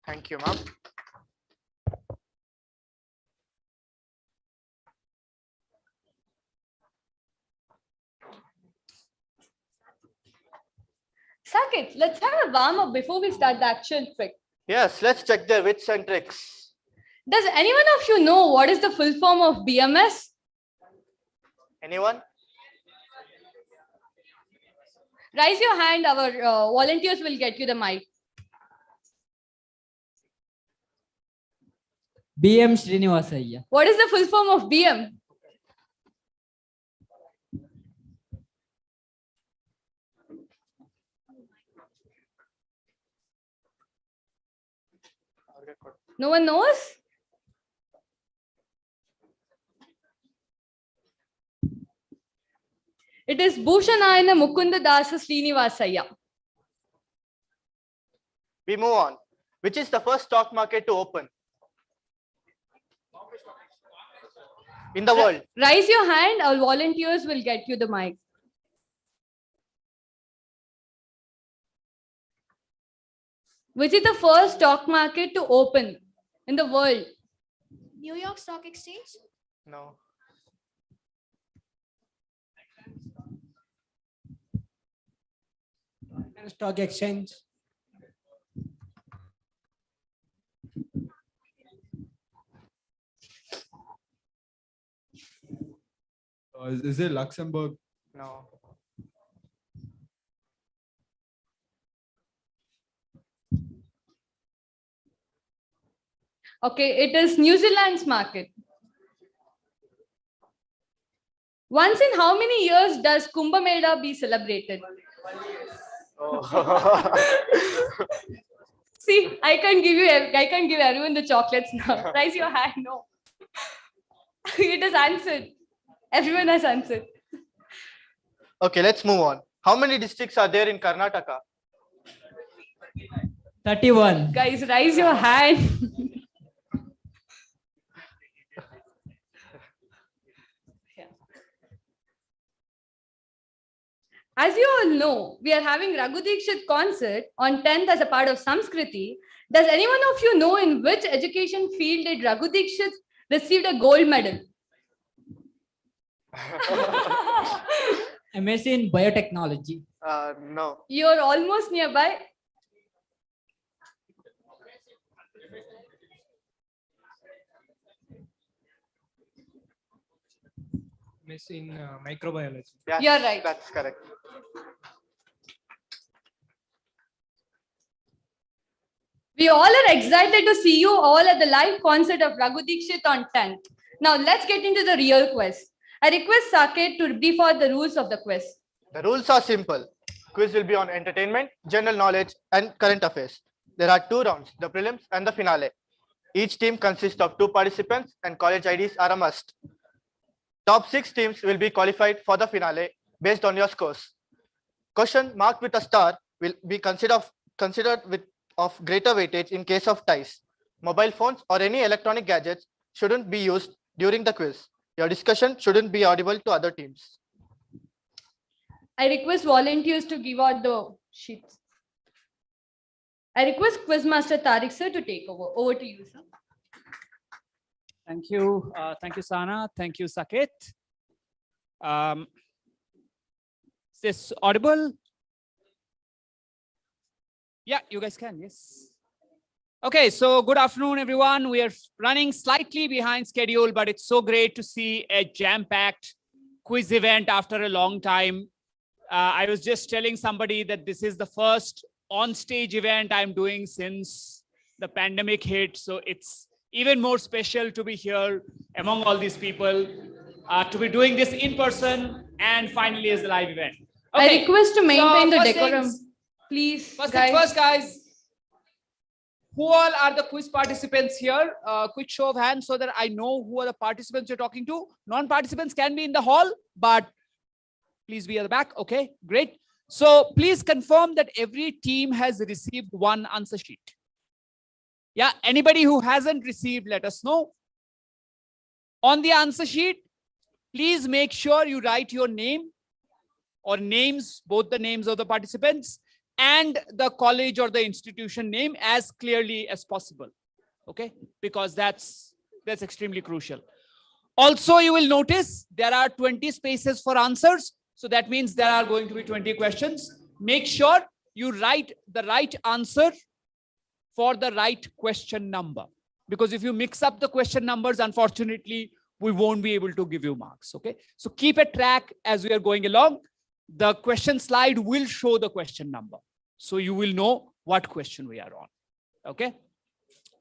Thank you, ma'am. Saket, let's have a warm up before we start the actual trick. Yes, let's check their wits and tricks. Does anyone of you know what is the full form of BMS? Anyone? Raise your hand, our volunteers will get you the mic. BM Srinivasaya. What is the full form of BM? No one knows? It is Bhushanayana Mukunda Dasa Srinivasaya. We move on. Which is the first stock market to open in the world? Raise your hand, our volunteers will get you the mic. Which is the first stock market to open in the world? New York Stock Exchange? No. Stock Exchange. Is it Luxembourg? No. Okay, it is New Zealand's market. Once in how many years does Kumbh Mela be celebrated? Oh. See, I can't give everyone the chocolates now. Raise your hand. No. It is answered. Everyone has answered. Okay, let's move on. How many districts are there in Karnataka? 31. Guys, raise your hand. As you all know, we are having Raghu Dikshit concert on 10th as a part of Samskruthi. Does anyone of you know in which education field did Raghu Dikshit received a gold medal? MSc in Biotechnology. No. You're almost nearby. Miss in microbiology. Yes, You're right. That's correct. We all are excited to see you all at the live concert of Raghu Dikshit on 10th. Now let's get into the real quiz. I request Saket to brief out the rules of the quiz. The rules are simple. Quiz will be on entertainment, general knowledge, and current affairs. There are 2 rounds, the prelims and the finale. Each team consists of 2 participants and college IDs are a must. Top 6 teams will be qualified for the finale based on your scores. Question marked with a star will be considered with of greater weightage in case of ties. Mobile phones or any electronic gadgets shouldn't be used during the quiz. Your discussion shouldn't be audible to other teams. I request volunteers to give out the sheets. I request Quizmaster Tariq sir to take over. Over to you, sir. Thank you. Thank you, Sana. Thank you, Saket. Is this audible? Yeah, you guys can, yes. Okay, so good afternoon, everyone. We are running slightly behind schedule, but it's so great to see a jam-packed quiz event after a long time. I was just telling somebody that this is the first on-stage event I'm doing since the pandemic hit. So it's even more special to be here among all these people, to be doing this in person and finally as a live event. Okay, I request to maintain the first decorum. things- Please, First guys. things first, guys. Who all are the quiz participants here? Quick show of hands so that I know who are the participants you're talking to. Non-participants can be in the hall, but please be at the back. Okay, great. So please confirm that every team has received 1 answer sheet. Yeah, anybody who hasn't received, let us know. On the answer sheet, please make sure you write your name or names, both the names of the participants, and the college or the institution name as clearly as possible. Okay, because that's extremely crucial. Also, you will notice there are 20 spaces for answers. So that means there are going to be 20 questions. Make sure you write the right answer for the right question number. Because if you mix up the question numbers, unfortunately, we won't be able to give you marks. Okay, so keep a track as we are going along. The question slide will show the question number. So you will know what question we are on. Okay.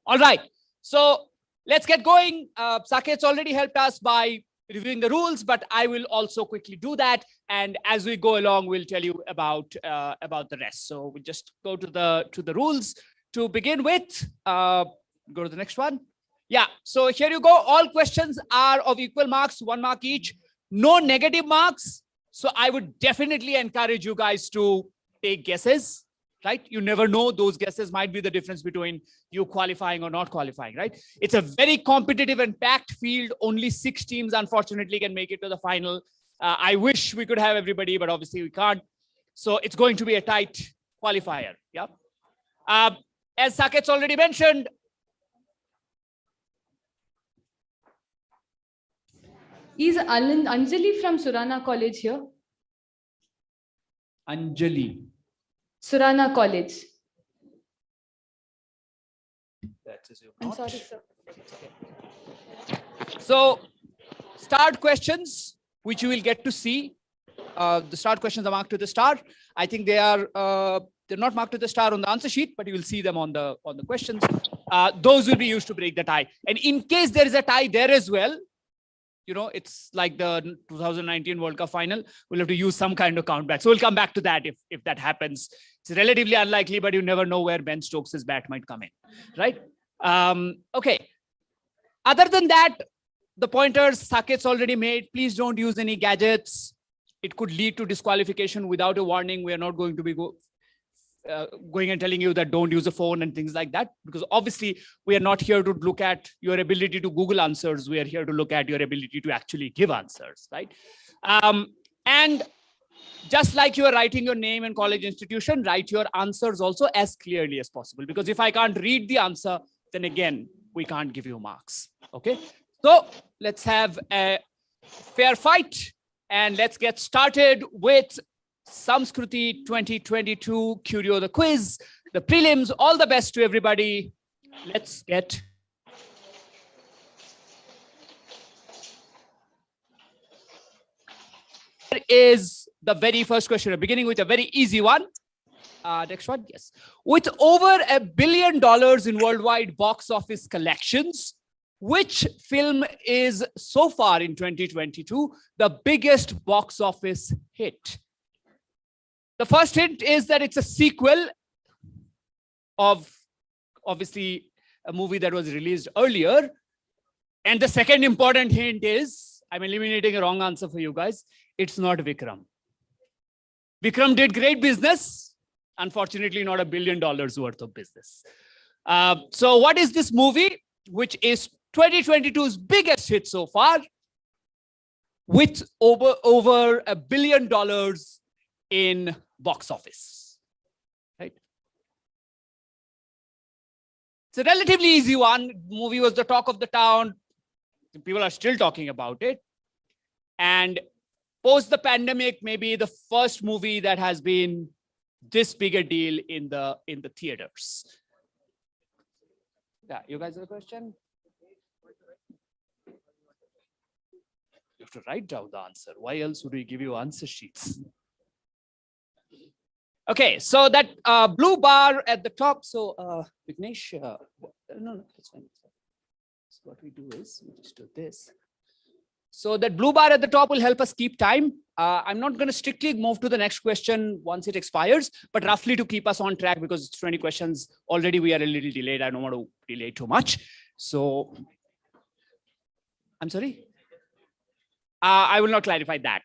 All right. So let's get going. Saket's already helped us by reviewing the rules, but I will also quickly do that. And as we go along, we'll tell you about the rest. So we'll just go to the rules to begin with. Go to the next one. Yeah. So here you go. All questions are of equal marks, 1 mark each. No negative marks. So I would definitely encourage you guys to take guesses, right? You never know. Those guesses might be the difference between you qualifying or not qualifying, right? It's a very competitive and packed field. Only 6 teams, unfortunately, can make it to the final. I wish we could have everybody, but obviously we can't. So it's going to be a tight qualifier. Yeah. As Saket's already mentioned, Is Anjali from Surana College here? Anjali. Surana College. That's his name. I'm sorry, sir. So start questions, which you will get to see. The start questions are marked to the star. I think they are they're not marked to the star on the answer sheet, but you will see them on the questions. Those will be used to break the tie. And in case there is a tie there as well, you know, it's like the 2019 World Cup final. We'll have to use some kind of count back. So we'll come back to that if that happens. It's relatively unlikely, but you never know where Ben Stokes' bat might come in, right? Okay. Other than that, the pointers Saket's already made. Please don't use any gadgets. It could lead to disqualification without a warning. We are not going to be going and telling you that don't use a phone and things like that, because obviously we are not here to look at your ability to Google answers. We are here to look at your ability to actually give answers, right? And just like you are writing your name and college institution, write your answers also as clearly as possible, because if I can't read the answer, then again, we can't give you marks. Okay, so let's have a fair fight and let's get started with Samskruthi 2022 Curio the quiz, the prelims. All the best to everybody. Let's get here is the very first question, beginning with a very easy one. Next one, yes. With over $1 billion in worldwide box office collections, which film is so far in 2022 the biggest box office hit? The first hint is that it's a sequel of obviously a movie that was released earlier. And the second important hint is, I'm eliminating a wrong answer for you guys. It's not Vikram. Vikram did great business. Unfortunately, not $1 billion worth of business. So what is this movie, which is 2022's biggest hit so far, with over $1 billion in box office, right? It's a relatively easy one. Movie was the talk of the town. People are still talking about it. And post the pandemic, maybe the first movie that has been this big a deal in the theaters. Yeah, you guys have a question? You have to write down the answer. Why else would we give you answer sheets? Okay, so that blue bar at the top. So Vignesh, no, that's fine. So what we do is we just do this. So that blue bar at the top will help us keep time. I'm not going to strictly move to the next question once it expires, but roughly to keep us on track, because it's 20 questions. Already we are a little delayed. I don't want to delay too much. So I'm sorry. I will not clarify that.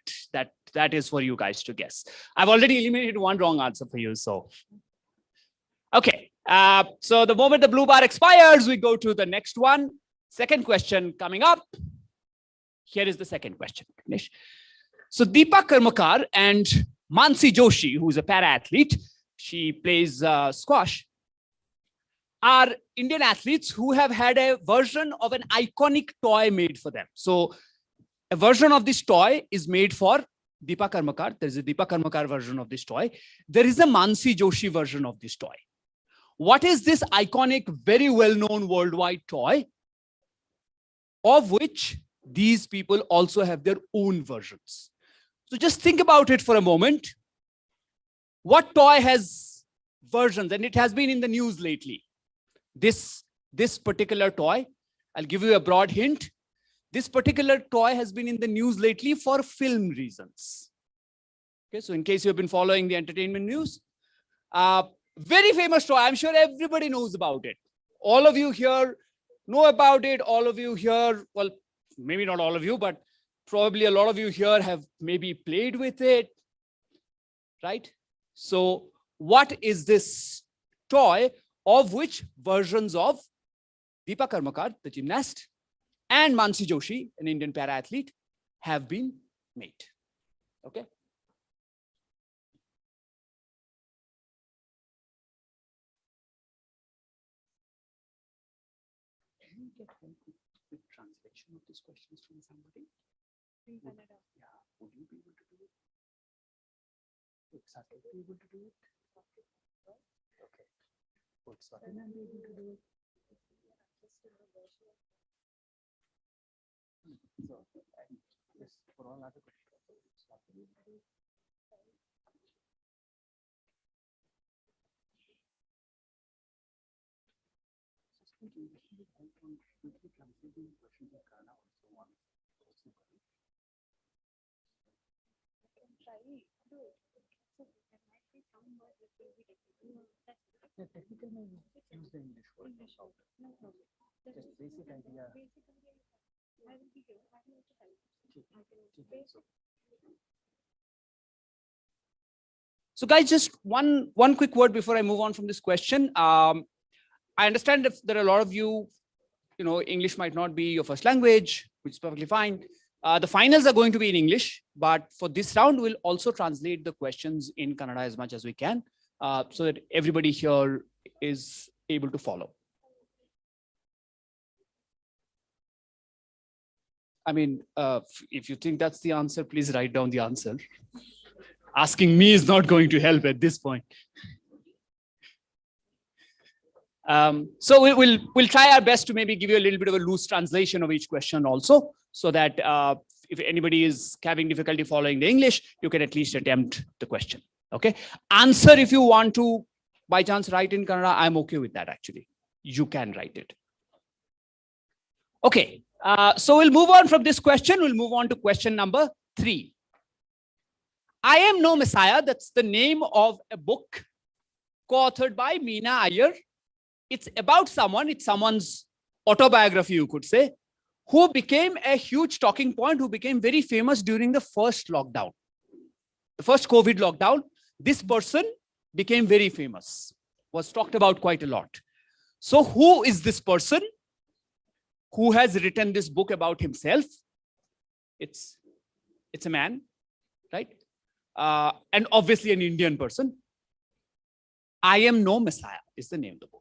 That is for you guys to guess. I've already eliminated one wrong answer for you. So, okay. So the moment the blue bar expires, we go to the next one. Second question coming up. Here is the second question. So Deepa Karmakar and Mansi Joshi, who is a para-athlete, She plays squash, are Indian athletes who have had a version of an iconic toy made for them. So a version of this toy is made for Deepa Karmakar. There is a Deepa Karmakar version of this toy. There is a Mansi Joshi version of this toy. What is this iconic, very well-known worldwide toy, of which these people also have their own versions? So just think about it for a moment. What toy has versions? And it has been in the news lately. This particular toy, I'll give you a broad hint. This particular toy has been in the news lately for film reasons. Okay, so in case you have been following the entertainment news, very famous toy. I'm sure everybody knows about it. All of you here know about it. All of you here, well, maybe not all of you, but probably a lot of you here have maybe played with it, right? So what is this toy, of which versions of Deepa Karmakar, the gymnast, and Mansi Joshi, an Indian para-athlete, have been made? Okay. Can you get help with translation of these questions from somebody? In Kannada. Yeah, would you be able to do it? Exactly. Be able to do it? Okay. Would Swati be able to do it? So, yes, for all other questions, Swati will do it. The technical may use the English word. Just basic idea. So guys, just one quick word before I move on from this question. I understand if there are a lot of you, English might not be your first language, which is perfectly fine. The finals are going to be in English, but for this round, we'll also translate the questions in Kannada as much as we can, so that everybody here is able to follow. I mean, if you think that's the answer, please write down the answer. Asking me is not going to help at this point. So we'll try our best to maybe give you a little bit of a loose translation of each question also, so that if anybody is having difficulty following the English, you can at least attempt the question. Okay. Answer if you want to, by chance, write in Kannada. I'm okay with that, actually. You can write it. Okay. So we'll move on from this question. We'll move on to question number 3. I Am No Messiah. That's the name of a book co-authored by Meena Iyer. It's about someone, it's someone's autobiography, you could say, who became a huge talking point, who became very famous during the first lockdown, the first COVID lockdown. This person became very famous, was talked about quite a lot. So who is this person who has written this book about himself? It's a man, right? And obviously an Indian person. I Am No Messiah is the name of the book.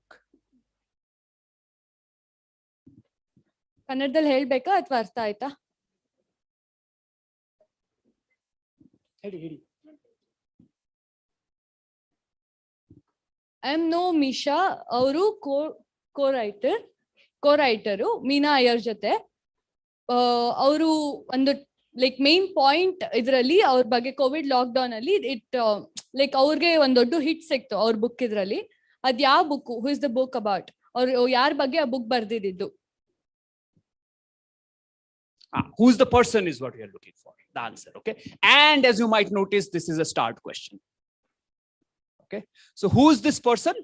ಕನ್ನಡದಲ್ಲಿ ಹೇಳ್ಬೇಕಾ ಅಥವಾ ಅರ್ಥ ಆಯ್ತಾ? ಹೇಳಿ. I am no Misha ಅವರು ಕೋ-ರೈಟರು ಮೀನಾ ಅಯ್ಯರ್ ಜೊತೆ. ಅವರು ಒಂದು ಲೈಕ್ ಮೇನ್ ಪಾಯಿಂಟ್ ಇದರಲ್ಲಿ ಅವ್ರ ಬಗ್ಗೆ ಕೋವಿಡ್ ಲಾಕ್ ಡೌನ್ ಅಲ್ಲಿ ಲೈಕ್ ಅವ್ರಿಗೆ ಒಂದ್ ದೊಡ್ಡ ಹಿಟ್ ಸಿಕ್ತು ಅವ್ರ ಬುಕ್ ಇದ್ರಲ್ಲಿ. ಅದ್ ಯಾವ book? Who is the book about? ಅವ್ರು ಯಾರ ಬಗ್ಗೆ ಆ book ಬರ್ದಿದ್ದು? Who's the person is what we are looking for, the answer. Okay. And as you might notice, this is a start question. Okay. So who's this person?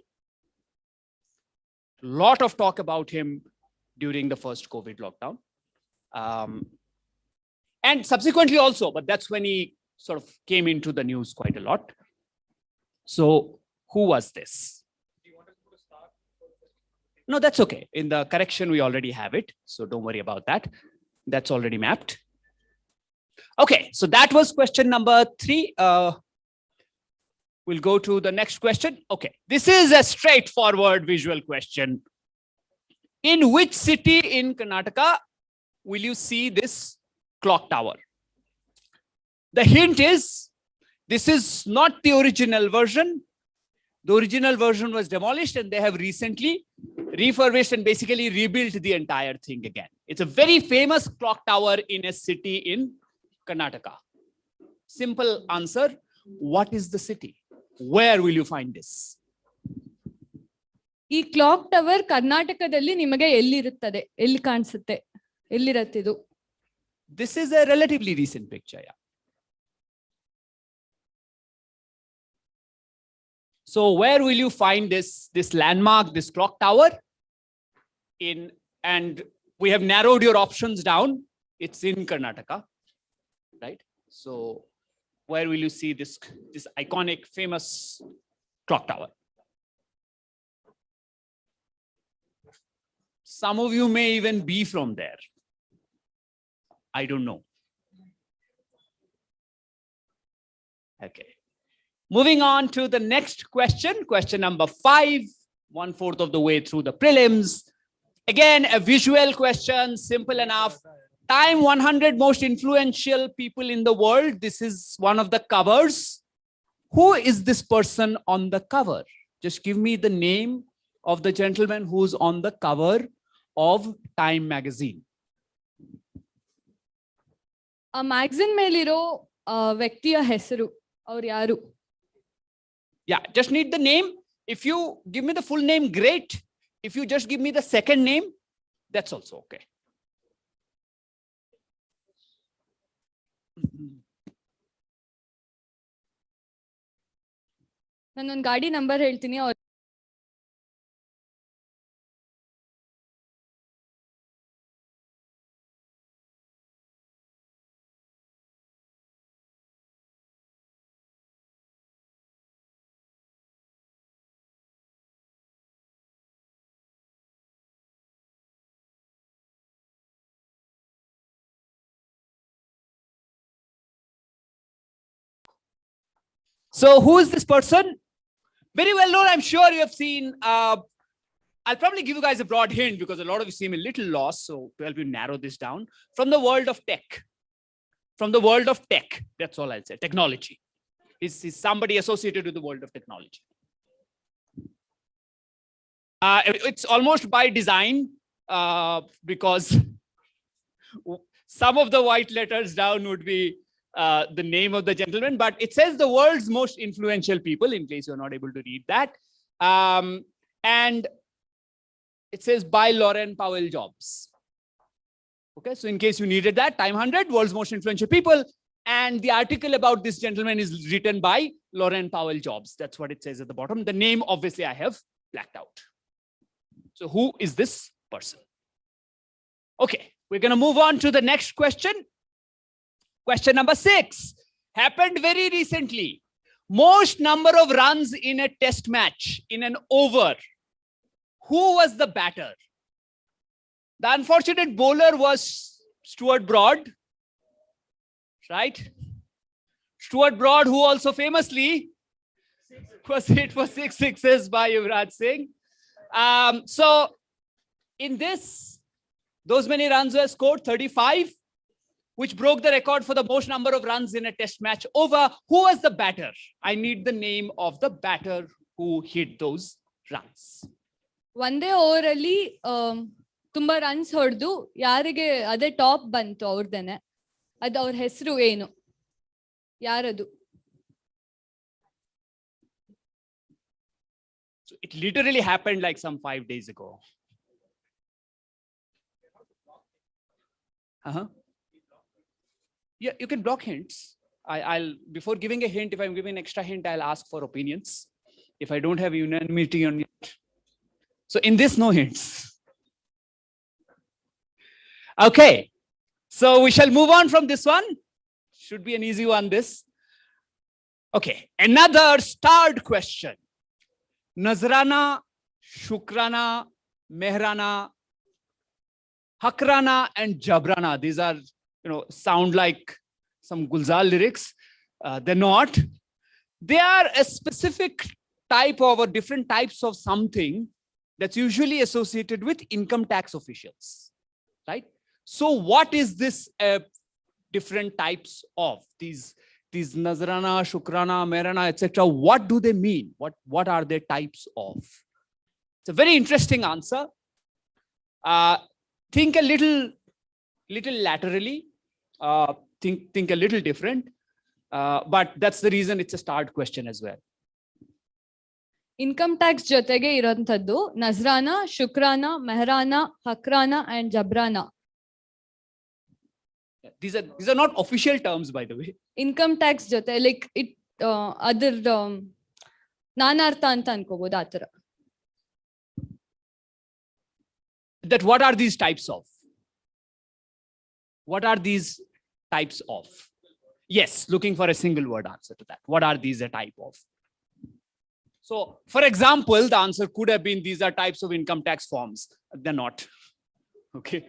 Lot of talk about him during the first COVID lockdown. And subsequently also, but that's when he sort of came into the news quite a lot. So who was this? Do you want us to start? No, that's okay. In the correction, we already have it. So don't worry about that. That's already mapped. Okay, so that was question number 3. We'll go to the next question. Okay, this is a straightforward visual question. In which city in Karnataka will you see this clock tower? The hint is, this is not the original version. The original version was demolished and they have recently refurbished and basically rebuilt the entire thing again. It's a very famous clock tower in a city in Karnataka. Simple answer. What is the city? Where will you find this? ಈ clock tower ಕರ್ನಾಟಕದಲ್ಲಿ ನಿಮಗೆ ಎಲ್ಲಿರುತ್ತದೆ, ಎಲ್ಲಿ ಕಾಣಿಸುತ್ತೆ, ಎಲ್ಲಿರತ್ತಿದು? This is a relatively recent picture. Yeah. So where will you find this landmark, this clock tower? And we have narrowed your options down. It's in Karnataka, right? So where will you see this iconic, famous clock tower? Some of you may even be from there. I don't know. Okay. Moving on to the next question, question number 5, 1/4 of the way through the prelims. Again, a visual question, simple enough. Time 100 most influential people in the world. This is one of the covers. Who is this person on the cover? Just give me the name of the gentleman who's on the cover of Time magazine. ಆ magazine ಮೇಲಿರೋ ವ್ಯಕ್ತಿಯ ಹೆಸರು, ಅವ್ರು ಯಾರು? Yeah, just need the name. If you give me the full name, great. If you just give me the second name, that's also okay. ನಾನೊಂದು ಗಾಡಿ number ಹೇಳ್ತೀನಿ. So who is this person? Very well known, I'm sure you have seen. I'll probably give you guys a broad hint because a lot of you seem a little lost. So to help you narrow this down, from the world of tech. From the world of tech, that's all I'll say. Technology. Is somebody associated with the world of technology. It's almost by design because some of the white letters down would be the name of the gentleman, but it says the world's most influential people, in case you're not able to read that. And it says by Lauren Powell Jobs. Okay, so in case you needed that, Time 100, world's most influential people. And the article about this gentleman is written by Lauren Powell Jobs. That's what it says at the bottom. The name, obviously, I have blacked out. So who is this person? Okay, we're going to move on to the next question. Question number 6 happened very recently. Most number of runs in a test match in an over. Who was the batter? The unfortunate bowler was Stuart Broad, right? Stuart Broad, who also famously was hit for 6 sixes by Yuvraj Singh. So in this, those many runs were scored, 35. Which broke the record for the most number of runs in a test match over. Who was the batter? I need the name of the batter who hit those runs. ಒಂದೇ over ಅಲ್ಲಿ ತುಂಬಾ runs ಹೊಡೆದು ಯಾರಿಗೆ ಅದೇ top ಬಂತು ಅವ್ರದೇನೆ, ಅದು ಅವ್ರ ಹೆಸರು ಏನು, ಯಾರದು? So it literally happened like some 5 days ago. Yeah, you can block hints. I'll before giving a hint, if I'm giving an extra hint, I'll ask for opinions. If I don't have unanimity on it. So in this, no hints. Okay. So we shall move on from this one. Should be an easy one, this. Okay. Another starred question. Nazrana, Shukrana, Mehrana, Hakrana, and Jabrana. These are, sound like some Gulzar lyrics. They're not. They are a specific type of or different types of something that's usually associated with income tax officials, right? So what is this different types of these Nazrana, Shukrana, Merana, etc.? What do they mean? What are their types of? It's a very interesting answer. Think a little laterally. Think a little different. But that's the reason it's a start question as well. Income tax ಜೊತೆಗೆ ಇರೋಂಥದ್ದು ನಜ್ರಾನ, ಶುಕ್ರಾನ, ಮೆಹರಾನ, ಹಕ್ರಾನ and ಜಬ್ರಾನ. These are not official terms, by the way. Income tax ಜೊತೆ like ಅದ್ರ ನಾನಾರ್ಥ ಅಂತ ಅನ್ಕೋಬಹುದು ಆತರ. That what are these types of? What are these types of? Yes, looking for a single word answer to that. What are these a type of? So, for example, the answer could have been these are types of income tax forms. They're not. Okay.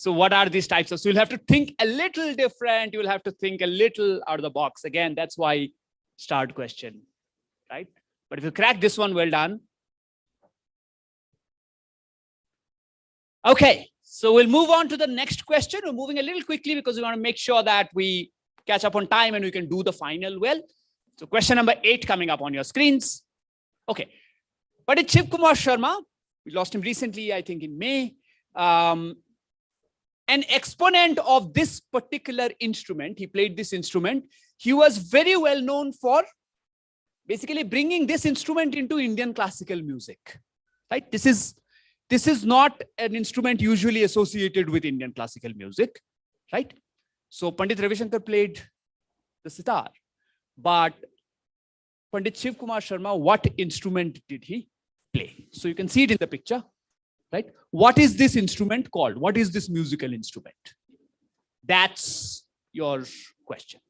So what are these types of? So you'll have to think a little different. You'll have to think a little out of the box. Again, that's why start question, right? But if you crack this one, well done. Okay, so we'll move on to the next question. We're moving a little quickly because we want to make sure that we catch up on time and we can do the final well. So question number 8 coming up on your screens. Okay, but it's Shiv Kumar Sharma. We lost him recently, I think in May. An exponent of this particular instrument, he played this instrument. He was very well known for basically bringing this instrument into Indian classical music, right? This is not an instrument usually associated with Indian classical music, right? So Pandit Ravi Shankar played the sitar, but Pandit Shiv Kumar Sharma, what instrument did he play? So you can see it in the picture, right? What is this instrument called? What is this musical instrument? That's your question.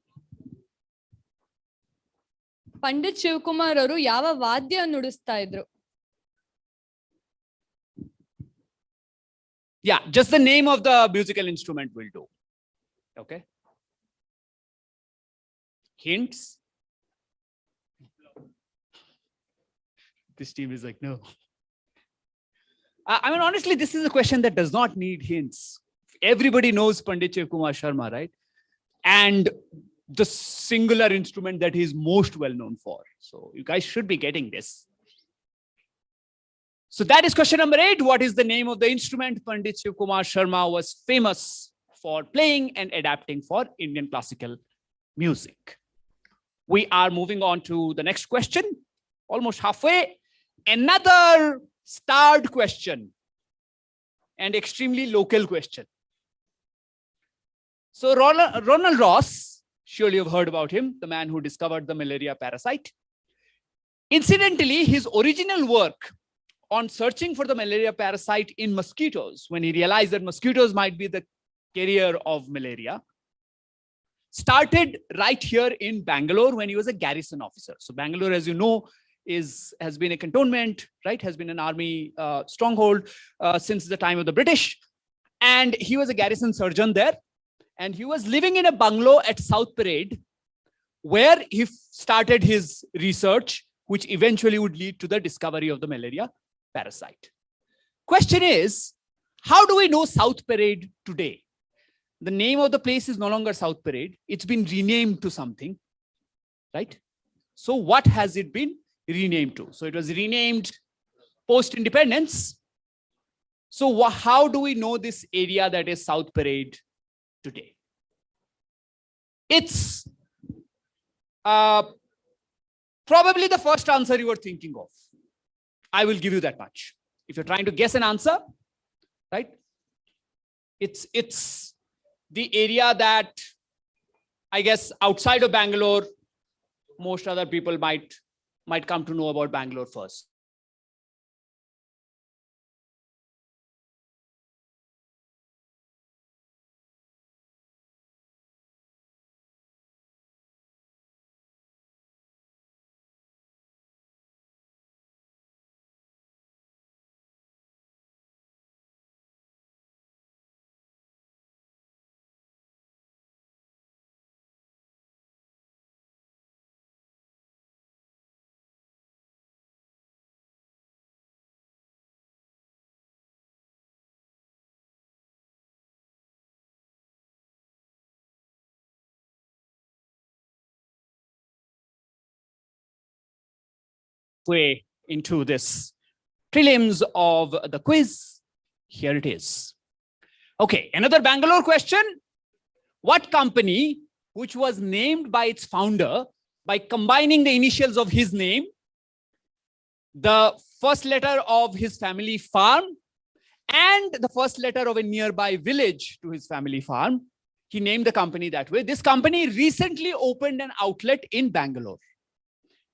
Pandit Shivakumar ಅವರು ಯಾವ ವಾದ್ಯ ನುಡಿಸ್ತಾ ಇದ್ರು? Yeah, just the name of the musical instrument will do. Okay. Hints? This team is like, no. I mean, honestly, this is a question that does not need hints. Everybody knows Pandit Shiv Kumar Sharma, right? And the singular instrument that he is most well known for. So you guys should be getting this. So that is question number 8. What is the name of the instrument Pandit Shiv Kumar Sharma was famous for playing and adapting for Indian classical music? We are moving on to the next question. Almost halfway. Another starred question and extremely local question. So Ronald Ross, surely you've heard about him, the man who discovered the malaria parasite. Incidentally, his original work on searching for the malaria parasite in mosquitoes, when he realized that mosquitoes might be the carrier of malaria, started right here in Bangalore when he was a garrison officer. So Bangalore, as you know, has been a cantonment, right? Has been an army stronghold since the time of the British. And he was a garrison surgeon there. And he was living in a bungalow at South Parade, where he started his research, which eventually would lead to the discovery of the malaria parasite. Question is, how do we know South Parade today? The name of the place is no longer South Parade. It's been renamed to something, right? So what has it been renamed to? So it was renamed post-independence. So how do we know this area that is South Parade today? It's probably the first answer you were thinking of. I will give you that much. If you're trying to guess an answer, right? It's the area that I guess outside of Bangalore, most other people might come to know about Bangalore first. way into this prelims of the quiz. Here it is. Okay, another Bangalore question. What company, which was named by its founder by combining the initials of his name, the first letter of his family farm, and the first letter of a nearby village to his family farm, he named the company that way. This company recently opened an outlet in Bangalore.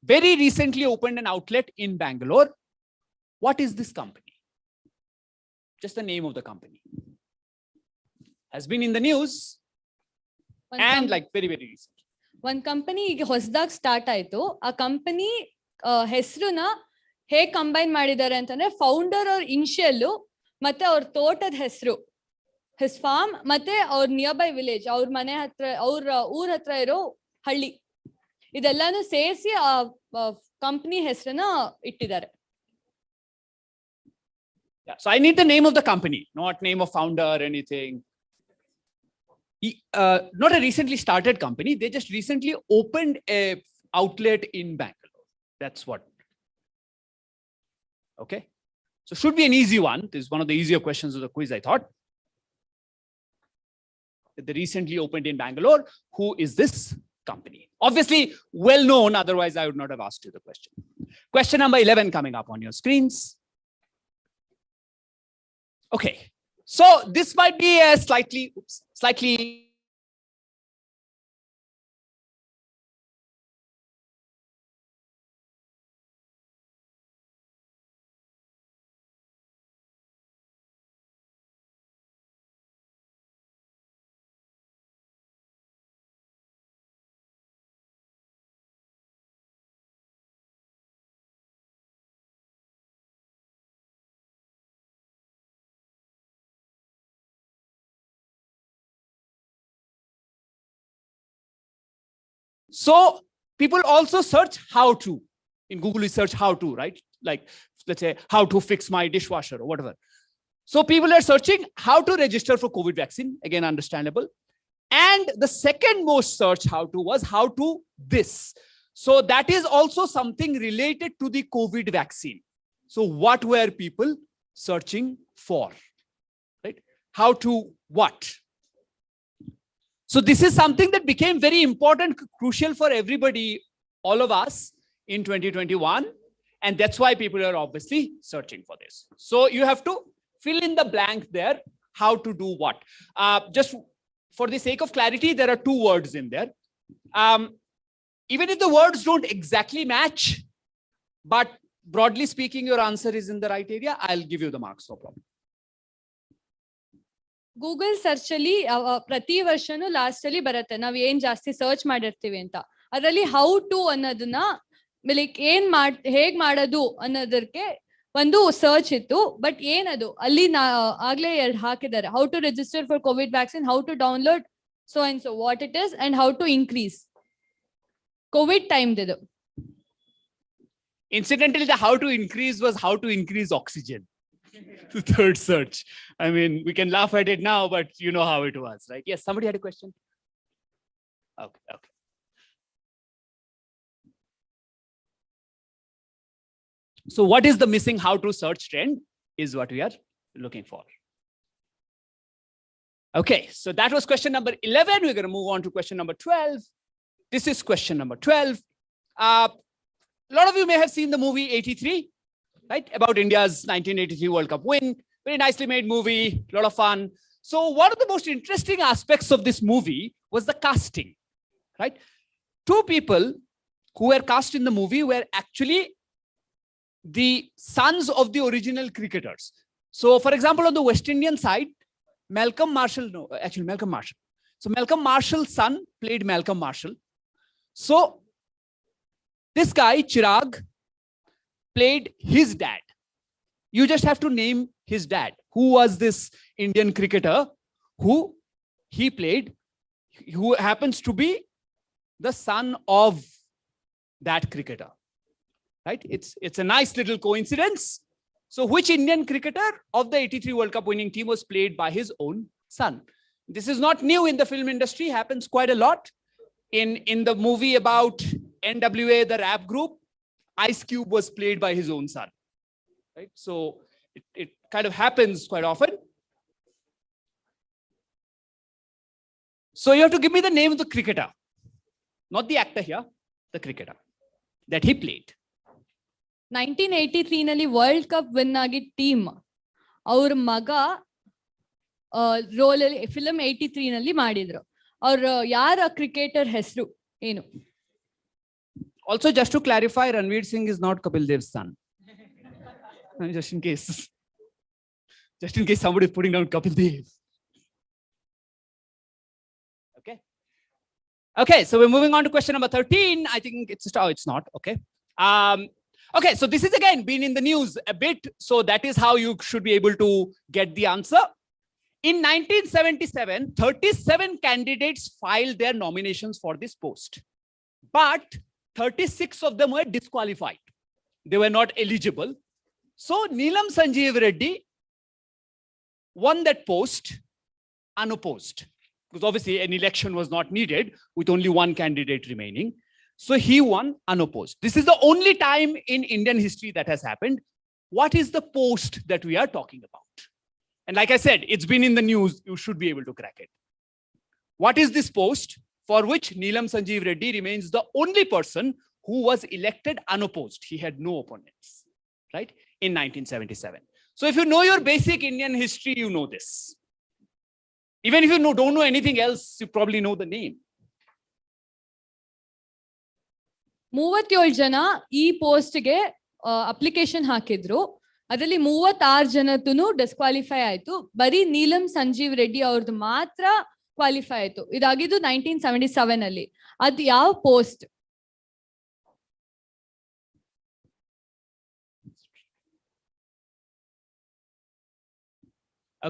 Very recently opened an outlet in Bangalore. What is this company? Just the name of the company. Has been in the news and like very, very recent. ಒಂದ್ company ಈಗ ಹೊಸದಾಗಿ start ಆಯ್ತು. ಆ company ಹೆಸರುನ ಹೇಗ್ combine ಮಾಡಿದ್ದಾರೆ ಅಂತಂದ್ರೆ founder ಅವ್ರ initial ಮತ್ತೆ ಅವ್ರ ತೋಟದ ಹೆಸರು, ಹಿಸ್ ಫಾರ್ಮ್, ಮತ್ತೆ ಅವ್ರ ನಿಯರ್ ಬೈ ವಿಲೇಜ್, ಅವ್ರ ಮನೆ ಹತ್ರ, ಅವ್ರ ಊರ್ ಹತ್ರ ಇರೋ ಹಳ್ಳಿ, ಇದೆಲ್ಲಾನು ಸೇರಿಸಿ ಆ ಕಂಪನಿ ಹೆಸರನ್ನ ಇಟ್ಟಿದ್ದಾರೆ. Yeah, so I need the name of the company, not name of founder or anything. Not a recently started company. They just recently opened a outlet in Bangalore. That's what. Okay. So should be an easy one. This is one of the easier questions of the quiz, I thought. They recently opened in Bangalore. Who is this company? Obviously well known. Otherwise, I would not have asked you the question. Question number 11 coming up on your screens. Okay, so this might be a slightly. So people also search how to. In Google, we search how to, right? Like, let's say, how to fix my dishwasher or whatever. So people are searching how to register for COVID vaccine. Again, understandable. And the second most search how to was how to this. So that is also something related to the COVID vaccine. So what were people searching for, right? How to what? So this is something that became very important, crucial for everybody, all of us in 2021. And that's why people are obviously searching for this. So you have to fill in the blank there, how to do what. Just for the sake of clarity, there are two words in there. Even if the words don't exactly match, but broadly speaking, your answer is in the right area, I'll give you the marks, no problem. Google search ಅಲ್ಲಿ ಪ್ರತಿ ವರ್ಷನೂ last ಅಲ್ಲಿ ಬರುತ್ತೆ ನಾವ್ ಏನ್ ಜಾಸ್ತಿ search ಮಾಡಿರ್ತೀವಿ ಅಂತ. ಅದರಲ್ಲಿ ಹೌ ಟು ಅನ್ನೋದನ್ನ ಲೈಕ್ ಹೇಗ್ ಮಾಡೋದು ಅನ್ನೋದಕ್ಕೆ ಒಂದು ಸರ್ಚ್ ಇತ್ತು. ಬಟ್ ಏನದು ಅಲ್ಲಿ ಆಗ್ಲೇ ಎರಡು ಹಾಕಿದ್ದಾರೆ. How to register for COVID vaccine, how to download so and so what it is, and how to increase COVID time ಇದು. Incidentally, the how to increase was how to increase oxygen. The third search. I mean, we can laugh at it now, but you know how it was, right? Yes, somebody had a question. Okay. So what is the missing how to search trend is what we are looking for. Okay, so that was question number 11. We're going to move on to question number 12. This is question number 12. A lot of you may have seen the movie 83. Right, about India's 1983 World Cup win. Very nicely made movie, a lot of fun. So one of the most interesting aspects of this movie was the casting, right? Two people who were cast in the movie were actually the sons of the original cricketers. So for example, on the West Indian side, Malcolm Marshall. So Malcolm Marshall's son played Malcolm Marshall. So this guy, Chirag, played his dad. You just have to name his dad. Who was this Indian cricketer who he played, who happens to be the son of that cricketer, right? It's a nice little coincidence. So which Indian cricketer of the 83 World Cup winning team was played by his own son? This is not new in the film industry, happens quite a lot. In the movie about NWA, the rap group, Ice Cube was played by his own son, right? So it kind of happens quite often. So you have to give me the name of the cricketer, not the actor here, the cricketer that he played. 1983 ನಲ್ಲಿ world cup win ಆಗಿ team ಅವ್ರ ಮಗ roll ಅಲ್ಲಿ film 83 ನಲ್ಲಿ ಮಾಡಿದ್ರು. ಅವ್ರ ಯಾರ cricketer ಹೆಸರು ಏನು? Also, just to clarify, Ranveer Singh is not Kapil Dev's son. Just in case somebody is putting down Kapil Dev. Okay, so we're moving on to question number 13. I think it's not. Okay. Okay, so this is again been in the news a bit. So that is how you should be able to get the answer. In 1977, 37 candidates filed their nominations for this post. But 36 of them were disqualified. They were not eligible. So Neelam Sanjeev Reddy won that post unopposed. Because obviously an election was not needed with only one candidate remaining. So he won unopposed. This is the only time in Indian history that has happened. What is the post that we are talking about? And like I said, it's been in the news. You should be able to crack it. What is this post for which Neelam Sanjeev Reddy remains the only person who was elected unopposed? He had no opponents, right? In 1977. So if you know your basic Indian history, you know this. Even if you don't know anything else, you probably know the name. 37 ಜನ ಈ ಪೋಸ್ಟ್ಗೆ application ಹಾಕಿದ್ರು. ಅದರಲ್ಲಿ 36 ಜನತುನು disqualify ಆಯ್ತು. ಬರೀ ನೀಲಂ ಸಂಜೀವ್ ರೆಡ್ಡಿ ಅವ್ರದ್ದು ಮಾತ್ರ qualify ಆಯ್ತು. ಇದಾಗಿದ್ದು 1977 ಅಲ್ಲಿ. ಅದು ಯಾವ post?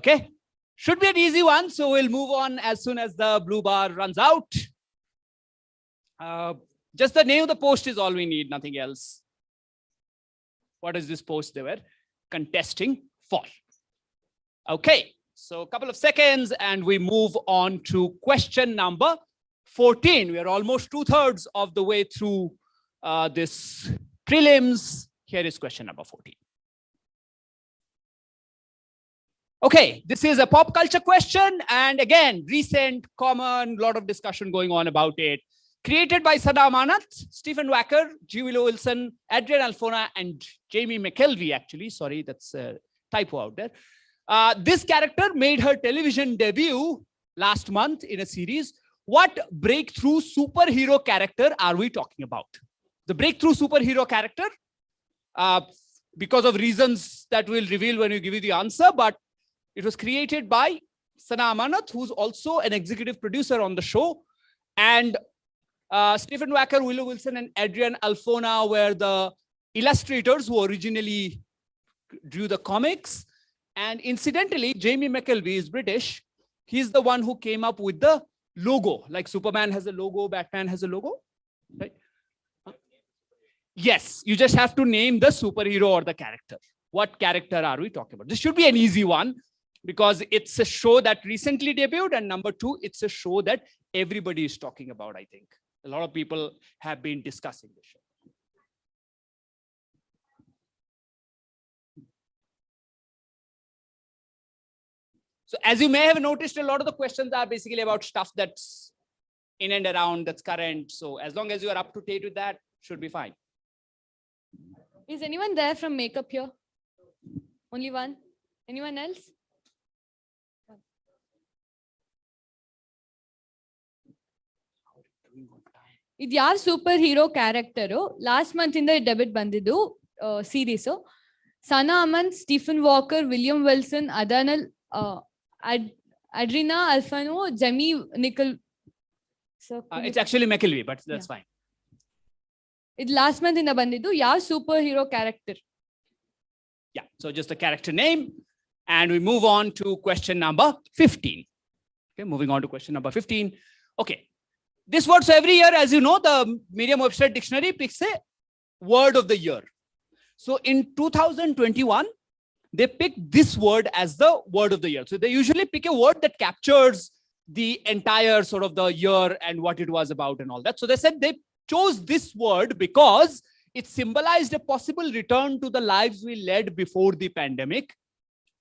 Okay. Should be an easy one, so we'll move on as soon as the blue bar runs out. Just the name of the post is all we need, nothing else. What is this post they were contesting for? Okay, so a couple of seconds and we move on to question number 14. We are almost 2/3 of the way through this prelims. Here is question number 14. Okay, this is a pop culture question, and again, recent, common, lot of discussion going on about it. Created by Sada Amanat, Stephen Wacker, G. Willow Wilson, Adrian Alfona, and Jamie McKelvey, actually. Sorry, that's a typo out there. This character made her television debut last month in a series. What breakthrough superhero character are we talking about? The breakthrough superhero character, because of reasons that we'll reveal when we give you the answer, but it was created by Sana Amanat, who's also an executive producer on the show. And Stephen Wacker, Willow Wilson, and Adrian Alfona were the illustrators who originally drew the comics. And incidentally, Jamie McKelvey is British. He's the one who came up with the logo. Like Superman has a logo, Batman has a logo, right? Yes, you just have to name the superhero or the character. What character are we talking about? This should be an easy one, because it's a show that recently debuted, and number two, it's a show that everybody is talking about, I think. A lot of people have been discussing the show. So as you may have noticed, a lot of the questions are basically about stuff that's in and around, that's current. So as long as you are up to date with that, should be fine. Is anyone there from makeup here? Only one? Anyone else? ಇದು ಯಾರ್ super hero character? Last month ಇಂದ debut ಬಂದಿದ್ದು series. Sana Aman, Stephen Walker, William Wilson, ಅದಾನಲ್, Adrian Alphona, Jamie Nickel. It's actually McKelvey, but that's fine. ಇದು last month ಇಂದ ಬಂದಿದ್ದು. ಯಾವ super hero character? Yeah, so just a character name, and we move on to question number 15. Okay, moving on to question number 15. Okay, this word, so every year, as you know, the Merriam-Webster dictionary picks a word of the year. So in 2021, they picked this word as the word of the year. So they usually pick a word that captures the entire sort of the year and what it was about and all that. So they said they chose this word because it symbolized a possible return to the lives we led before the pandemic.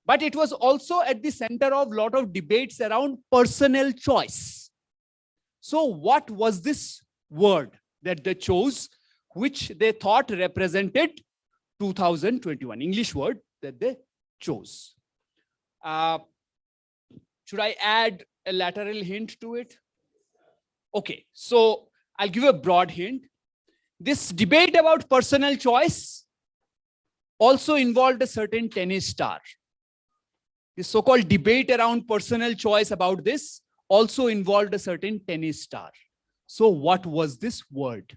But it was also at the center of a lot of debates around personal choice. So what was this word that they chose, which they thought represented 2021, English word that they chose? Should I add a lateral hint to it? Okay, so I'll give a broad hint. This debate about personal choice also involved a certain tennis star. This so-called debate around personal choice about this also involved a certain tennis star. So what was this word?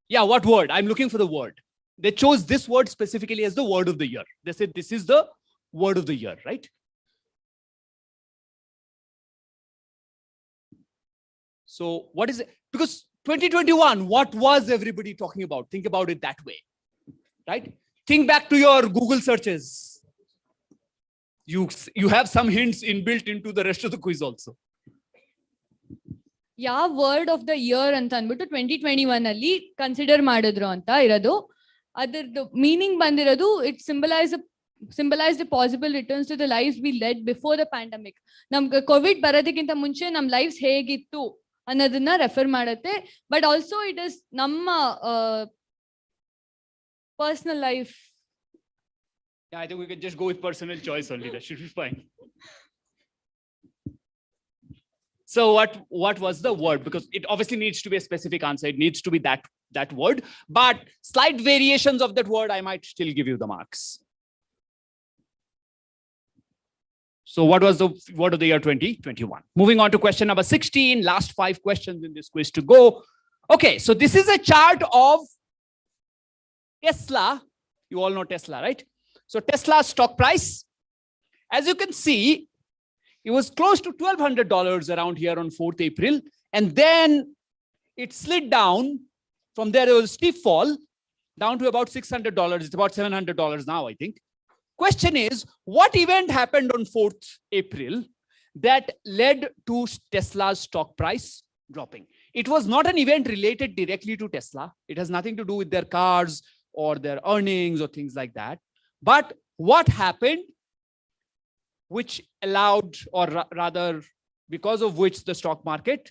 Yeah, what word? I'm looking for the word. They chose this word specifically as the word of the year. They said this is the word of the year, right? So what is it? Because 2021, what was everybody talking about? Think about it that way, right? Think back to your Google searches. You have some hints inbuilt into the rest of the quiz also. ಯಾವ word of the year ಅಂತ ಅಂದ್ಬಿಟ್ಟು 2021 ಅಲ್ಲಿ consider ಮಾಡಿದ್ರು ಅಂತ ಇರೋದು. ಅದರದ್ದು meaning ಬಂದಿರೋದು it symbolise the possible returns to the lives we led before the pandemic. ನಮ್ಗೆ ಕೋವಿಡ್ ಬರೋದಕ್ಕಿಂತ ಮುಂಚೆ ನಮ್ ಲೈಫ್ಸ್ ಹೇಗಿತ್ತು ಅನ್ನೋದನ್ನ ರೆಫರ್ ಮಾಡುತ್ತೆ. ಬಟ್ ಆಲ್ಸೋ ಇಟ್ ಇಸ್ ನಮ್ಮ personal life. Yeah, I think we can just go with personal choice only. That should be fine. So what was the word? Because it obviously needs to be a specific answer. It needs to be that word. But slight variations of that word, I might still give you the marks. So what was the word of the year 2021? Moving on to question number 16. Last 5 questions in this quiz to go. Okay, so this is a chart of Tesla. You all know Tesla, right? So Tesla's stock price, as you can see, it was close to $1,200 around here on 4th April. And then it slid down. From there, there was a steep fall down to about $600. It's about $700 now, I think. Question is, what event happened on 4th April that led to Tesla's stock price dropping? It was not an event related directly to Tesla. It has nothing to do with their cars or their earnings or things like that. But what happened which allowed, or rather because of which the stock market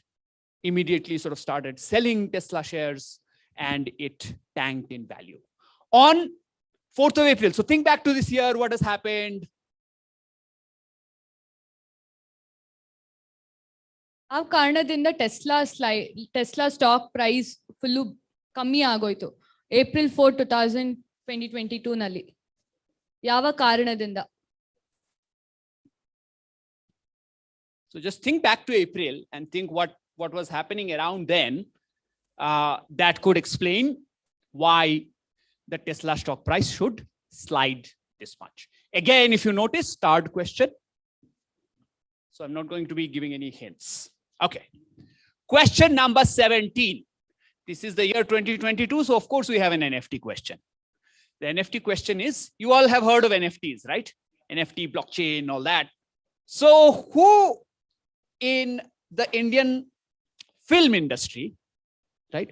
immediately sort of started selling Tesla shares and it tanked in value on 4th of April. So think back to this year, what has happened? ಆ ಕಾರಣದಿಂದ Tesla stock price full ಕಮ್ಮಿ ಆಗೋಯ್ತು April 4, 2022 ನಲ್ಲಿ. ಯಾವ ಕಾರಣದಿಂದ? So just think back to April and think what was happening around then that could explain why the Tesla stock price should slide this much. Again, if you notice, starred question. So I'm not going to be giving any hints. Okay. Question number 17. This is the year 2022. So of course we have an NFT question. The NFT question is, you all have heard of NFTs, right? NFT, blockchain, all that. So who in the Indian film industry, right,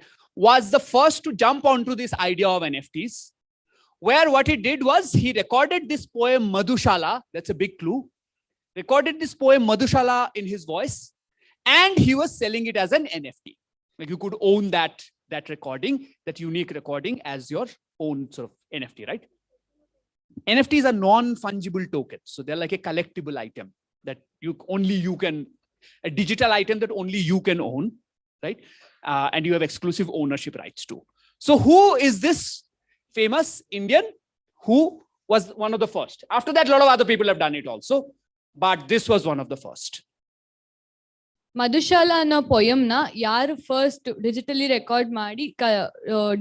was the first to jump onto this idea of NFTs, where what he did was he recorded this poem Madhushala, that's a big clue, recorded this poem Madhushala in his voice, and he was selling it as an NFT. Like you could own that recording, that unique recording as your own sort of NFT, right? NFTs are non-fungible tokens. So they're like a collectible item that you can, a digital item that only you can own, right? And you have exclusive ownership rights to. So who is this famous Indian who was one of the first? After that, a lot of other people have done it also, but this was one of the first. ಮಧುಶಾಲ ಅನ್ನೋ ಪೊಯಮ್ನ ಯಾರು first digitally record ಮಾಡಿ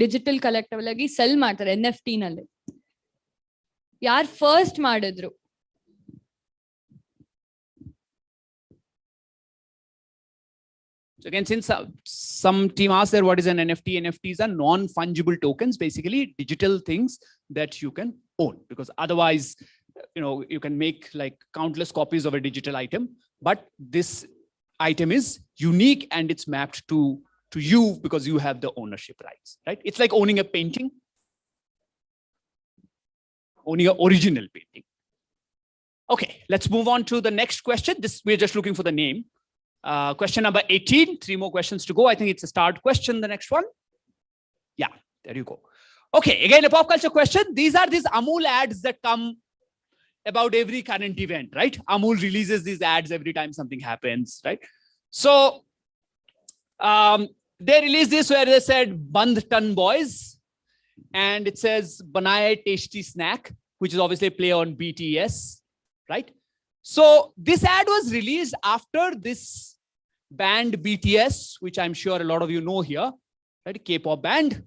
digital ಕಲೆಕ್ಟಬಲ್ ಆಗಿ cell ಮಾಡ್ತಾರೆ NFT ನಲ್ಲಿ? ಯಾರು first ಮಾಡಿದ್ರು? So again, since some team asked there, what is an NFT? NFTs are non-fungible tokens, basically digital things that you can own, because otherwise, you can make like countless copies of a digital item, but this item is unique and it's mapped to to you because you have the ownership rights, right? It's like owning a painting, owning an original painting. Okay, let's move on to the next question. We're just looking for the name. Question number 18, 3 more questions to go. I think it's a start question, the next one. Yeah, there you go. Okay, again, a pop culture question. These are these Amul ads that come about every current event, right? Amul releases these ads every time something happens, right? So they released this where they said, Band Ton Boys. And it says, Banaye Tasty Snack, which is obviously a play on BTS, right? So this ad was released after this band BTS, which I'm sure a lot of you know here, right? K-pop band,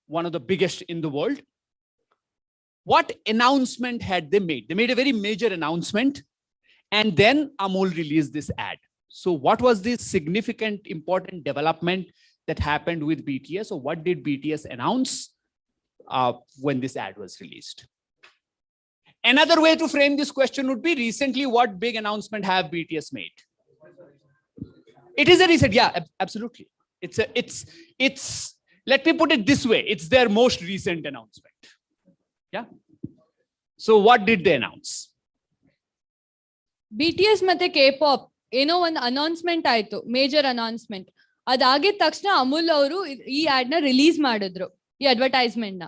one of the biggest in the world. What announcement had they made? They made a very major announcement, and then Amul released this ad. So what was the significant, important development that happened with BTS, or what did BTS announce when this ad was released? Another way to frame this question would be, recently, what big announcement have BTS made? It is a recent, yeah, absolutely. It's, let me put it this way, it's their most recent announcement. Yeah. So what did they announce? BTS ಮತ್ತೆ K-pop ಏನೋ ಒಂದು announcement ಆಯ್ತು, major announcement. ಅದಾಗಿದ ತಕ್ಷಣ ಅಮೂಲ್ ಅವರು ಈ add ನ release ಮಾಡಿದ್ರು, ಈ ಅಡ್ವರ್ಟೈಸ್ಮೆಂಟ್ ನ.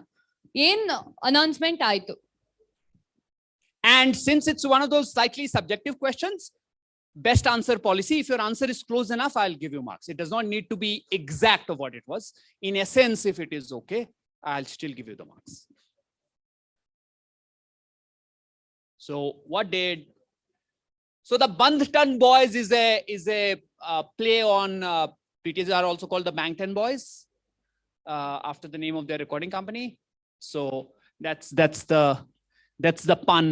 ಏನ್ ಅನೌನ್ಸ್ಮೆಂಟ್ ಆಯ್ತು? And since it's one of those slightly subjective questions, best answer policy, if your answer is close enough, I'll give you marks. It does not need to be exact of what it was. In essence, if it is okay, I'll still give you the marks. So what did, so the Band Ton Boys is a play on, BTS are also called the Bangtan Boys, after the name of their recording company. So that's the pun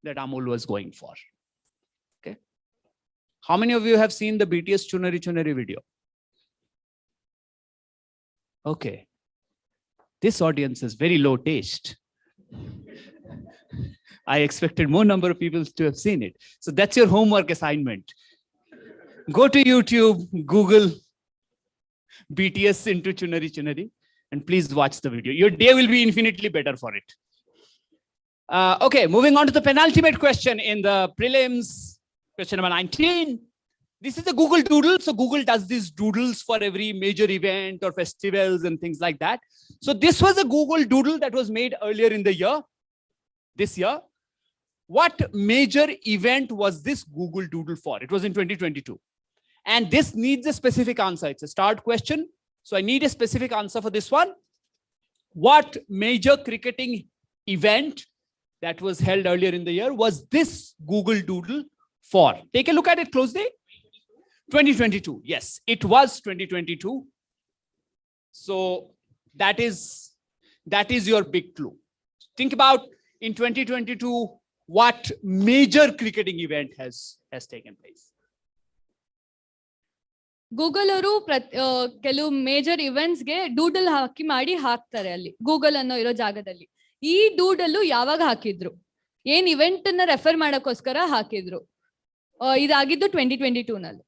that Amul was going for. Okay. How many of you have seen the BTS Chunari Chunari video? Okay. This audience has very low taste. I expected more number of people to have seen it. So that's your homework assignment. Go to YouTube, Google BTS into Chunari Chunari, and please watch the video. Your day will be infinitely better for it. Okay, moving on to the penultimate question in the prelims, question number 19. This is a Google Doodle. So Google does these doodles for every major event or festivals and things like that. So this was a Google Doodle that was made earlier in the year, this year. What major event was this Google Doodle for? It was in 2022. And this needs a specific answer. It's a start question. So I need a specific answer for this one. What major cricketing event that was held earlier in the year was this Google Doodle for? Take a look at it closely. 2022. Yes, it was 2022. So that is your big clue. Think about in 2022, what major cricketing event has taken place. Google ಅವರು ಕೆಲವು major events ಗೆ doodle ಹಾಕಿ ಮಾಡಿ ಹಾಕ್ತಾರೆ ಅಲ್ಲಿ Google ಅನ್ನೋ ಇರೋ ಜಾಗದಲ್ಲಿ. ಈ ಡೂಡಲ್ ಯಾವಾಗ ಹಾಕಿದ್ರು, ಏನ್ ಇವೆಂಟ್ ಅನ್ನ ರೆಫರ್ ಮಾಡಕ್ಕೋಸ್ಕರ ಹಾಕಿದ್ರು? ಇದಾಗಿದ್ದು 2022 ನಲ್ಲಿ.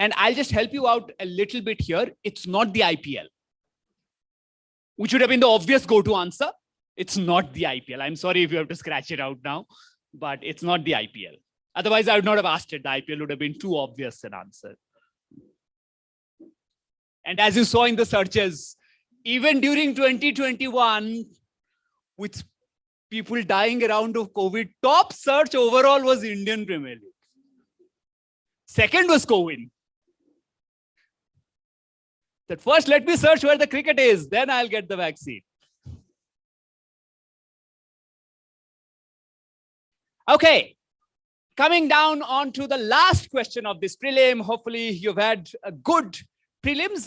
And I'll just help you out a little bit here. It's not the IPL, which would have been the obvious go-to answer. It's not the IPL. I'm sorry if you have to scratch it out now, but it's not the IPL. Otherwise, I would not have asked it. The IPL would have been too obvious an answer. And as you saw in the searches, even during 2021, with people dying around of COVID, top search overall was Indian Premier League. Second was COVID. That first, let me search where the cricket is, then I'll get the vaccine. Okay, coming down on to the last question of this prelim. Hopefully you've had a good prelims.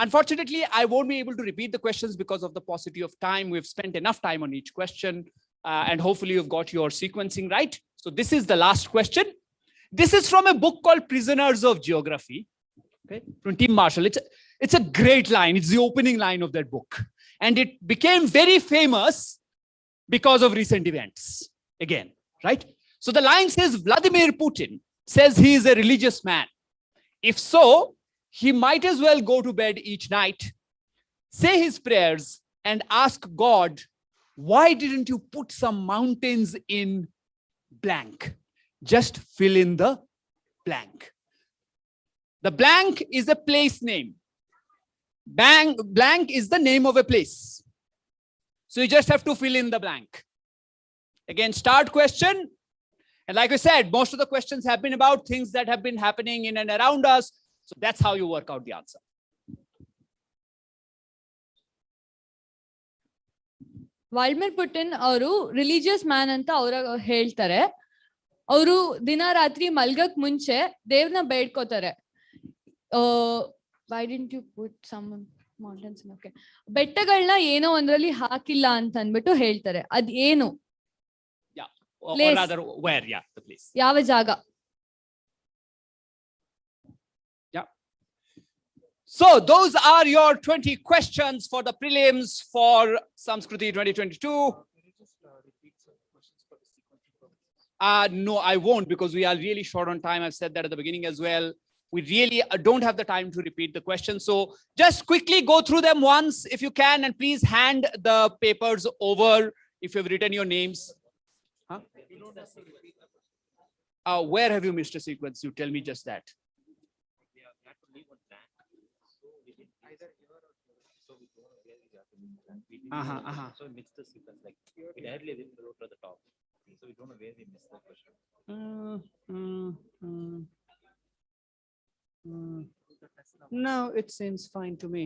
Unfortunately, I won't be able to repeat the questions because of the paucity of time. We've spent enough time on each question, and hopefully you've got your sequencing right. So this is the last question. This is from a book called Prisoners of Geography, okay, from Tim Marshall. It's a great line. It's the opening line of that book. And it became very famous because of recent events. Again, right? So the line says, Vladimir Putin says he is a religious man. If so, he might as well go to bed each night, say his prayers, and ask God, why didn't you put some mountains in blank? Just fill in the blank. The blank is a place name. Blank is the name of a place. So you just have to fill in the blank. Again, start question. And like I said, most of the questions have been about things that have been happening in and around us. So that's how you work out the answer. Vladimir Putin ಅವರು religious man ಅಂತ ಅವ್ರ ಹೇಳ್ತಾರೆ. ಅವರು ದಿನ ರಾತ್ರಿ ಮಲ್ಗಕ್ ಮುಂಚೆ ದೇವ್ರನ್ನ ಬೇಡ್ಕೋತಾರೆ. Why didn't you put some mountains? Okay, ಬೆಟ್ಟಗಳನ್ನ ಏನೋ ಒಂದ್ರಲ್ಲಿ ಹಾಕಿಲ್ಲ ಅಂತ ಅಂದ್ಬಿಟ್ಟು ಹೇಳ್ತಾರೆ. ಅದ್ ಏನು? Or rather, where? Yeah, the place. ಯಾವ ಜಾಗ? Yeah. So those are your 20 questions for the prelims for Samskruthi 2022. No, I won't, because we are really short on time. I've said that at the beginning as well. We really don't have the time to repeat the questions. So just quickly go through them once if you can, and please hand the papers over if you've written your names. Huh? Where have you missed a sequence? You tell me just that. So we mix the sequence, like we directly wrote to the top. So we don't know where we missed the question. No, it seems fine to me.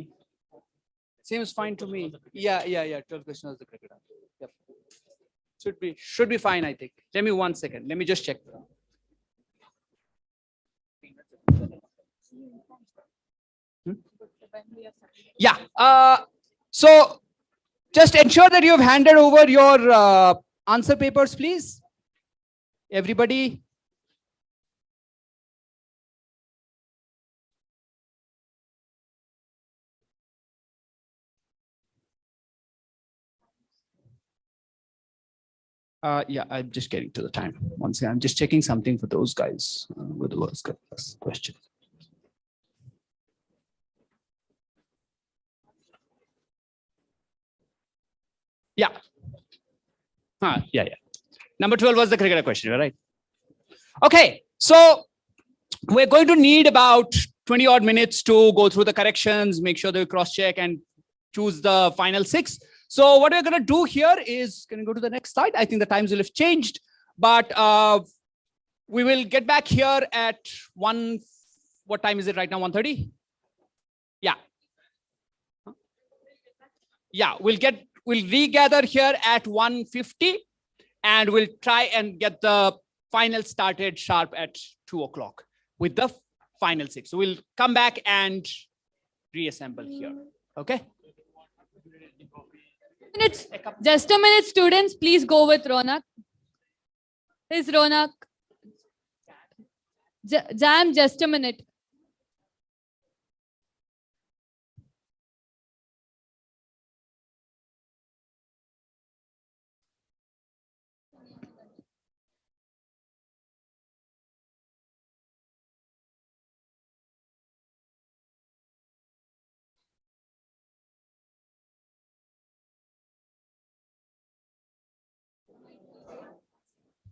Seems fine to me. Yeah. 12 question was the cricket answer. Yep. Should be fine, I think. Let me 1 second. Let me just check. Yeah. So just ensure that you have handed over your answer papers, please. Everybody. Yeah, I'm just getting to the time. Once again, I'm just checking something for those guys with the worst question. Yeah. Yeah. Number 12 was the cricketer question, right? Okay, so we're going to need about 20 odd minutes to go through the corrections, make sure that we cross check and choose the final 6. So what we're going to do here is, can you go to the next slide? I think the times will have changed, but we will get back here at 1. What time is it right now? 1:30? Yeah. Yeah, we'll regather here at 1:50, and we'll try and get the final started sharp at 2 o'clock with the final 6. So we'll come back and reassemble here. Okay. Just a minute, students. Please go with Ronak. Is Ronak? Jam, just a minute.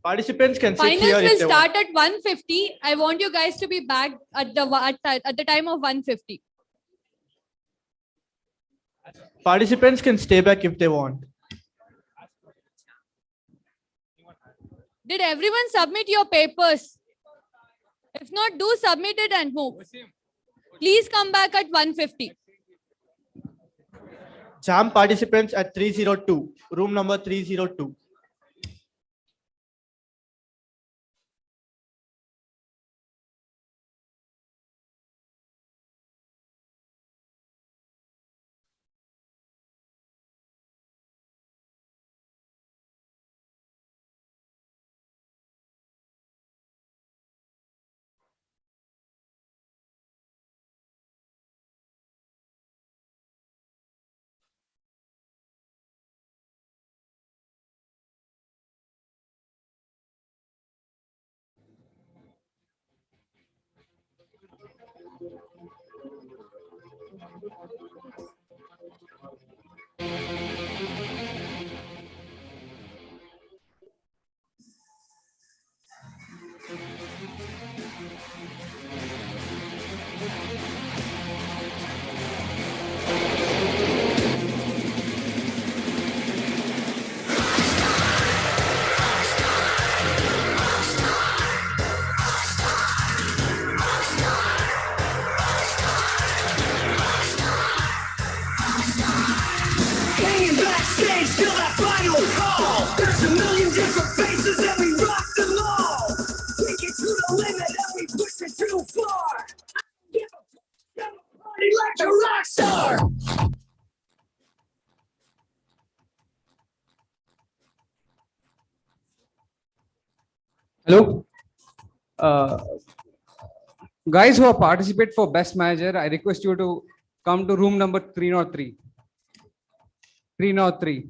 Participants can sit Finals here if will they start want. at 1:50. I want you guys to be back at the time of 1:50. Participants can stay back if they want. Did everyone submit your papers? If not, do submit it and move. Please come back at 1:50. Jam participants at 302, room number 302. Hello. Uh, Guys who have participate for best manager, I request you to come to room number 303. 303.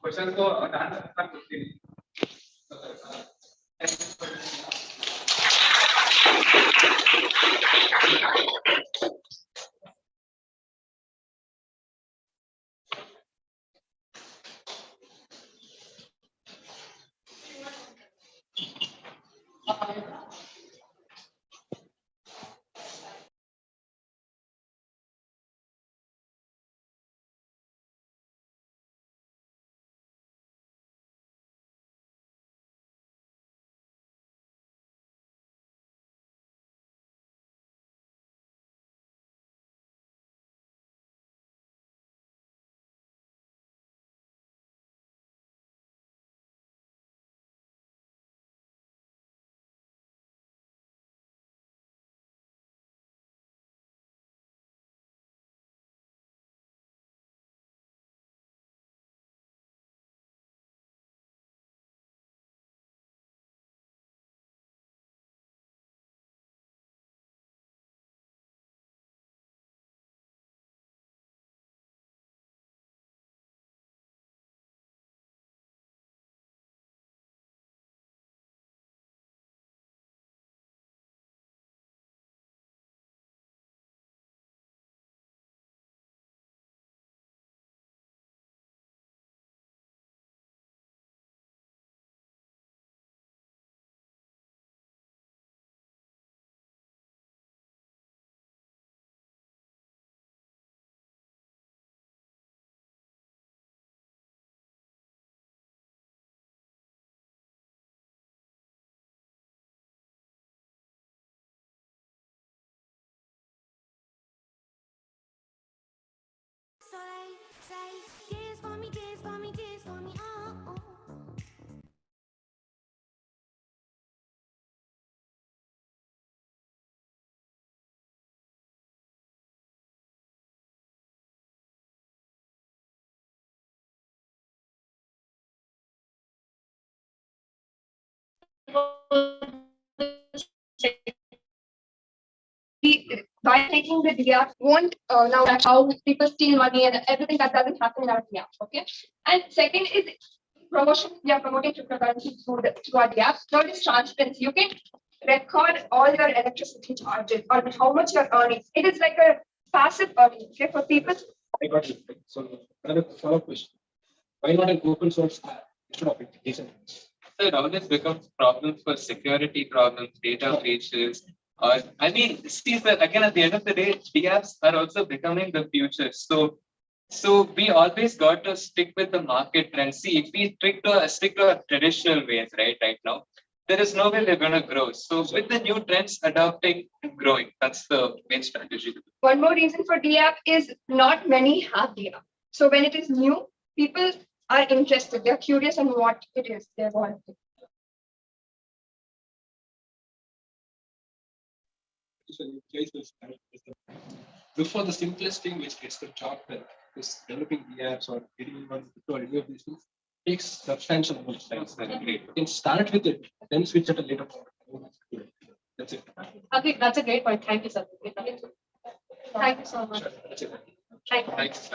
Questions को answer कर सकते हैं. So they say, dance for me, dance for me, dance for me, oh, oh. By taking the DF won't now how people steal money and everything that doesn't happen in our DF. Okay. And second is promotion. We are promoting cryptocurrency through our DF. Third is transparency. You can record all your electricity charges or how much you're earning. It is like a passive earning. Okay, for people. I got it. So another follow-up question. Why not an open source app instead of it decentralized? So it always becomes problems for security problems, data breaches. Or I mean, see that again at the end of the day, DApps are also becoming the future. So we always got to stick with the market trend. See, if we stick to our traditional ways, right now, there is no way we're gonna grow. So with the new trends adopting and growing, that's the main strategy. One more reason for DApp is not many have DApp. So when it is new, people are interested. They're curious on what it is they want. So you guys will look for the simplest thing which gets the job done. Because developing the apps or getting one or any of these things takes substantial amount of time. You can start with it, then switch at a later point. That's it. Okay, that's a great point. Thank you, sir. Thank you so much. Sure, that's it. Thank you. Thanks.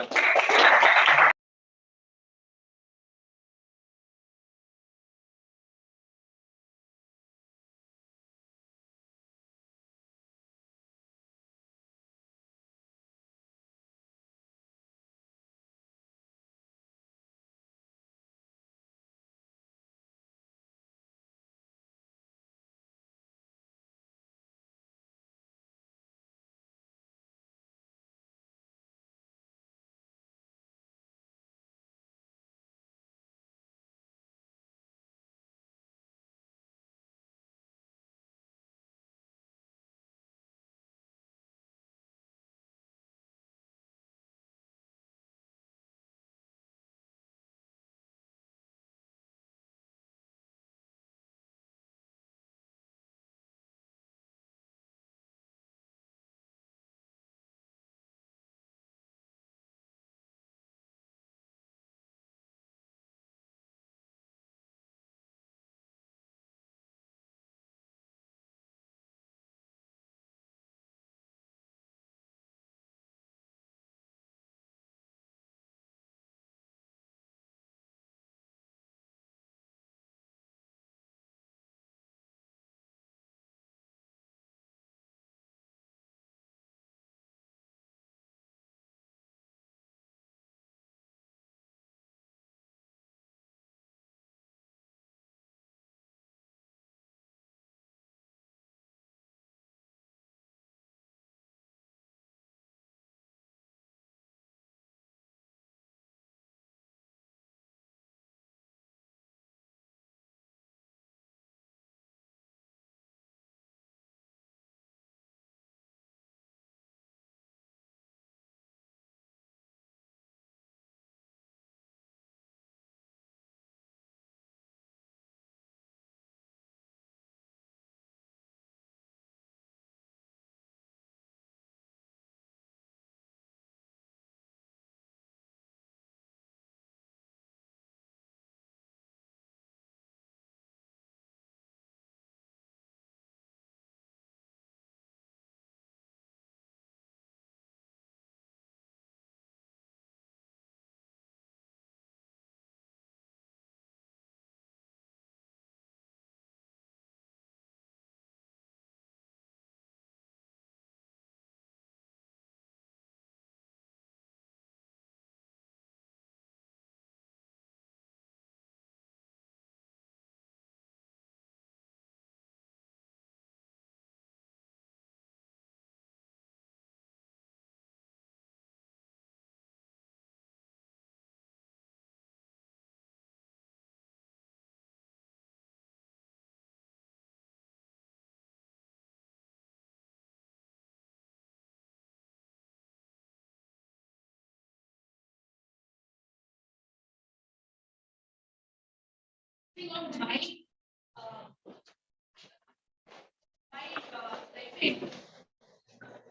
on my,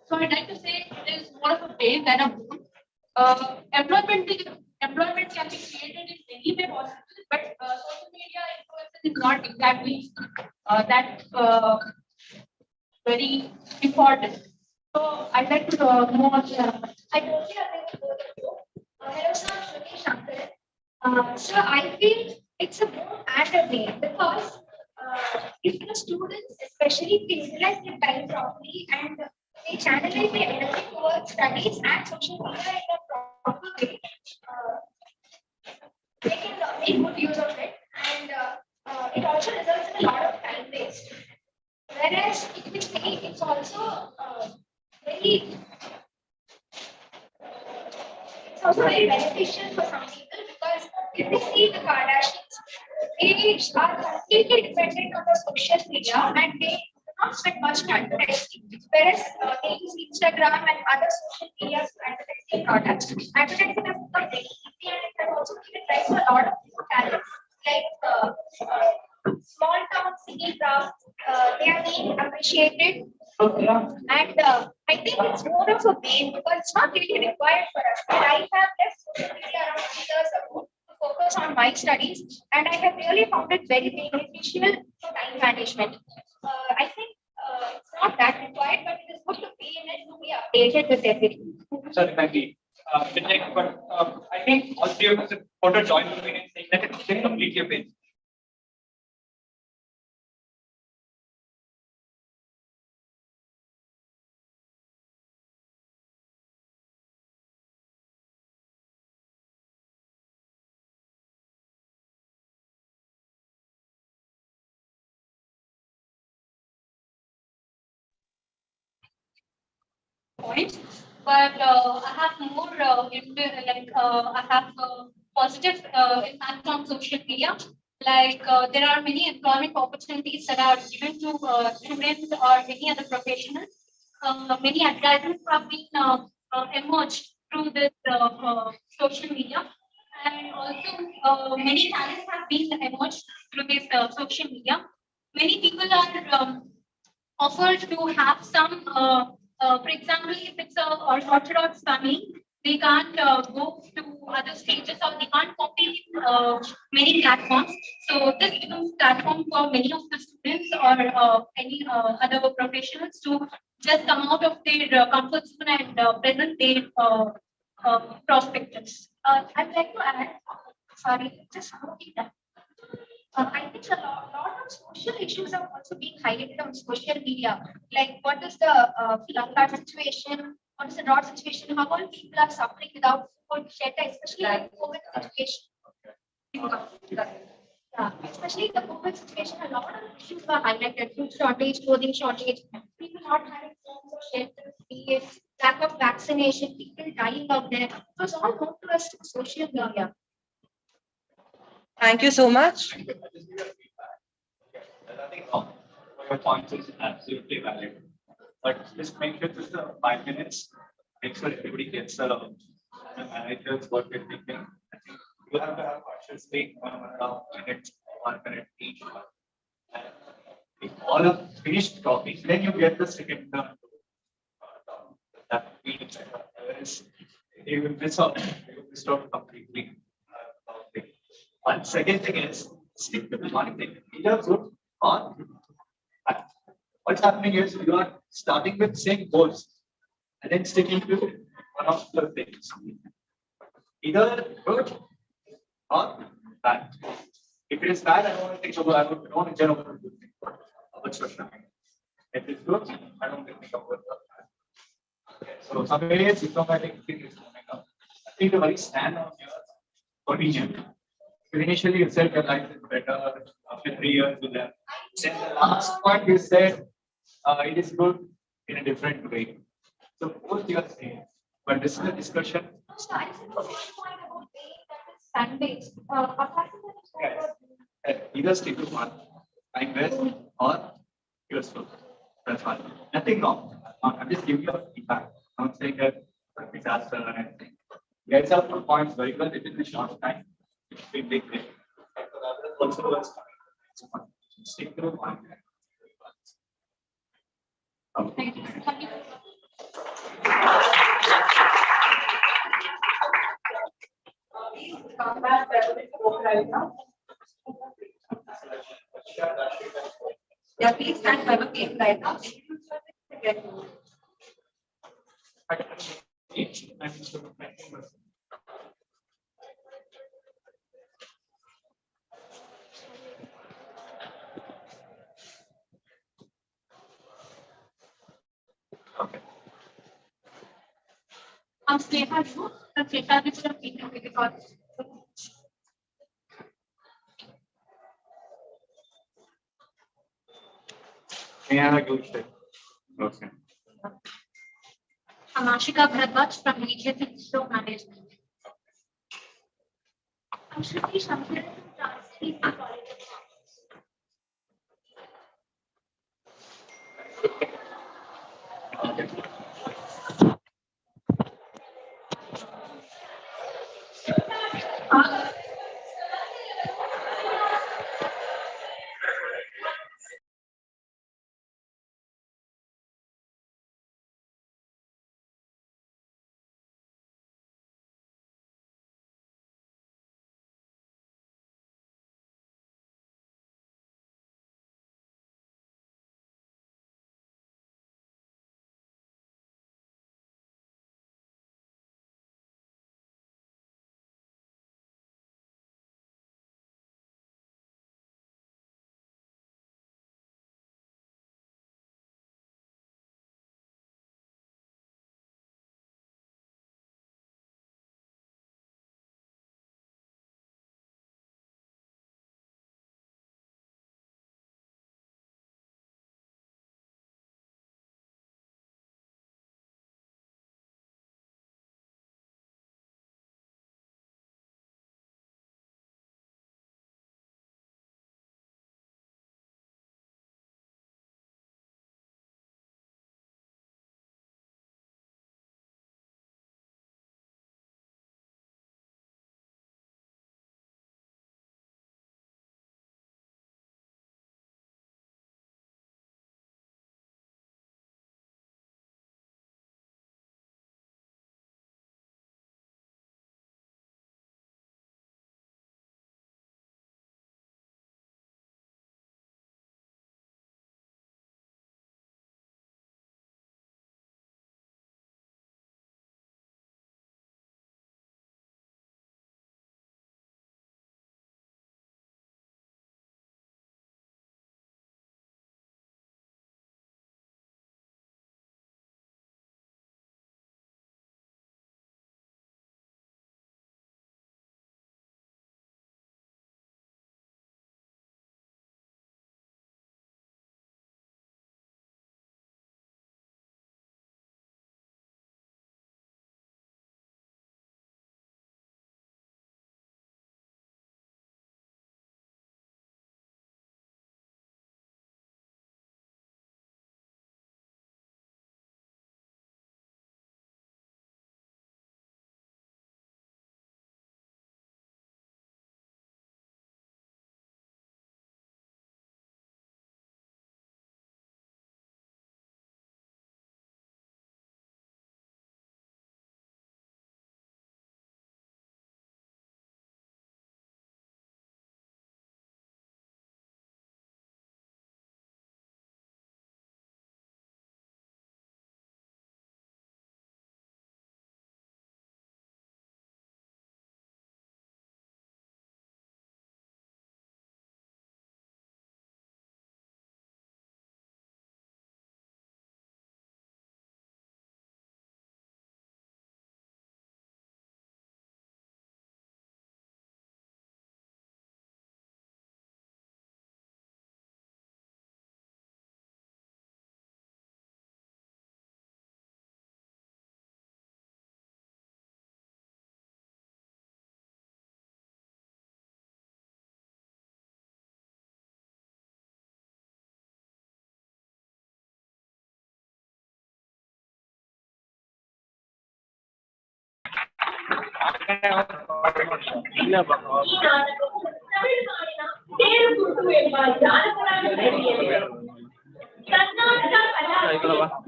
so I'd like to say it is more of a pain than a boon. Employment can be created in any way possible, but social media influence is not exactly that very important. So I'd like to move on. I totally agree with both of you. Hello, sir, Shruti Shankar. So I feel it's a boon and a bane because if the students, especially if they utilize their time properly and they channelize their energy towards studies and social media in a proper way, they can make good use of it, and it also results in a lot of time waste. Whereas if we say it's also very, it's also very beneficial for some people because if we see the Kardashians, they are completely dependent on the social media and they do not spend much time to advertising. Whereas they use Instagram and other social media to advertise their products. Advertising has become very easy and it has also given rise to a lot of new talents like small town city crafts. They are being appreciated. And I think it's more of a bane because it's not really required for us. And I have left social media around 3 years ago to focus on my studies, and I have really found it very beneficial for time management. I think it's not that required, but it is good to be in it to be updated with everything. Sorry, thank you. Vijay, but I think all three of us have got to join the meeting saying that it's completely a bane. Points, but I have more into I have positive impact on social media. Like there are many employment opportunities that are given to students or many other professionals. Many advertisements have been emerged through this social media, and also many talents have been emerged through this social media. Many people are offered to have some, for example, if it's a Orthodox family, they can't go to other stages or they can't compete in many platforms. So this becomes platform for many of the students or any other professionals to just come out of their comfort zone and present their prospectus. I'd like to add, sorry, just noting that. I think a lot of social issues are also being highlighted on social media. Like what is the flood situation? What is the drought situation? How all people are suffering without food, shelter, especially in the COVID situation. Yeah, especially in the COVID situation, a lot of issues are highlighted: food shortage, clothing shortage, people not having homes or shelters, PAs, lack of vaccination, people dying out there. So it's all known to us through social media. Thank you so much. Nothing wrong. Your point is absolutely valid. But just make sure this is 5 minutes. Make sure everybody gets the managers what we're thinking. I think you have to have partial speak 1.5 minutes, 1 minute each. And if all are finished talking, then you get the second turn. That means you will miss out. You will miss out completely. And second thing is stick to the one thing. Either good or bad. What's happening is you are starting with same goals and then sticking to one of the things. Either good or bad. If it is bad, I don't want to think about. I don't want to judge about good thing. About social media. If it's good, I don't want to think about the bad. Okay, so some ways diplomatic thing is coming up. I think the very stand on your opinion. Initially, you said your life is better after 3 years with them. Then the last point you said it is good in a different way. So both you are saying, but this is a discussion. Yes. Either stick to one, time waste or useful. That's fine. Nothing wrong. I'm just giving you a feedback. I'm not saying that it's a disaster or anything. You guys have 2 points very well within a short time. We take it. also was stick to one. Thank you. Yeah, please stand by the game right now. Sneha, Sneha, this is a meeting because. Okay. Amashika Bharadwaj from Media Show Management. Shruti Shankar from Translate College. ಸೇರುಗುಟ್ಟು ಎಂಬ ಜಾನಪದ ಶೈಲಿಯಲ್ಲಿ ಕರ್ನಾಟಕ ಕಲಾ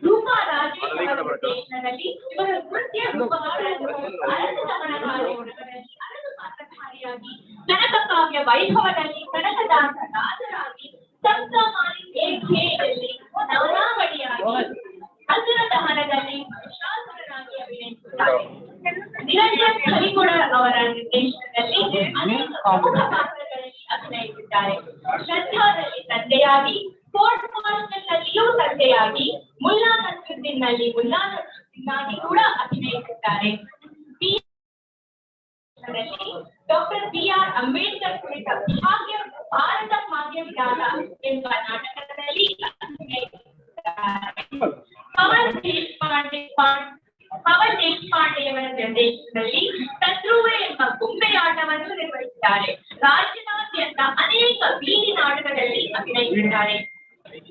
ರೂಪ ರಾಜೇಶ್ವರ ನಿರ್ದೇಶನದಲ್ಲಿ ಇವರು ನೃತ್ಯ ರೂಪಗಳನ್ನು ಅರಸಮಣಕಾರಿಯಾಗಿ ಕನಕ ಕಾವ್ಯ ವೈಭವದಲ್ಲಿ ಕನಕದಾಸ ರಾಜರಾಗಿ ಸಪ್ತಮಾಲಿ ಯಲ್ಲಿ ನವರಾವಳಿಯಾಗಿ ಹಸುರ ದಹನದಲ್ಲಿ ಶಾಸಕರಾಗಿ ಅಭಿನಯಿಸುತ್ತಾರೆ. ನಿರಂಜನ್ ಕಲಿಗುಡ ಅವರ ನಿರ್ದೇಶನದಲ್ಲಿ ಅನೇಕ ಪ್ರಮುಖ ಪಾತ್ರಗಳಲ್ಲಿ ಅಭಿನಯಿಸಿದ್ದಾರೆ. ಶ್ರದ್ಧಾದಲ್ಲಿ ತಂದೆಯಾಗಿ, ಫೋರ್ಟ್ ಮಾಸ್ಟರ್ನಲ್ಲಿಯೂ ತಂದೆಯಾಗಿ, ಮುಲ್ಲಾ ನಸ್ರುದ್ದೀನ್ನಲ್ಲಿ ಮುಲ್ಲಾ ನಸ್ರುದ್ದೀನ್ನಾಗಿ ಕೂಡ ಅಭಿನಯಿಸಿದ್ದಾರೆ. Doctor B R. ಅಂಬೇಡ್ಕರ್ ಕುರಿತ ಭಾರತ ಭಾಗ್ಯ ವಿಧಾನ ಎಂಬ ನಾಟಕದಲ್ಲಿ ಪವನ್ ದೇಶಪಾಂಡೆಯವರ ನಿರ್ದೇಶನದಲ್ಲಿ ಶತ್ರುವೆ ಎಂಬ ಗೊಂಬೆಯಾಟವನ್ನು ನಿರ್ವಹಿಸಿದ್ದಾರೆ. ರಾಜ್ಯದಾದ್ಯಂತ ಅನೇಕ ಬೀದಿ ನಾಟಕದಲ್ಲಿ ಅಭಿನಯಿಸಿದ್ದಾರೆ.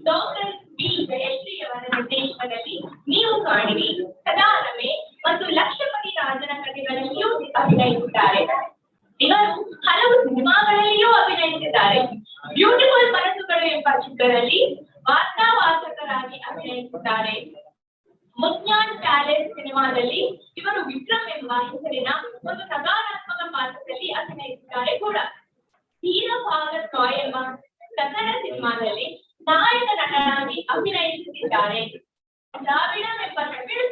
Doctor B. ಜಯಶ್ರೀ ಅವರ ನಿರ್ದೇಶನದಲ್ಲಿ ನೀವು ಕಾಣಿರಿ, ಸದಾರಮೆ ಮತ್ತು ಲಕ್ಷಪತಿ ರಾಜನ ಕಥೆಗಳಲ್ಲಿಯೂ ಅಭಿನಯಿಸಿದ್ದಾರೆ. ಇವರು ಹಲವು ಸಿನಿಮಾಗಳಲ್ಲಿಯೂ ಅಭಿನಯಿಸಿದ್ದಾರೆ. ಬ್ಯೂಟಿಫುಲ್ ಮನಸ್ಸುಗಳು ಎಂಬ ಚಿತ್ರದಲ್ಲಿ ವಾರ್ತಾವಾಚಕರಾಗಿ ಅಭಿನಯಿಸಿದ್ದಾರೆ. ಮುಜ್ಞಾನ್ ಪ್ಯಾಲೇಸ್ ಸಿನಿಮಾದಲ್ಲಿ ಇವರು ವಿಕ್ರಮ್ ಎಂಬ ಹೆಸರಿನ ಒಂದು ಸಕಾರಾತ್ಮಕ ಪಾತ್ರದಲ್ಲಿ ಅಭಿನಯಿಸಿದ್ದಾರೆ ಕೂಡ. ಧೀರ ಭಾಗತ್ ರಾಯ್ ಎಂಬ ಕನ್ನಡ ಸಿನಿಮಾದಲ್ಲಿ ನಾಯಕ ನಟನಾಗಿ ಅಭಿನಯಿಸುತ್ತಿದ್ದಾರೆ. ದ್ರಾವಿಡ ಎಂಬ ತಮಿಳು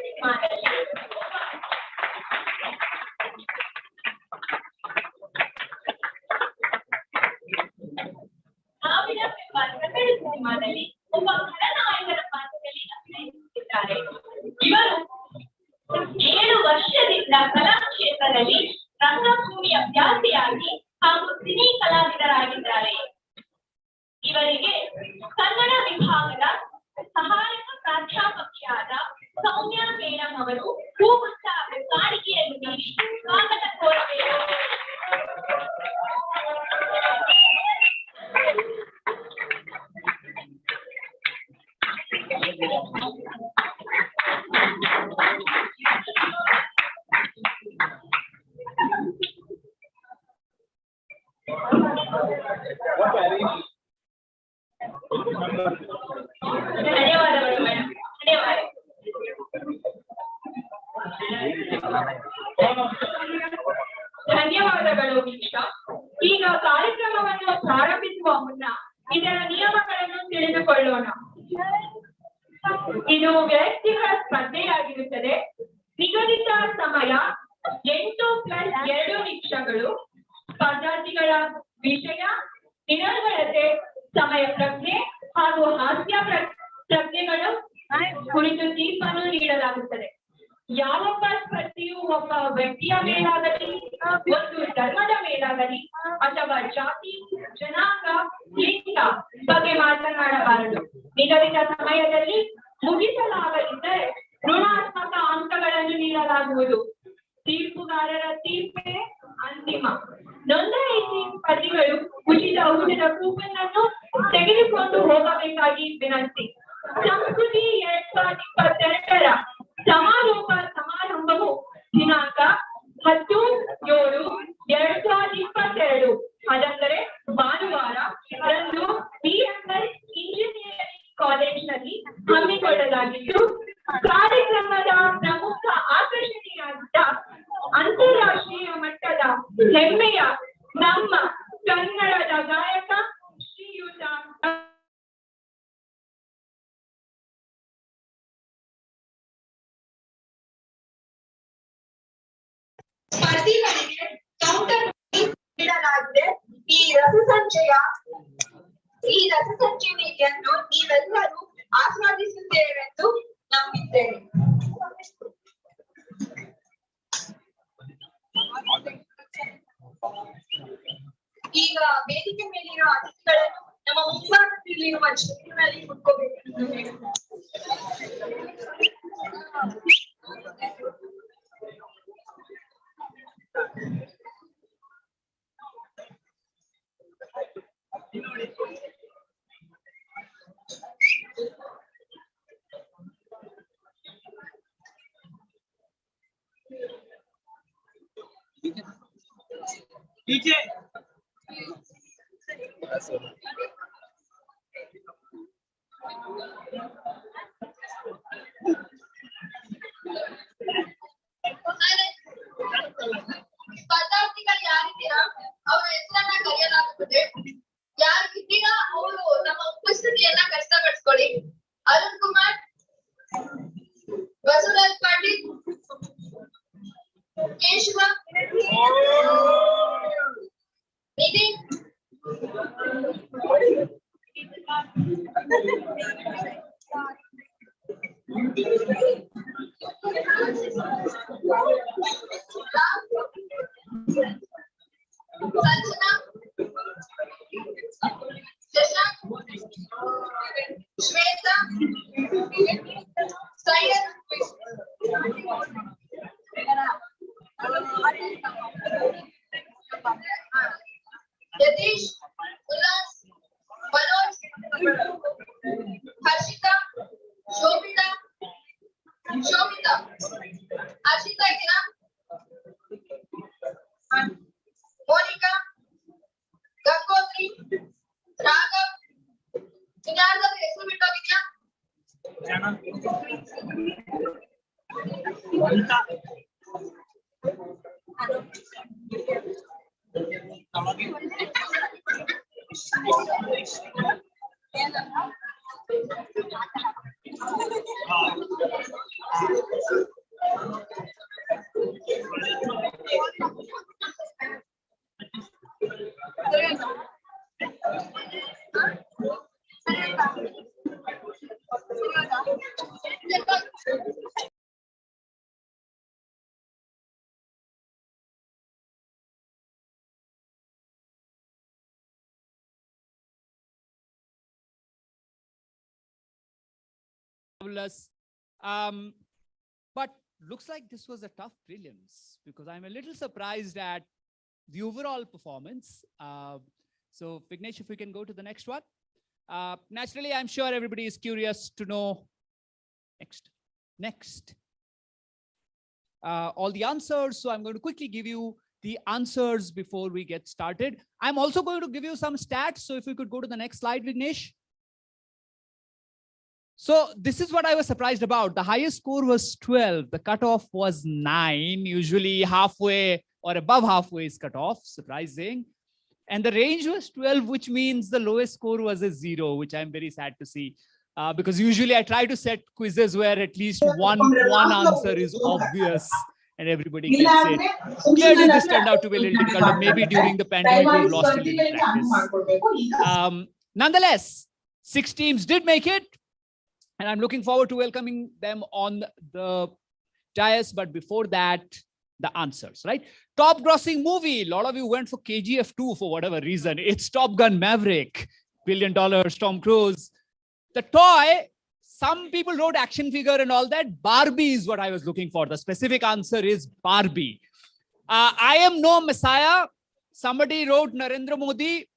ಸಿನಿಮಾದಲ್ಲಿ ಒಬ್ಬ ಖಳನಾಯಕನ ಪಾತ್ರದಲ್ಲಿ ಅಭಿನಯಿಸುತ್ತಿದ್ದಾರೆ. ಇವರು 7 ವರ್ಷದಿಂದ ಕಲಾ ಕ್ಷೇತ್ರದಲ್ಲಿ ರಂಗಭೂಮಿ ಅಭ್ಯಾಸಿಯಾಗಿ ಹಾಗೂ ಸಿನಿ ಕಲಾವಿದರಾಗಿದ್ದಾರೆ. ಇವರಿಗೆ ಕನ್ನಡ ವಿಭಾಗದ ಸಹಾಯಕ ಪ್ರಾಧ್ಯಾಪಕಿಯಾದ ಸೌಮ್ಯ ಮೇಡಂ ಅವರು ಹೂಗುಚ್ಛ ಕಾಣಿಕೆಯನ್ನು ನೀಡಿ ಸ್ವಾಗತ ಕೋರಬೇಕು. ಧನ್ಯವಾದಗಳು ಮೇಡಮ್. ಧನ್ಯವಾದಗಳು ವೀಕ್ಷಾ. ಈಗ ಕಾರ್ಯಕ್ರಮವನ್ನು ಪ್ರಾರಂಭಿಸುವ ಮುನ್ನ ಇದರ ನಿಯಮಗಳನ್ನು ತಿಳಿದುಕೊಳ್ಳೋಣ. ಇದು ವ್ಯಕ್ತಿಗಳ ಸ್ಪರ್ಧೆಯಾಗಿರುತ್ತದೆ. ನಿಗದಿತ ಸಮಯ 8+2 ನಿಮಿಷಗಳು. ಸ್ಪರ್ಧಾರ್ಥಿಗಳ ವಿಷಯ, ನಿರರ್ಗಳತೆ, ಸಮಯ ಪ್ರಜ್ಞೆ ಹಾಗೂ ಹಾಸ್ಯ ಪ್ರಜ್ಞೆಗಳು ಕುರಿತು ತೀರ್ಪನ್ನು ನೀಡಲಾಗುತ್ತದೆ. ಯಾವೊಬ್ಬ ಸ್ಪರ್ಧಿಯು ಒಬ್ಬ ವ್ಯಕ್ತಿಯ ಮೇಲಾಗಲಿ, ಒಂದು ಧರ್ಮದ ಮೇಲಾಗಲಿ ಅಥವಾ ಜಾತಿ, ಜನಾಂಗ, ಲಿಂಗ ಬಗ್ಗೆ ಮಾತನಾಡಬಾರದು. ನಿಗದಿತ ಸಮಯದಲ್ಲಿ ಮುಗಿಸಲಾಗದಿದ್ದರೆ ಋಣಾತ್ಮಕ ಅಂಕಗಳನ್ನು ನೀಡಲಾಗುವುದು. ತೀರ್ಪುಗಾರರ ತೀರ್ಪೇ ಅಂತಿಮ. ನೋಂದಾಯಿಸಿ ಸ್ಪರ್ಧಿಗಳು ಉಚಿತ ಊಟದ ಕೂಪನ್ ಅನ್ನು ತೆಗೆದುಕೊಂಡು ಹೋಗಬೇಕಾಗಿ ವಿನಂತಿ. ಸಂಸ್ಕೃತಿ 2022ರ ಸಮಾರಂಭವು ದಿನಾಂಕ 10/7/2022 ಅದಂದರೆ ಭಾನುವಾರ ರಂದು BMS ಇಂಜಿನಿಯರಿಂಗ್ ಕಾಲೇಜಿನಲ್ಲಿ ಹಮ್ಮಿಕೊಳ್ಳಲಾಗಿದ್ದು, ಕಾರ್ಯಕ್ರಮದ ಪ್ರಮುಖ ಆಕರ್ಷಣೆಯಾಗಿದ್ದ ಅಂತಾರಾಷ್ಟ್ರೀಯ ಮಟ್ಟದ ಹೆಮ್ಮೆಯ ನಮ್ಮ ಕನ್ನಡದ ಗಾಯಕ ಶ್ರೀಯುತ ಸ್ಪರ್ಧಿಗಳಿಗೆ ಕೌಂಟರ್ ನೀಡಲಾಗಿದೆ. ಈ ರಸಸಂಚಯನೆಯನ್ನು ನೀವೆಲ್ಲರೂ ಆಸ್ವಾದಿಸುತ್ತೇವೆಂದು ನಂಬಿದ್ದೇವೆ. ಈಗ ವೇದಿಕೆ ಮೇಲಿರುವ ಅತಿಥಿಗಳನ್ನು ನಮ್ಮ ಮುಂಭಾಗದಲ್ಲಿರುವ ಕ್ಷೇತ್ರದಲ್ಲಿ ಕುತ್ಕೋಬೇಕು. ಸ್ಪರ್ಧಾರ್ಥಿಗಳು ಯಾರಿದ್ದೀರಾ ಅವ್ರ ಹೆಸರನ್ನ ಕರೆಯಲಾಗುತ್ತದೆ. ಯಾರು ಇದ್ದೀರಾ ಅವರು ನಮ್ಮ ಉಪಸ್ಥಿತಿಯನ್ನ ಖಚಿತಪಡಿಸ್ಕೊಳ್ಳಿ. ಅರುಣ್ ಕುಮಾರ್, ಬಸವರಾಜ್ ಪಾಟೀಲ್, ಕೇಶವ, ನಿತಿನ್, ಸಂಜನಾ, ಶಶಾಂಕ್, ಶ್ವೇತಾ, ಸೈಯದ್, ಯತೀಶ್, ಉಲ್ಲಾಸ್, ಮನೋಜ್, ಹರ್ಷಿತಾ, ಶೋಭಿತಾ, ಹರ್ಷಿತಾ ಇದ್ದೀರಾ? ಮೋನಿಕಾ, ಗಂಗೋತ್ರಿ, ರಾಘವ್, ಇನ್ಯಾರ್ದಾದ್ರೂ ಹೆಸರು ಬಿಟ್ಟೋಗಿದ್ಯಾ? But looks like this was a tough prelims because I'm a little surprised at the overall performance. So Vignesh, if we can go to the next one. Naturally, I'm sure everybody is curious to know next. All the answers. So I'm going to quickly give you the answers before we get started. I'm also going to give you some stats. So if we could go to the next slide, Vignesh. So this is what I was surprised about. The highest score was 12. The cutoff was 9. Usually halfway or above halfway is cutoff. Surprising. And the range was 12, which means the lowest score was a 0, which I'm very sad to see. Because usually I try to set quizzes where at least one answer is obvious and everybody gets it. Clearly, this turned out to be a little difficult, but maybe during the pandemic we've lost a little practice. Nonetheless, 6 teams did make it. And I'm looking forward to welcoming them on the dais. But before that, the answers, right? Top grossing movie. A lot of you went for KGF 2 for whatever reason. It's Top Gun Maverick. $1 billion, Tom Cruise. The toy, some people wrote action figure and all that. Barbie is what I was looking for. The specific answer is Barbie. I am no messiah. Somebody wrote Narendra Modi.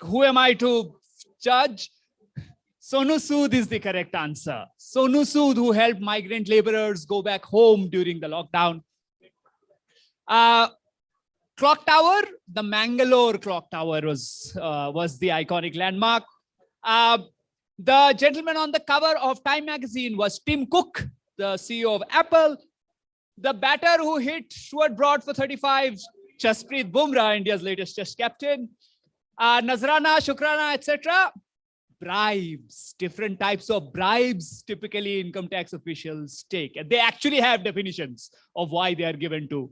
Who am I to judge? Sonu Sood is the correct answer. Sonu Sood, who helped migrant laborers go back home during the lockdown. Clock Tower, the Mangalore Clock Tower was the iconic landmark. The gentleman on the cover of Time magazine was Tim Cook, the CEO of Apple. The batter who hit Stuart Broad for 35, Jasprit Bumrah, India's latest Test captain. Nazrana, Shukrana, etc. Bribes, different types of bribes, typically income tax officials take. And they actually have definitions of why they are given to.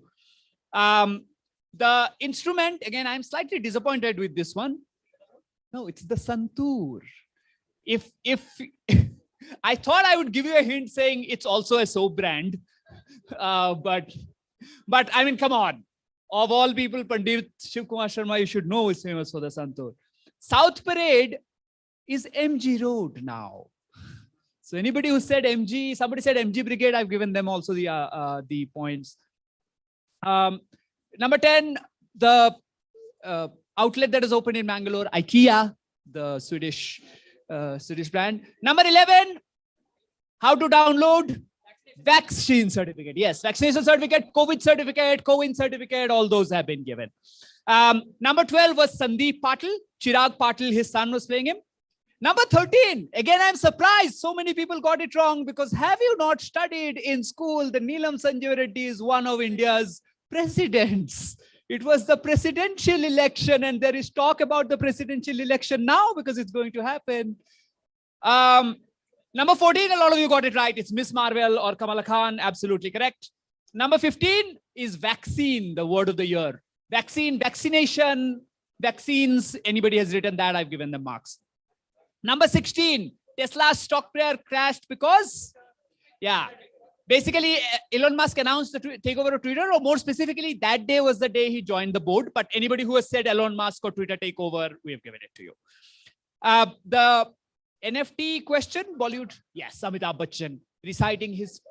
The instrument, again, I'm slightly disappointed with this one. No, it's the Santoor. If I thought I would give you a hint saying it's also a soap brand, but I mean, come on. Of all people, Pandit Shiv Kumar Sharma, you should know, is famous for the Santoor. South Parade is MG Road now. So anybody who said MG, somebody said MG Brigade, I've given them also the points. Number 10, the outlet that is open in Mangalore, IKEA, the Swedish brand. Number 11, how to download Vaccine certificate. Yes, vaccination certificate, COVID certificate, COVID certificate, all those have been given. Number 12 was Sandeep Patil. Chirag Patil, his son was playing him. Number 13, again, I'm surprised so many people got it wrong because have you not studied in school? The Neelam Sanjay Reddy is one of India's presidents. It was the presidential election and there is talk about the presidential election now because it's going to happen. Number 14, a lot of you got it right. It's Miss Marvel or Kamala Khan, absolutely correct. Number 15 is vaccine, the word of the year. Vaccine, vaccination, vaccines, anybody has written that, I've given them marks. Number 16, Tesla's stock price crashed because, basically Elon Musk announced the takeover of Twitter, or more specifically, that day was the day he joined the board. But anybody who has said Elon Musk or Twitter takeover, we have given it to you. The NFT question, Bollywood, yes, Amitabh Bachchan reciting his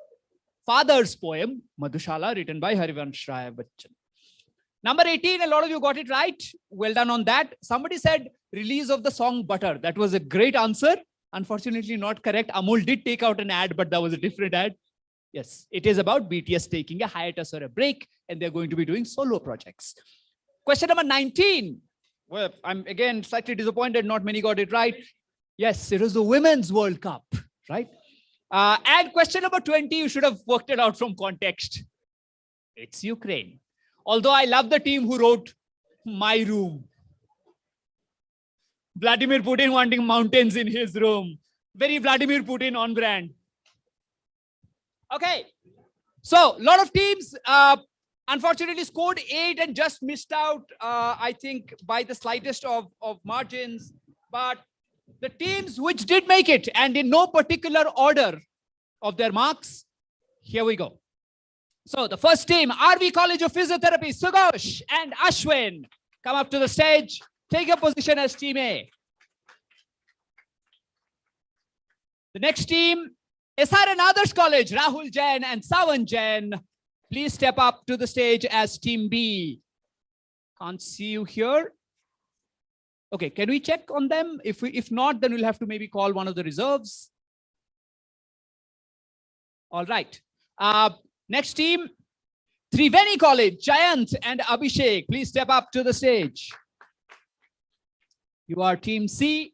father's poem, Madhushala, written by Harivansh Rai Bachchan. Number 18, a lot of you got it right. Well done on that. Somebody said release of the song Butter. That was a great answer. Unfortunately, not correct. Amul did take out an ad, but that was a different ad. Yes, it is about BTS taking a hiatus or a break, and they're going to be doing solo projects. Question number 19. Well, I'm again slightly disappointed. Not many got it right. Yes, it was the Women's World Cup, right? And question number 20, you should have worked it out from context. It's Ukraine. Although I love the team who wrote My Room. Vladimir Putin wanting mountains in his room. Very Vladimir Putin on brand. Okay. So, a lot of teams unfortunately scored 8 and just missed out, I think, by the slightest of margins. But the teams which did make it, and in no particular order of their marks, here we go. So the first team, RV College of Physiotherapy, Sughosh and Ashwin, come up to the stage. Take your position as team A. The next team, SRN Others College, Rahul Jain and Sawan Jain. Please step up to the stage as team B. Can't see you here. Okay, can we check on them? If not, then we'll have to maybe call one of the reserves. All right. Next team, Triveni College, Jayant and Abhishek. Please step up to the stage. You are team C.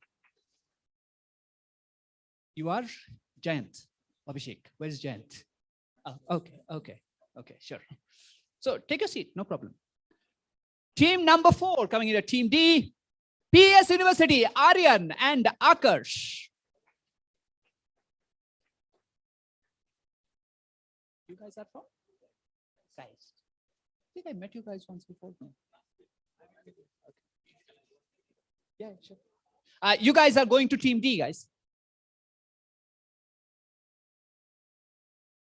You are Jayant. Abhishek, where's Jayant? Oh, okay, sure. So take a seat, no problem. Team number 4 coming in at team D, PS University, Aryan and Akarsh. You guys are from? Guys. I think I met you guys once before. No? Okay. Yeah, sure. You guys are going to team D, guys.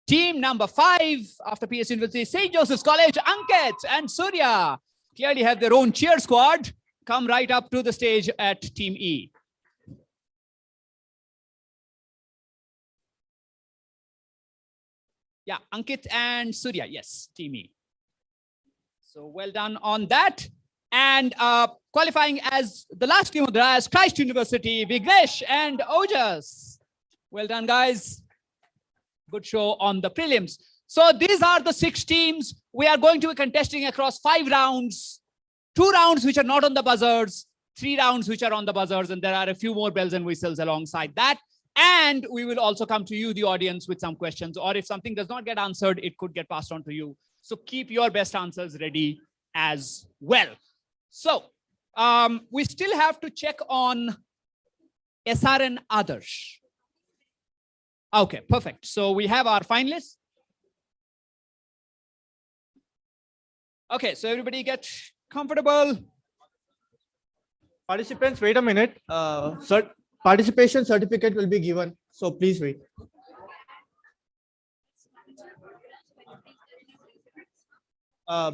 Team number 5 after PS University, St. Joseph's College, Ankit and Surya clearly have their own cheer squad. Come right up to the stage at team E. Yeah, Ankit and Surya, yes, team E. So well done on that. And qualifying as the last team of the day, Christ University, Vignesh and Ojas. Well done, guys. Good show on the prelims. So these are the 6 teams. We are going to be contesting across 5 rounds, 2 rounds which are not on the buzzers, 3 rounds which are on the buzzers, and there are a few more bells and whistles alongside that. And we will also come to you, the audience, with some questions, or if something does not get answered, it could get passed on to you. So keep your best answers ready as well. So we still have to check on SRN Adarsh. Okay, perfect. So we have our finalists. Okay, so everybody get comfortable. Participants, wait a minute. Participation certificate will be given, so please wait.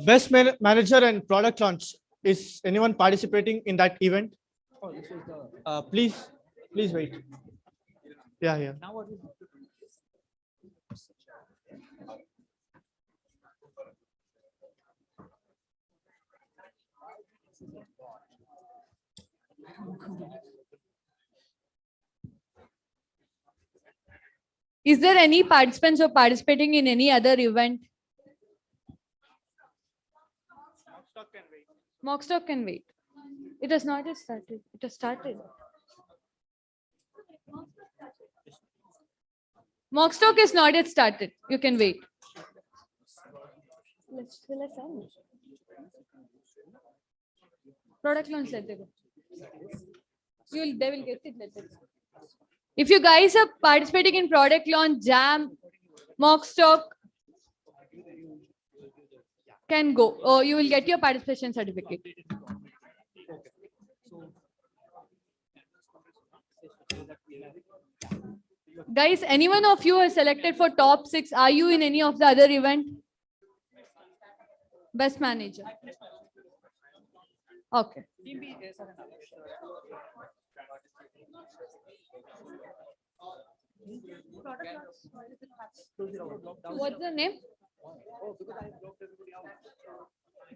Best manager and product launch. Is anyone participating in that event? Please wait. Yeah. Now what is Is there any participants who are participating in any other event? Mock stock can wait. It has not yet started. It has started. Mock stock is not yet started. You can wait. Let's end. Product launch, let them go. They will get it. Let them go. If you guys are participating in product launch, jam, mock stock, can go. Oh, you will get your participation certificate. Guys, anyone of you is selected for top 6? Are you in any of the other event? Best manager. Okay. What's the name?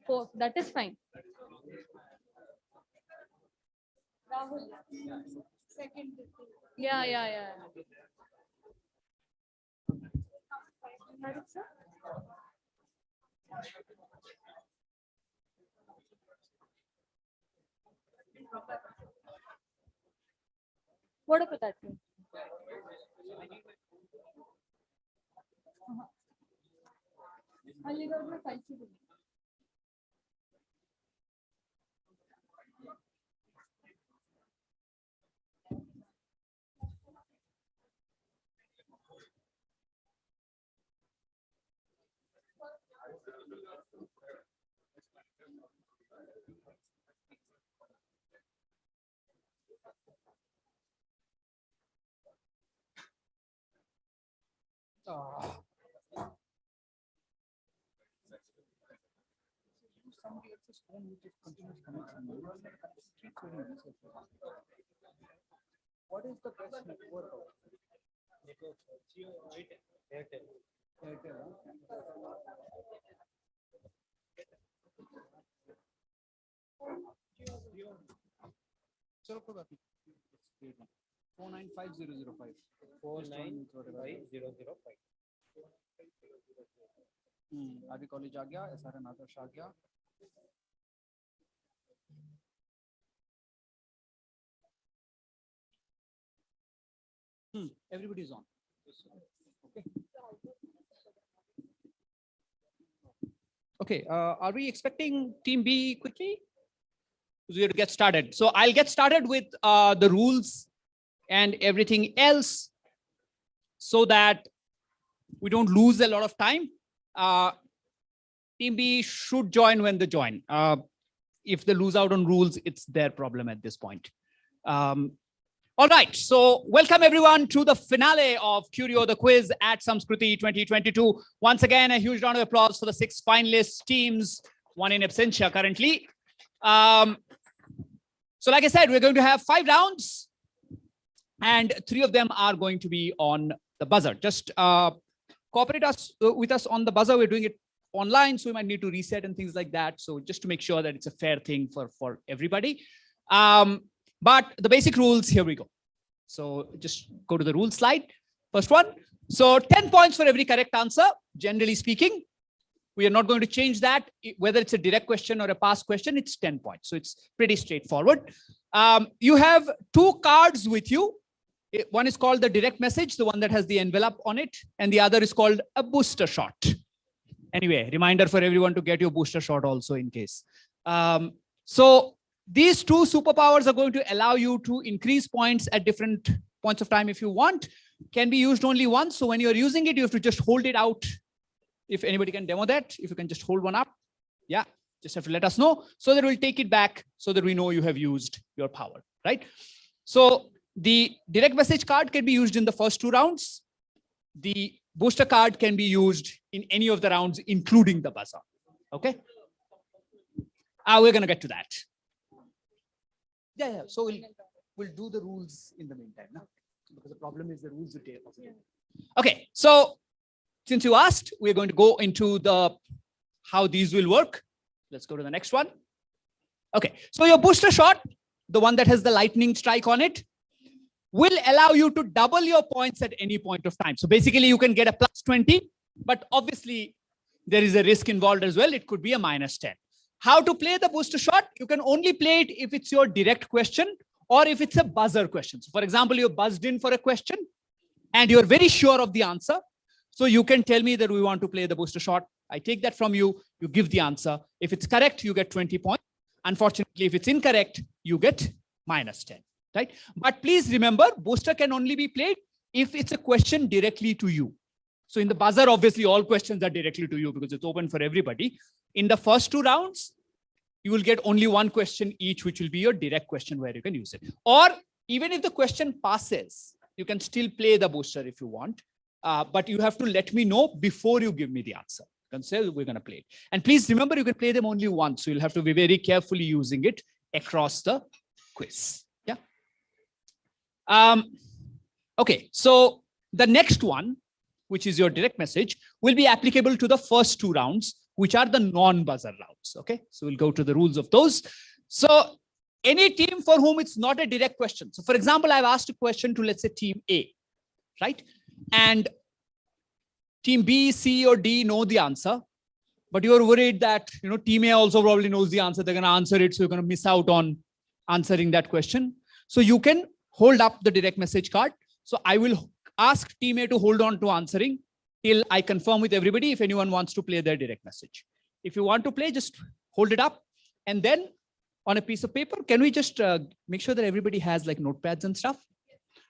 Oh, that is fine. Rahul. Second. Yeah. What about that one? What is the best network? चलो कोई बात नहीं 495005 495005 आदि college आ गया SRN आदर्श आ गया everybody is on. Okay, are we expecting team B quickly? We have to get started. So I'll get started with the rules and everything else so that we don't lose a lot of time. Team B should join when they join. If they lose out on rules, it's their problem at this point. All right, so welcome everyone to the finale of Curio the Quiz at Samskruthi 2022. Once again, a huge round of applause for the 6 finalist teams, 1 in absentia currently. So like I said, we're going to have 5 rounds and 3 of them are going to be on the buzzer. Just cooperate with us on the buzzer. We're doing it online, so we might need to reset and things like that. So just to make sure that it's a fair thing for everybody. But the basic rules, here we go. So just go to the rules slide. First one. So 10 points for every correct answer, generally speaking. We are not going to change that. Whether it's a direct question or a past question, it's 10 points. So it's pretty straightforward. You have 2 cards with you. One is called the direct message, the one that has the envelope on it. And the other is called a booster shot. Anyway, reminder for everyone to get your booster shot also in case. So these 2 superpowers are going to allow you to increase points at different points of time if you want. Can be used only once. So when you're using it, you have to just hold it out. If anybody can demo that, if you can just hold one up. Yeah, just have to let us know so that we'll take it back so that we know you have used your power, right? So the direct message card can be used in the first 2 rounds. The booster card can be used in any of the rounds, including the buzzer. Okay. We're going to get to that. Yeah. So we'll do the rules in the meantime, no? Because the problem is the rules will take. Okay. So since you asked, we're going to go into how these will work. Let's go to the next one. Okay. So your booster shot, the one that has the lightning strike on it, will allow you to double your points at any point of time. So basically you can get a plus 20, but obviously there is a risk involved as well. It could be a minus 10. How to play the booster shot? You can only play it if it's your direct question or if it's a buzzer question. So for example, you're buzzed in for a question and you're very sure of the answer. So you can tell me that we want to play the booster shot. I take that from you. You give the answer. If it's correct, you get 20 points. Unfortunately, if it's incorrect, you get minus 10, right? But please remember, booster can only be played if it's a question directly to you. So in the buzzer, obviously all questions are directly to you because it's open for everybody. In the first 2 rounds, you will get only 1 question each, which will be your direct question where you can use it. Or even if the question passes, you can still play the booster if you want. But you have to let me know before you give me the answer. You can say we're going to play it. And please remember, you can play them only once. So you'll have to be very carefully using it across the quiz. Yeah. Okay. So the next one, which is your direct message, will be applicable to the first 2 rounds, which are the non-buzzer rounds. Okay. So we'll go to the rules of those. So any team for whom it's not a direct question. So for example, I've asked a question to, let's say, team A, right? And team B, C, or D know the answer, but you're worried that, you know, team A also probably knows the answer. They're going to answer it. So you're going to miss out on answering that question. So you can hold up the direct message card. So I will ask team A to hold on to answering till I confirm with everybody if anyone wants to play their direct message. If you want to play, just hold it up. And then on a piece of paper, can we just make sure that everybody has like notepads and stuff?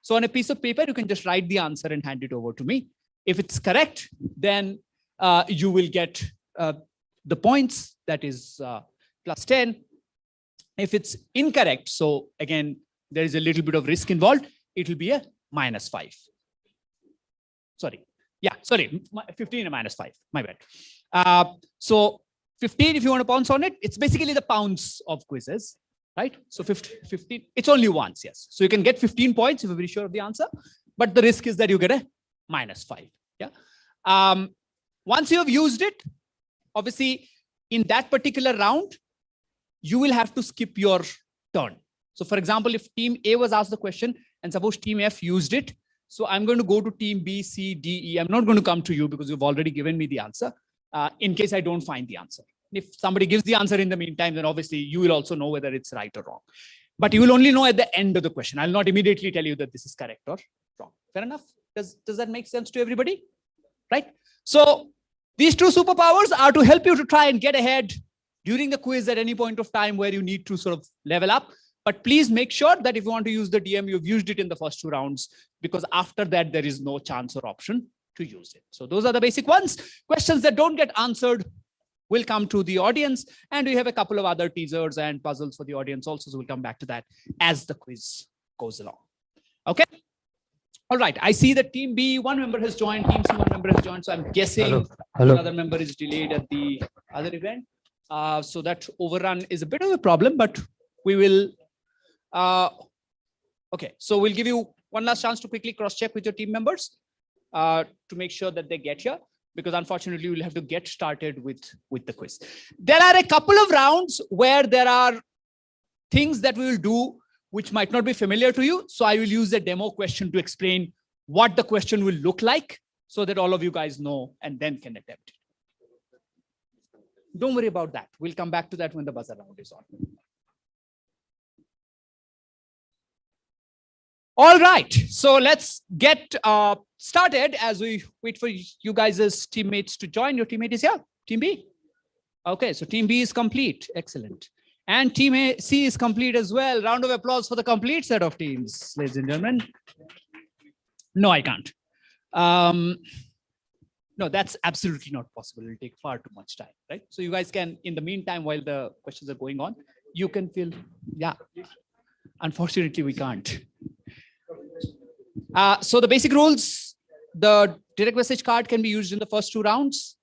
So on a piece of paper, you can just write the answer and hand it over to me. If it's correct, then you will get the points, that is plus 10. If it's incorrect, so again, there is a little bit of risk involved, it will be a minus 5. Sorry. Yeah, sorry, 15 and minus 5, my bad. So 15, if you want to pounce on it, it's basically the pounds of quizzes, right? So 15, it's only once, yes. So you can get 15 points if you're very sure of the answer, but the risk is that you get a minus 5, yeah? Once you have used it, obviously in that particular round, you will have to skip your turn. So for example, if team A was asked the question and suppose team F used it, so I'm going to go to team B, C, D, E. I'm not going to come to you because you've already given me the answer in case I don't find the answer. If somebody gives the answer in the meantime, then obviously you will also know whether it's right or wrong. But you will only know at the end of the question. I'll not immediately tell you that this is correct or wrong. Fair enough? Does that make sense to everybody? Right? So these 2 superpowers are to help you to try and get ahead during the quiz at any point of time where you need to sort of level up. But please make sure that if you want to use the DM, you've used it in the first 2 rounds, because after that, there is no chance or option to use it. So those are the basic ones. Questions that don't get answered will come to the audience. And we have a couple of other teasers and puzzles for the audience also. So we'll come back to that as the quiz goes along. Okay. All right. I see that team B, 1 member has joined, team C, 1 member has joined. So I'm guessing another member is delayed at the other event. So that overrun is a bit of a problem, but we will. Okay, so we'll give you one last chance to quickly cross-check with your team members to make sure that they get here, because unfortunately we'll have to get started with the quiz. There are a couple of rounds where there are things that we will do which might not be familiar to you. So I will use a demo question to explain what the question will look like so that all of you guys know and then can attempt it. Don't worry about that. We'll come back to that when the buzzer round is on. All right, so let's get started as we wait for you guys as teammates to join. Your teammate is here, team B. Okay, so team B is complete, excellent. And team C is complete as well. Round of applause for the complete set of teams, ladies and gentlemen. No, I can't. No, that's absolutely not possible. It'll take far too much time, right? So you guys can, in the meantime, while the questions are going on, you can fill, yeah. Unfortunately, we can't. So the basic rules, the direct message card can be used in the first 2 rounds.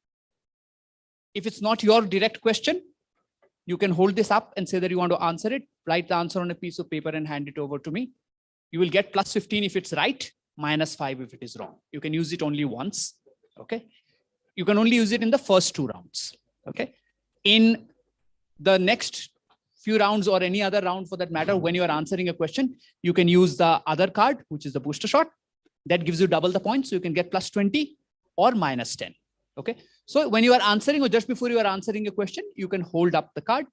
If it's not your direct question, you can hold this up and say that you want to answer it, write the answer on a piece of paper and hand it over to me. You will get plus 15 if it's right, minus 5 if it is wrong. You can use it only once, okay? You can only use it in the first 2 rounds, okay? In the next few rounds or any other round for that matter, when you are answering a question, you can use the other card, which is the booster shot. That gives you double the points. So you can get plus 20 or minus 10. Okay. So when you are answering or just before you are answering a question, you can hold up the card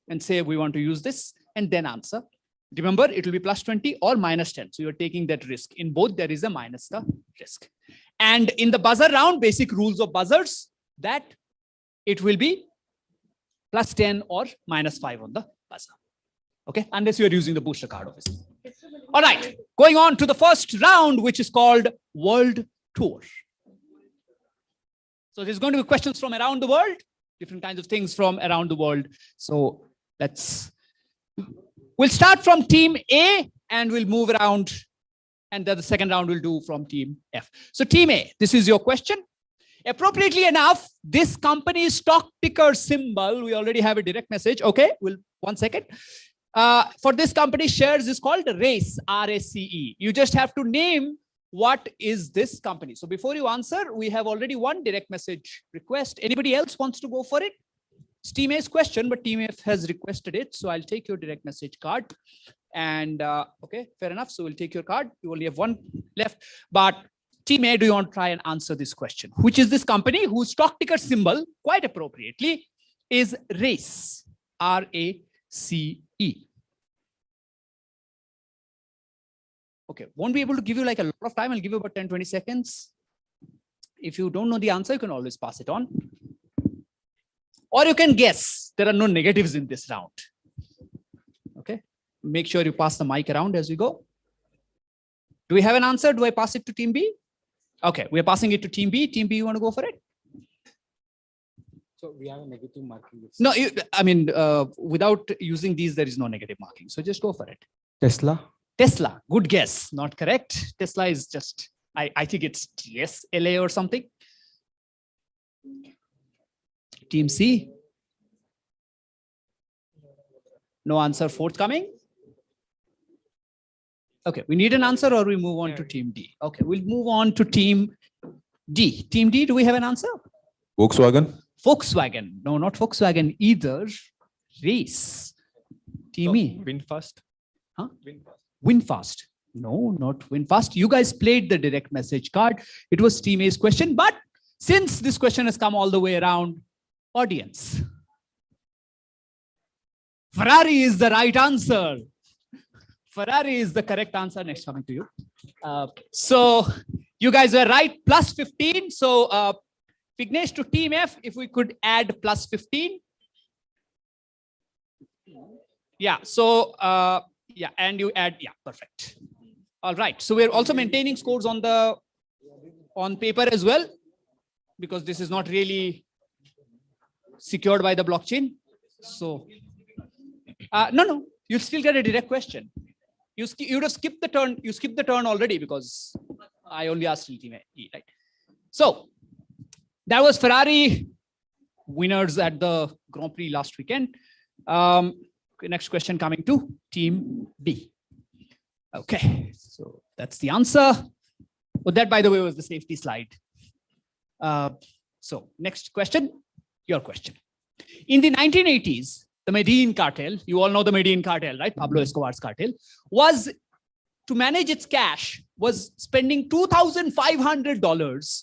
and say, we want to use this and then answer. Remember, it will be plus 20 or minus 10. So you're taking that risk. In both, there is a minus the risk. And in the buzzer round, basic rules of buzzers, that it will be plus 10 or minus 5 on the buzzer. Okay, unless you are using the booster card, obviously. All right, going on to the first round, which is called World Tour. So there's going to be questions from around the world, different kinds of things from around the world. So we'll start from team A and we'll move around. And then the second round we'll do from team F. So team A, this is your question. Appropriately enough, this company's stock ticker symbol, we already have a direct message. Okay, one second. For this company, shares is called RACE, R-A-C-E. You just have to name what is this company. So before you answer, we have already one direct message request. Anybody else wants to go for it? It's Team A's question, but Team F has requested it. So I'll take your direct message card. And okay, fair enough. So we'll take your card. You only have one left. But Team A, do you want to try and answer this question? Which is this company whose stock ticker symbol, quite appropriately, is RACE, R-A-C-E. Okay, won't be able to give you like a lot of time. I'll give you about 10, 20 seconds. If you don't know the answer, you can always pass it on. Or you can guess. There are no negatives in this round. Okay, make sure you pass the mic around as we go. Do we have an answer? Do I pass it to Team B? Okay, we're passing it to Team B. Team B, you want to go for it? So we have a negative marking. No, without using these, there is no negative marking. So just go for it. Tesla. Tesla, good guess. Not correct. Tesla is just, I think it's TSLA or something. Team C. No answer forthcoming. Okay, we need an answer or we move on to Team D. Okay, we'll move on to Team D. Team D, do we have an answer? Volkswagen. Volkswagen. No, not Volkswagen either. Race. Team E. VinFast. Huh? VinFast. No, not VinFast. You guys played the direct message card. It was Team A's question, but since this question has come all the way around, audience. Ferrari is the right answer. Ferrari is the correct answer. Next, coming to you. So you guys were right, plus 15. So Vignesh to Team F, if we could add plus 15. Yeah, so yeah, and you add, yeah, perfect. All right, so we're also maintaining scores on paper as well, because this is not really secured by the blockchain. So no, you still get a direct question. You would have skipped the turn. You skipped the turn already because I only asked Team E, right? So that was Ferrari winners at the Grand Prix last weekend. Next question coming to Team B. Okay, so that's the answer. Well, that, by the way, was the safety slide. So next question, your question. In the 1980s, the Medellin cartel, you all know the Medellin cartel, right? Pablo Escobar's cartel, was to manage its cash, was spending $2,500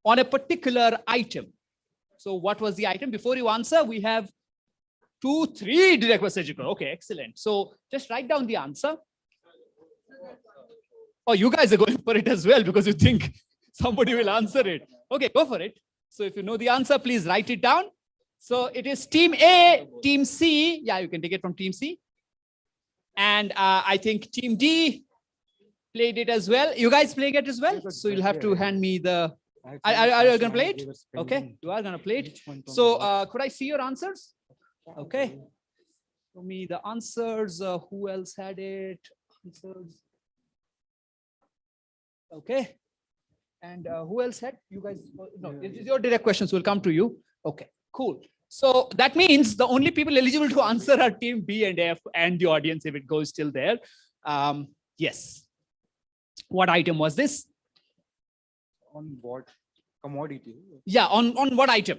on a particular item. So what was the item? Before you answer, we have 2, 3 direct message. Okay, excellent. So just write down the answer. Oh, you guys are going for it as well because you think somebody will answer it. Okay, go for it. So if you know the answer, please write it down. So it is Team A, Team C. Yeah, you can take it from Team C. And I think Team D played it as well. You guys playing it as well? So you'll have to hand me the... Are you going to play it? Okay, you are going to play it. So could I see your answers? Okay. Show me the answers. Who else had it? Answers. Okay. And who else had? You guys? No, it is your direct questions. Will come to you. Okay, cool. So that means the only people eligible to answer are Team B and F and the audience if it goes still there. Yes. What item was this? On what commodity? Yeah, on what item?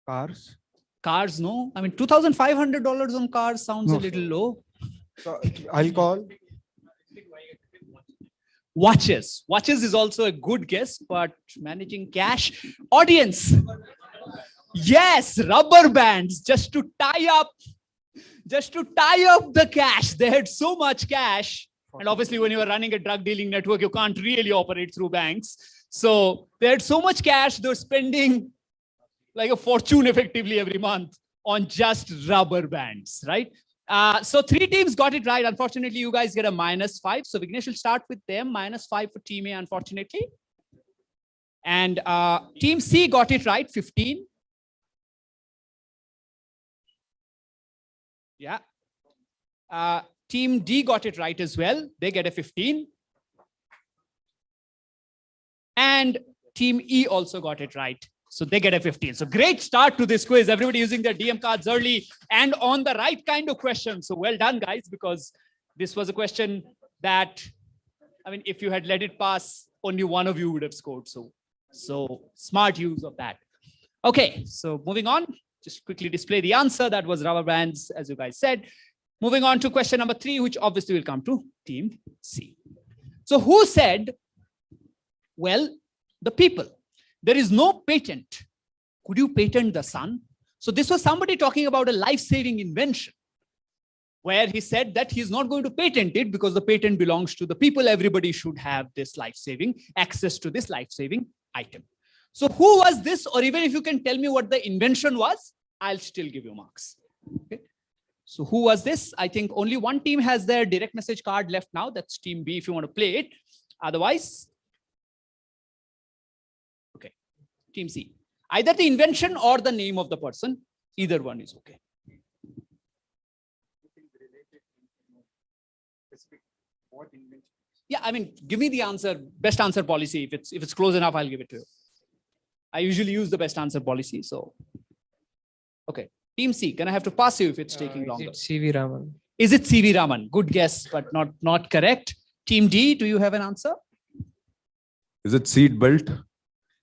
Cars. Cars, no. I mean, $2,500 on cars sounds a little low. I'll call. Watches. Watches is also a good guess, but managing cash. Audience. Yes, rubber bands just to tie up the cash. They had so much cash. And obviously, when you are running a drug dealing network, you can't really operate through banks. So they had so much cash, they were spending like a fortune effectively every month on just rubber bands, right? So 3 teams got it right. Unfortunately, you guys get a -5. So Vignesh will start with them. -5 for Team A, unfortunately. And Team C got it right, 15. Yeah. Team D got it right as well. They get a 15. And Team E also got it right. So they get a 15. So great start to this quiz. Everybody using their DM cards early and on the right kind of question. So well done, guys, because this was a question that, I mean, if you had let it pass, only one of you would have scored. So smart use of that. Okay, so moving on, just quickly display the answer. That was rubber bands, as you guys said. Moving on to question number 3, which obviously will come to Team C. So who said, well, the people. There is no patent. Could you patent the sun? So this was somebody talking about a life-saving invention, where he said that he's not going to patent it because the patent belongs to the people. Everybody should have this life-saving, access to this life-saving item. So who was this? Or even if you can tell me what the invention was, I'll still give you marks. Okay. So who was this? I think only one team has their direct message card left now. That's Team B if you want to play it. Otherwise, okay. Team C. Either the invention or the name of the person. Either one is okay. Yeah, I mean, give me the answer, best answer policy. If it's close enough, I'll give it to you. I usually use the best answer policy. So, okay. Team C, can I have to pass you if it's taking longer? It's C.V. Raman. Is it C.V. Raman? Good guess, but not correct. Team D, do you have an answer? Is it seat belt?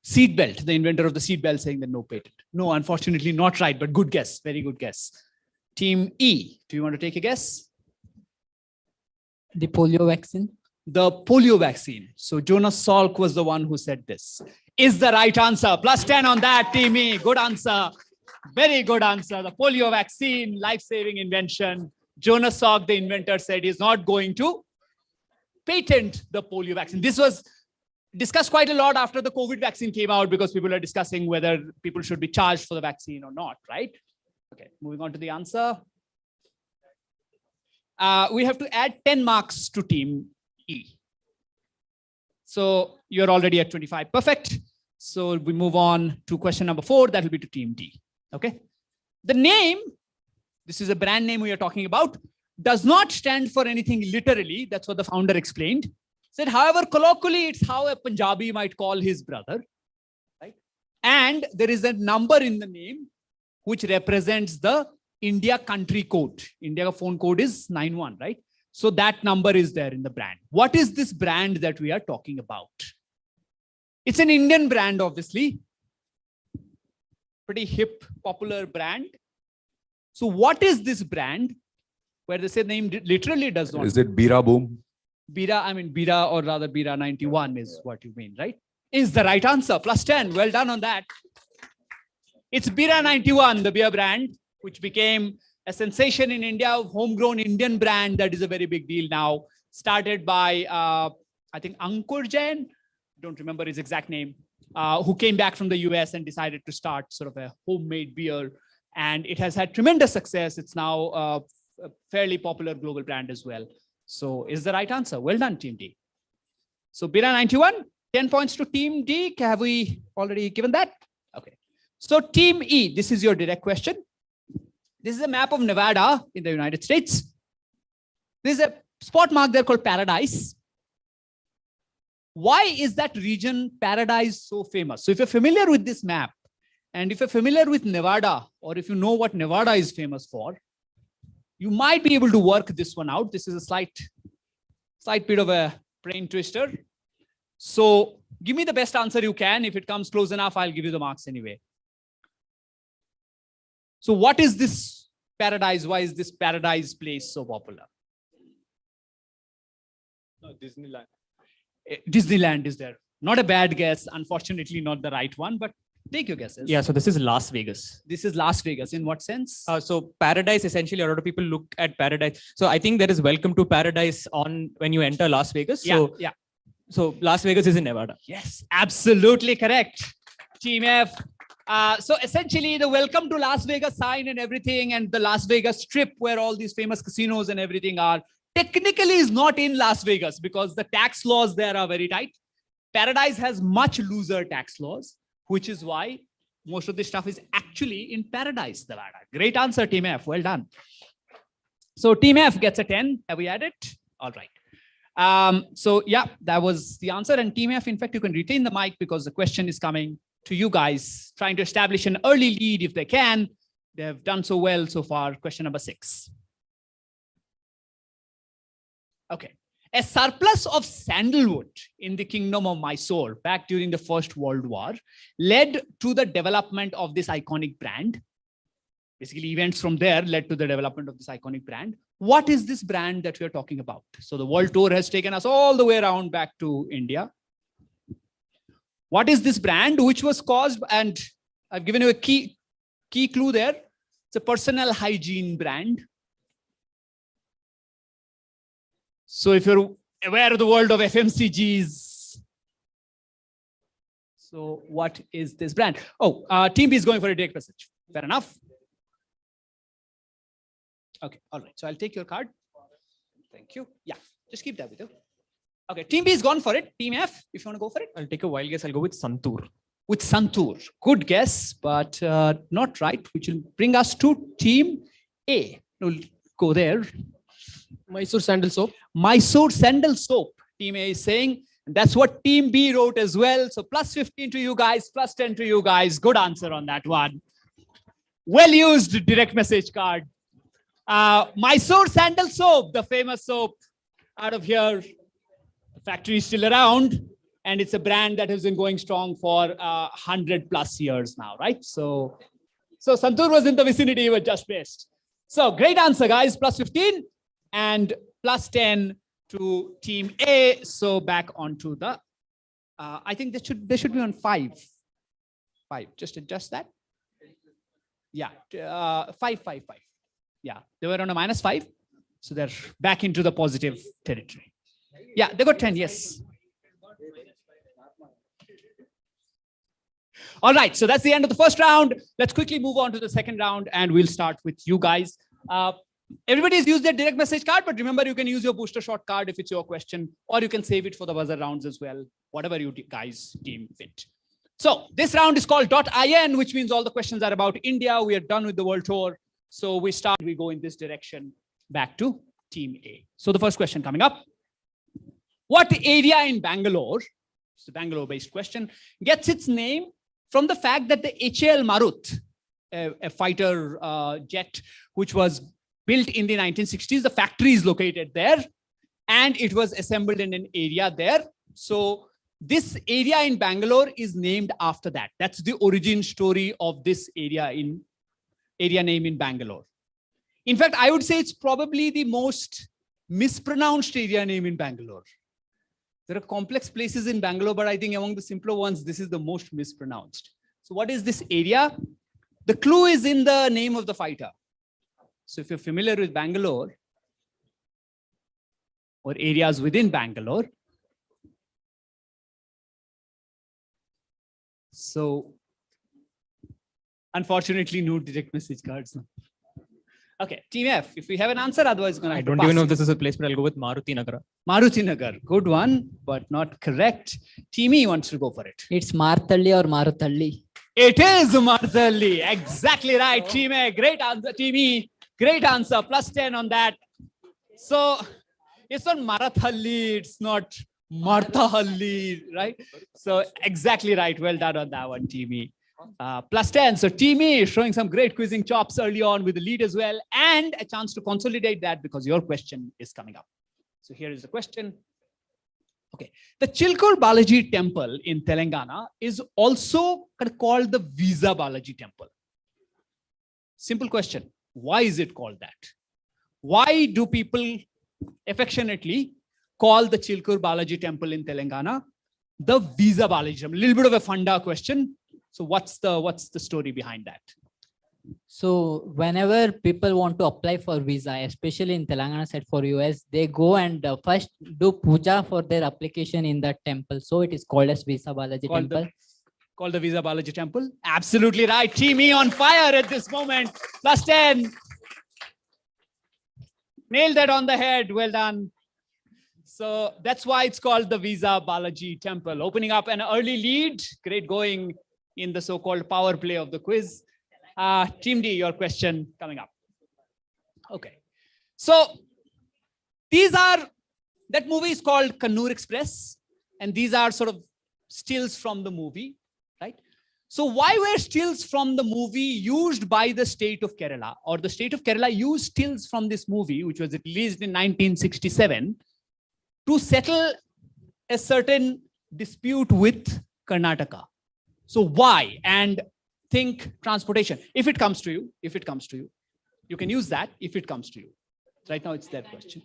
Seat belt, the inventor of the seat belt saying that no patent. No, unfortunately not right, but good guess. Very good guess. Team E, do you want to take a guess? The polio vaccine. The polio vaccine. So Jonas Salk was the one who said this. Is the right answer. +10 on that, Team E. Good answer. Very good answer. The polio vaccine, life-saving invention. Jonas Salk, the inventor, said he's not going to patent the polio vaccine. This was discussed quite a lot after the COVID vaccine came out because people are discussing whether people should be charged for the vaccine or not, right? Okay, moving on to the answer. We have to add 10 marks to Team E. So you're already at 25. Perfect. So we move on to question number 4. That will be to Team D. Okay. The name, this is a brand name we are talking about, does not stand for anything literally. That's what the founder explained. Said, however, colloquially, it's how a Punjabi might call his brother. Right? And there is a number in the name which represents the India country code. India phone code is 91, right? So that number is there in the brand. What is this brand that we are talking about? It's an Indian brand, obviously. Pretty hip, popular brand. So what is this brand? Where they say name literally does not. Is it Bira Boom? Bira, I mean, Bira or rather Bira 91 is what you mean, right? Is the right answer. +10. Well done on that. It's Bira 91, the beer brand, which became a sensation in India, homegrown Indian brand that is a very big deal now. Started by, I think, Ankur Jain, don't remember his exact name, who came back from the US and decided to start sort of a homemade beer. And it has had tremendous success. It's now a fairly popular global brand as well. So is the right answer. Well done, Team D. So Bira 91, 10 points to Team D. Have we already given that? Okay. So Team E, this is your direct question. This is a map of Nevada in the United States. There's a spot mark there called Paradise. Why is that region Paradise so famous? So if you're familiar with this map, and if you're familiar with Nevada, or if you know what Nevada is famous for, you might be able to work this one out. This is a slight bit of a brain twister. So give me the best answer you can. If it comes close enough, I'll give you the marks anyway. So what is this paradise? Why is this paradise place so popular? Disneyland. Disneyland is there. Not a bad guess. Unfortunately, not the right one, but take your guesses. Yeah, so this is Las Vegas. This is Las Vegas. In what sense? So paradise, essentially, a lot of people look at paradise. So I think there is welcome to paradise on when you enter Las Vegas. So, yeah. So Las Vegas is in Nevada. Yes, absolutely correct. Team F. So essentially the welcome to Las Vegas sign and everything, and the Las Vegas Strip where all these famous casinos and everything are, technically is not in Las Vegas because the tax laws there are very tight. Paradise has much looser tax laws, which is why most of this stuff is actually in Paradise, Nevada. Great answer, Team F. Well done. So Team F gets a 10. Have we had it? All right. So yeah, that was the answer. And Team F, in fact, you can retain the mic because the question is coming to you guys, trying to establish an early lead if they can. They have done so well so far. Question number 6. Okay. A surplus of sandalwood in the kingdom of Mysore back during the First World War led to the development of this iconic brand. Basically, events from there led to the development of this iconic brand. What is this brand that we are talking about? So the world tour has taken us all the way around back to India. What is this brand which was caused, and I've given you a key clue there. It's a personal hygiene brand. So if you're aware of the world of FMCGs, so what is this brand? Oh, Team B is going for a direct message. Fair enough. Okay, all right. So I'll take your card. Thank you. Yeah, just keep that with you. Okay, Team B is gone for it. Team F, if you want to go for it. I'll take a wild guess. I'll go with Santur. With Santur. Good guess, but not right, which will bring us to Team A. We'll go there. Mysore sandal soap. Mysore sandal soap. Team A is saying, and that's what Team B wrote as well. So plus 15 to you guys, plus 10 to you guys. Good answer on that one. Well used direct message card. Mysore sandal soap, the famous soap out of here. The factory is still around, and it's a brand that has been going strong for 100+ years now, right? So Santur was in the vicinity, but just missed. So great answer, guys. Plus 15 and plus 10 to Team A. So back onto the, I think they should be on 5. 5. Just adjust that. Yeah, 5. Yeah, they were on a -5. So they're back into the positive territory. Yeah, they got 10, yes. All right, so that's the end of the first round. Let's quickly move on to the second round, and we'll start with you guys. Everybody's used their direct message card, but remember, you can use your booster shot card if it's your question, or you can save it for the buzzer rounds as well, whatever you guys deem fit. So this round is called .in, which means all the questions are about India. We are done with the world tour. So we go in this direction back to Team A. So the first question coming up. What area in Bangalore, it's a Bangalore-based question, gets its name from the fact that the HAL Marut, a fighter jet, which was built in the 1960s, the factory is located there, and it was assembled in an area there. So this area in Bangalore is named after that. That's the origin story of this area name in Bangalore. In fact, I would say it's probably the most mispronounced area name in Bangalore. There are complex places in Bangalore, but I think among the simpler ones, this is the most mispronounced. So what is this area? The clue is in the name of the fighter. So if you're familiar with Bangalore or areas within Bangalore, so unfortunately, no direct message cards. Okay, Team F, if we have an answer, otherwise going to I don't even know if this is a place, but I'll go with Maruti Nagara. Maruti Nagar, good one, but not correct. Team E wants to go for it. It's Marthalli or Maruthalli. It is Marthalli. Exactly right. Team A, great answer. Team E, great answer. Plus 10 on that. So it's not Marathalli, it's not Marthahalli, right? So exactly right. Well done on that one, Team E. Plus 10. So Team E showing some great quizzing chops early on with the lead as well, and a chance to consolidate that because your question is coming up. So here is the question. Okay. The Chilkur Balaji temple in Telangana is also called the Visa Balaji temple. Simple question. Why is it called that? Why do people affectionately call the Chilkur Balaji temple in Telangana the Visa Balaji temple? A little bit of a funda question. So what's the story behind that? So whenever people want to apply for visa, especially in Telangana side for US, they go and first do puja for their application in that temple. So it is called as Visa Balaji temple. Called the Visa Balaji temple. Absolutely right. Team E on fire at this moment. Plus 10. Nailed that on the head. Well done. So that's why it's called the Visa Balaji temple. Opening up an early lead. Great going in the so-called power play of the quiz. Team D, your question coming up. Okay. So that movie is called Kannur Express. And these are sort of stills from the movie, right? So why were stills from the movie used by the state of Kerala, or the state of Kerala used stills from this movie, which was released in 1967, to settle a certain dispute with Karnataka? So why? And think transportation. If it comes to you, you can use that if it comes to you. Right now, it's that question.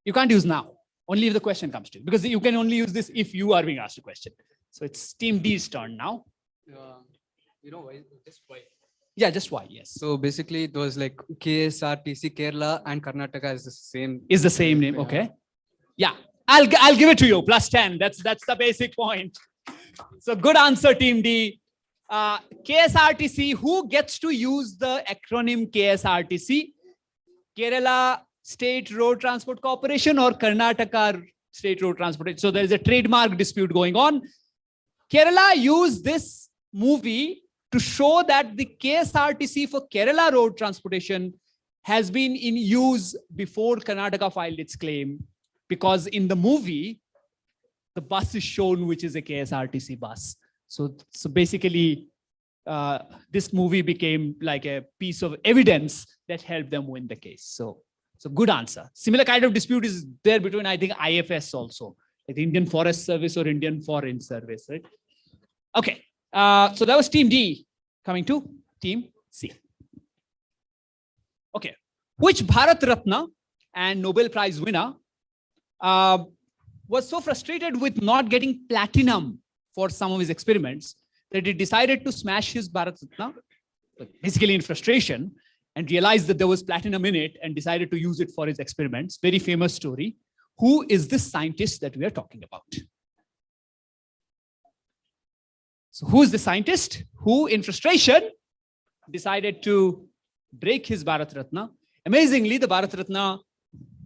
You can't use now, only if the question comes to you, because you can only use this if you are being asked a question. So it's Team D's turn now. Why? Just why? Yeah, just why, yes. So basically, it was like KSRTC, Kerala and Karnataka is the same. Is the same name, okay. Yeah, I'll give it to you, plus 10. That's the basic point. So good answer, Team D. KSRTC, who gets to use the acronym KSRTC? Kerala State Road Transport Corporation or Karnataka State Road Transport? So there is a trademark dispute going on. Kerala used this movie to show that the KSRTC for Kerala Road Transportation has been in use before Karnataka filed its claim, because in the movie, the bus is shown, which is a KSRTC bus. So basically, this movie became like a piece of evidence that helped them win the case. So good answer. Similar kind of dispute is there between, I think, IFS also, like the Indian Forest Service or Indian Foreign Service, right? Okay, so that was Team D. Coming to Team C. Okay, which Bharat Ratna and Nobel Prize winner was so frustrated with not getting platinum for some of his experiments that he decided to smash his Bharat Ratna, basically in frustration, and realized that there was platinum in it and decided to use it for his experiments. Very famous story. Who is this scientist that we are talking about? So who is the scientist who, in frustration, decided to break his Bharat Ratna? Amazingly, the Bharat Ratna,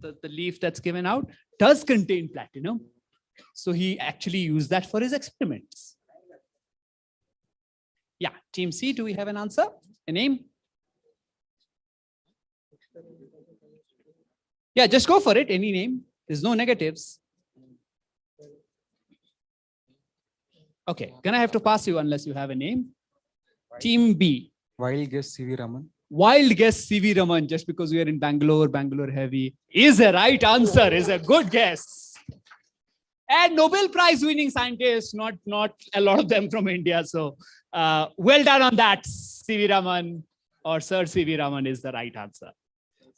the leaf that's given out, does contain platinum. So he actually used that for his experiments. Yeah, Team C, do we have an answer? A name? Yeah, just go for it, any name. There's no negatives. Okay, gonna have to pass you unless you have a name. Team B. Wild guess CV Raman. Wild guess CV Raman, just because we are in Bangalore heavy, is a right answer, is a good guess. And Nobel Prize winning scientists, not a lot of them from India. So well done on that, CV Raman, or Sir CV Raman is the right answer.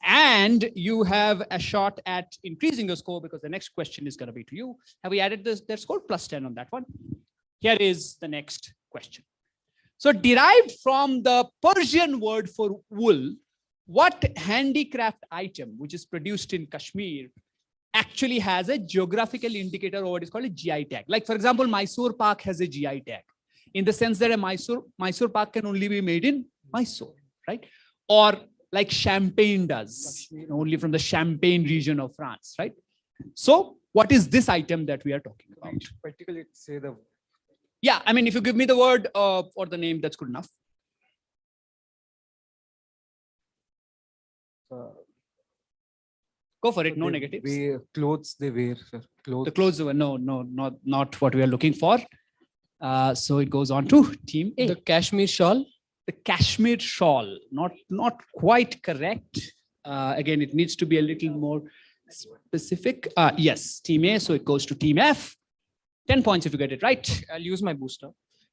And you have a shot at increasing your score, because the next question is going to be to you. Have we added their score? Plus 10 on that one. Here is the next question. So derived from the Persian word for wool, what handicraft item which is produced in Kashmir actually has a geographical indicator, or what is called a GI tag? Like, for example, Mysore Pak has a GI tag, in the sense that a Mysore Pak can only be made in Mysore, right? Or like Champagne does, only from the Champagne region of France, right? So what is this item that we are talking about? Particularly say the... Yeah, I mean, if you give me the word or the name, that's good enough. Go for it, no negatives. Clothes they wear, sir. Clothes. The clothes were not what we are looking for. So it goes on to Team A. The Kashmir shawl. The Kashmir shawl, not quite correct. Again, it needs to be a little more specific. Yes, Team A, so it goes to Team F. 10 points if you get it right. I'll use my booster.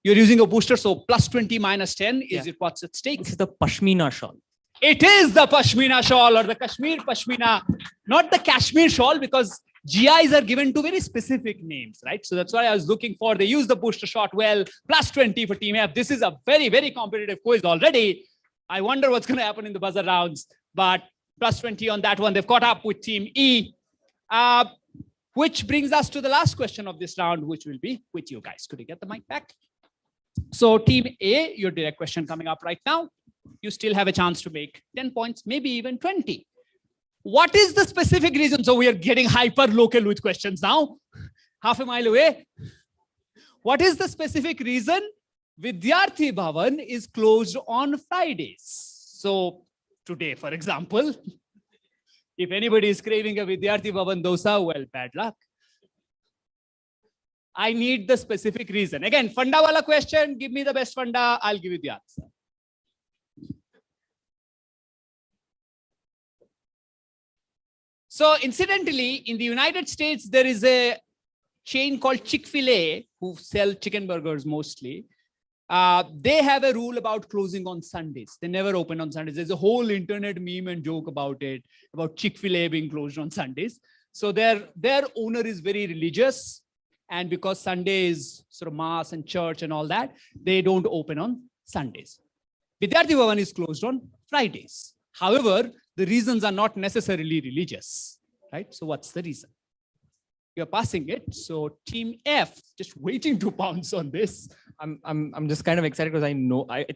You're using a booster, so plus 20 minus 10 is it what's at stake? It's the Pashmina shawl. It is the Pashmina shawl or the Kashmir Pashmina, not the Kashmir shawl, because GIs are given to very specific names, right? So that's why I was looking for. They use the booster shot well. Plus 20 for Team F. This is a very, very competitive quiz already. I wonder what's going to happen in the buzzer rounds, but plus 20 on that one. They've caught up with Team E, which brings us to the last question of this round, which will be with you guys. Could you get the mic back? So Team A, your direct question coming up right now. You still have a chance to make 10 points, maybe even 20. What is the specific reason? So we are getting hyper local with questions now, half a mile away. What is the specific reason Vidyarthi Bhavan is closed on Fridays? So today, for example, if anybody is craving a Vidyarthi Bhavan dosa, well, bad luck. I need the specific reason. Again, funda wala question, give me the best funda, I'll give you the answer. So incidentally, in the United States, there is a chain called Chick-fil-A who sell chicken burgers mostly. They have a rule about closing on Sundays. They never open on Sundays. There's a whole internet meme and joke about it, about Chick-fil-A being closed on Sundays. So their owner is very religious. And because Sunday is sort of mass and church and all that, they don't open on Sundays. Vidyarthi Bhavan is closed on Fridays. However, the reasons are not necessarily religious, right? So what's the reason? You're passing it. So Team F, just waiting to pounce on this. I'm just kind of excited because I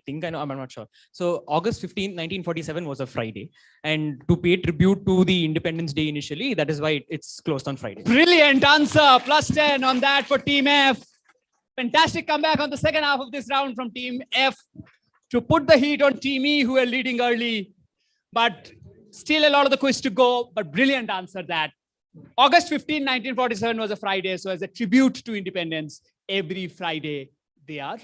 think I know, I'm not sure. So August 15, 1947 was a Friday. And to pay tribute to the Independence Day initially, that is why it's closed on Friday. Brilliant answer. Plus 10 on that for Team F. Fantastic comeback on the second half of this round from Team F to put the heat on Team E, who are leading early. But still a lot of the quiz to go, but brilliant answer that. August 15, 1947 was a Friday. So as a tribute to independence, every Friday they are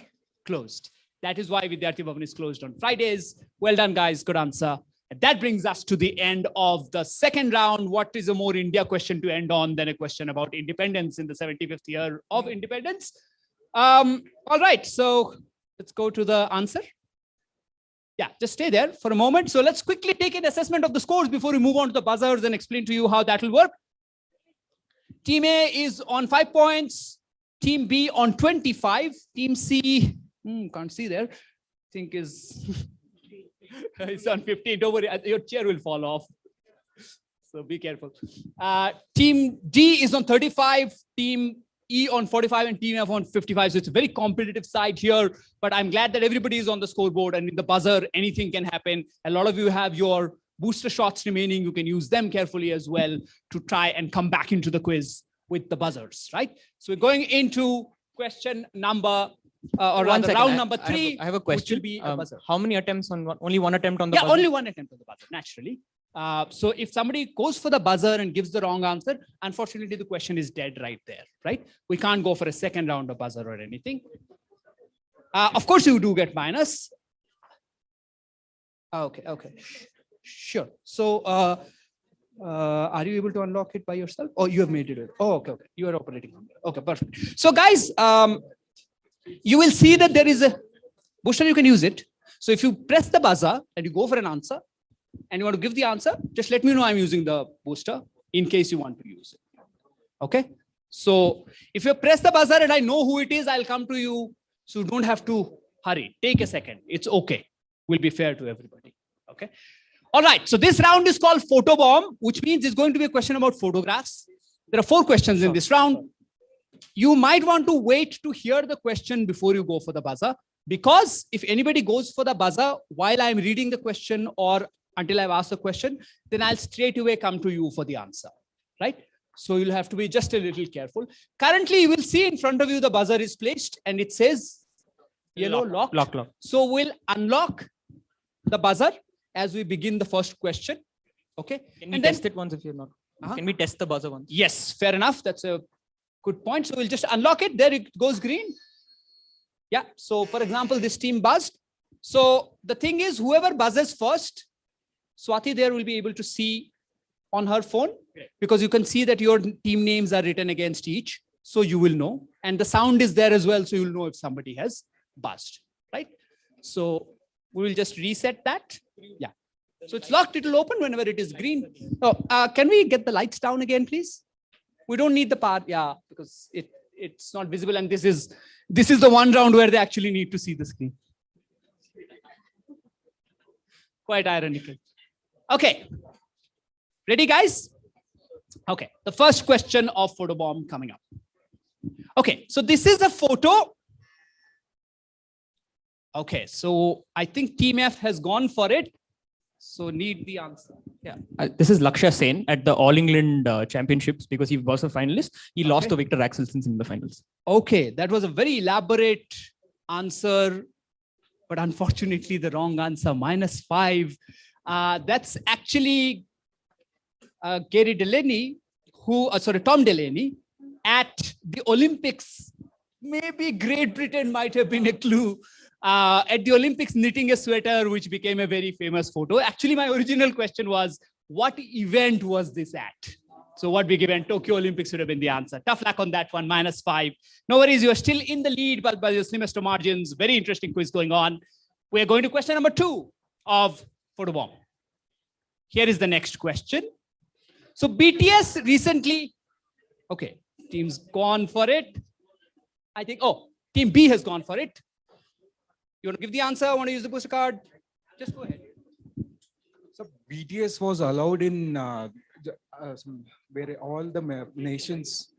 closed. That is why Vidyarthi Bhavan is closed on Fridays. Well done, guys. Good answer. And that brings us to the end of the second round. What is a more India question to end on than a question about independence in the 75th year of independence? All right, so let's go to the answer. Yeah, just stay there for a moment. So let's quickly take an assessment of the scores before we move on to the buzzers and explain to you how that will work. Team A is on 5 points. Team B on 25. Team C, can't see there. I think is it's on 15. Don't worry, your chair will fall off. So be careful. Team D is on 35. Team E on 45 and Team F on 55. So it's a very competitive side here, but I'm glad that everybody is on the scoreboard, and in the buzzer, anything can happen. A lot of you have your booster shots remaining. You can use them carefully as well to try and come back into the quiz with the buzzers, right? So we're going into question number, or rather round number 3. I have a question. Which will be a buzzer. How many attempts on one? Only one attempt on the buzzer? buzzer? Only one attempt on the buzzer, naturally. So if somebody goes for the buzzer and gives the wrong answer, unfortunately, the question is dead right there, right? We can't go for a second round of buzzer or anything. Of course, you do get minus. Okay. Sure. So are you able to unlock it by yourself? Oh, you have made it. Oh, okay. You are operating on it. Okay, perfect. So guys, you will see that there is a booster, you can use it. So if you press the buzzer and you go for an answer, and you want to give the answer, just let me know I'm using the booster in case you want to use it. Okay. So if you press the buzzer and I know who it is, I'll come to you. So you don't have to hurry. Take a second. It's okay. We'll be fair to everybody. Okay. All right. So this round is called Photobomb, which means it's going to be a question about photographs. There are 4 questions in this round. You might want to wait to hear the question before you go for the buzzer, because if anybody goes for the buzzer while I'm reading the question or until I've asked the question, then I'll straight away come to you for the answer, right? So you'll have to be just a little careful. Currently, you will see in front of you, the buzzer is placed and it says yellow lock. Lock. So we'll unlock the buzzer as we begin the first question. Okay. Can we test it once if you're not? Can we test the buzzer once? Yes, fair enough. That's a good point. So we'll just unlock it. There it goes green. Yeah. So for example, this team buzzed. So the thing is, whoever buzzes first, Swati there will be able to see on her phone, because you can see that your team names are written against each. So you will know. And the sound is there as well. So you'll know if somebody has buzzed, right? So we will just reset that. Yeah. So it's locked, it will open whenever it is green. Oh, can we get the lights down again, please? We don't need the power, yeah, because it's not visible, and this is the one round where they actually need to see the screen. Quite ironical. Okay. Ready, guys? Okay. The first question of Photobomb coming up. Okay. So this is a photo. Okay. So I think Team F has gone for it. So need the answer. Yeah. This is Lakshya Sen at the All England Championships because he was a finalist. He lost to Victor Axelsen in the finals. Okay. That was a very elaborate answer, but unfortunately the wrong answer, -5. That's actually Gary Delaney, Tom Delaney at the Olympics. Maybe Great Britain might have been a clue. At the Olympics, knitting a sweater, which became a very famous photo. Actually, my original question was, what event was this at? So what big event? Tokyo Olympics would have been the answer. Tough luck on that one, -5. No worries, you are still in the lead, but by the slimmest of margins. Very interesting quiz going on. We are going to question number 2 of Photobomb. Here is the next question. So BTS recently, okay, team's gone for it. I think, team B has gone for it. You want to give the answer? Want to use the booster card? Just go ahead. So BTS was allowed in where all the nations,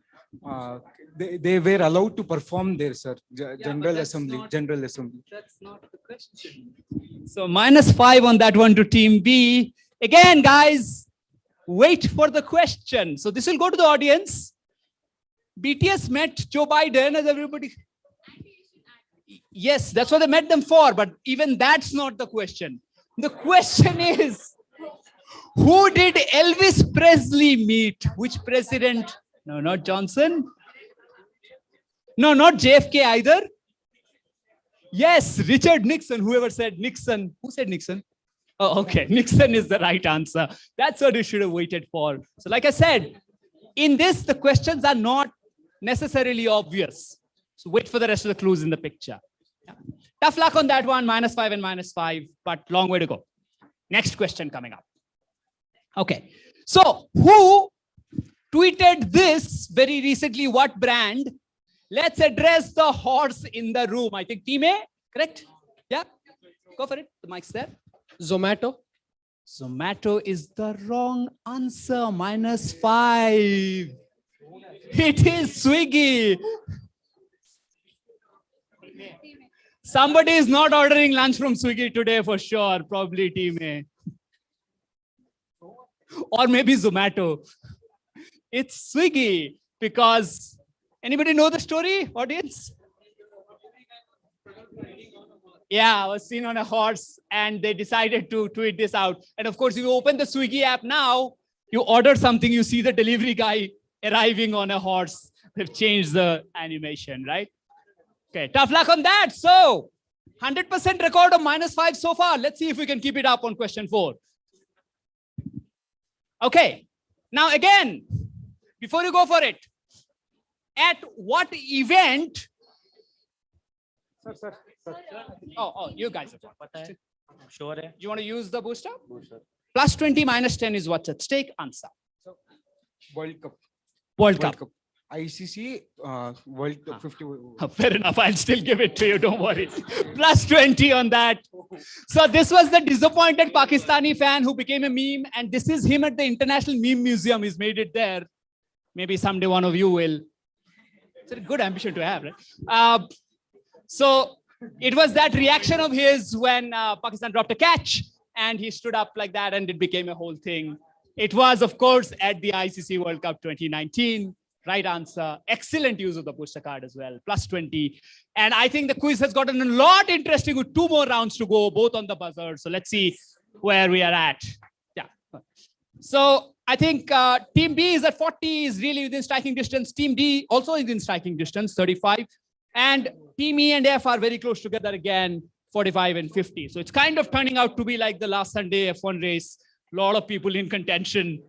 they were allowed to perform there, sir. General Assembly. That's not the question. So -5 on that one to Team B. Again, guys, wait for the question. So this will go to the audience. BTS met Joe Biden, as everybody. Yes, that's what they met them for, but even that's not the question. The question is, who did Elvis Presley meet? Which president? No, not Johnson. No, not JFK either. Yes, Richard Nixon. Whoever said Nixon. Who said Nixon? Oh, okay. Nixon is the right answer. That's what you should have waited for. So like I said, in this, the questions are not necessarily obvious. So wait for the rest of the clues in the picture. Yeah. Tough luck on that one, -5 and -5, but long way to go. Next question coming up. Okay. So who tweeted this very recently? What brand? Let's address the horse in the room. I think Team A, correct? Yeah. Go for it. The mic's there. Zomato. Zomato is the wrong answer. -5. It is Swiggy. Somebody is not ordering lunch from Swiggy today for sure. Probably Team A. Or maybe Zomato. It's Swiggy because anybody know the story, audience? Yeah, I was seen on a horse and they decided to tweet this out. And of course, if you open the Swiggy app now, you order something, you see the delivery guy arriving on a horse. They've changed the animation, right? Okay, tough luck on that. So 100% record of -5 so far. Let's see if we can keep it up on question 4. Okay, now again, before you go for it, at what event? Sir. Oh, you guys have got. Sure. You want to use the booster? +20 -10 is what's at stake. Answer. World Cup. World Cup. ICC World Cup 50. Fair enough. I'll still give it to you. Don't worry. +20 on that. So this was the disappointed Pakistani fan who became a meme. And this is him at the International Meme Museum. He's made it there. Maybe someday one of you will. It's a good ambition to have, right? So it was that reaction of his when Pakistan dropped a catch and he stood up like that and it became a whole thing. It was, of course, at the ICC World Cup 2019. Right answer. Excellent use of the booster card as well. +20. And I think the quiz has gotten a lot interesting with 2 more rounds to go, both on the buzzer. So let's see where we are at. Yeah. So I think Team B is at 40, is really within striking distance. Team D also is in striking distance, 35. And Team E and F are very close together again, 45 and 50. So it's kind of turning out to be like the last Sunday F1 race. A lot of people in contention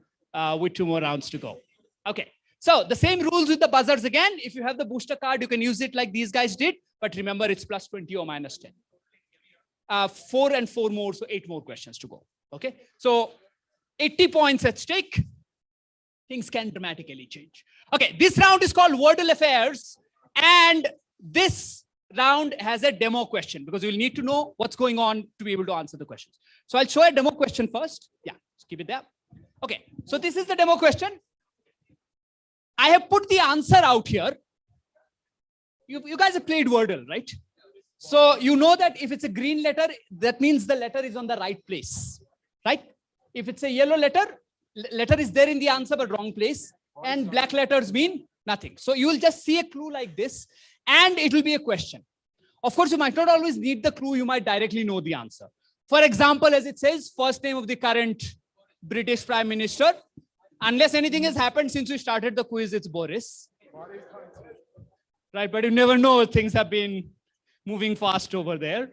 with 2 more rounds to go. Okay. So the same rules with the buzzers again. If you have the booster card, you can use it like these guys did. but remember it's plus 20 or minus 10. 4 and 4 more, so 8 more questions to go. Okay, so 80 points at stake. Things can dramatically change. Okay, this round is called Wordle Affairs, and this round has a demo question because you'll need to know what's going on to be able to answer the questions. So I'll show a demo question first. Yeah, just keep it there. Okay, so this is the demo question. I have put the answer out here. You guys have played Wordle, right? So you know that if it's a green letter, that means the letter is on the right place, right? If it's a yellow letter, letter is there in the answer but wrong place, and black letters mean nothing. So you will just see a clue like this, and it will be a question. Of course, you might not always need the clue. You might directly know the answer. For example, as it says, first name of the current British Prime Minister. Unless anything has happened since we started the quiz, it's Boris. Right, but you never know. Things have been moving fast over there.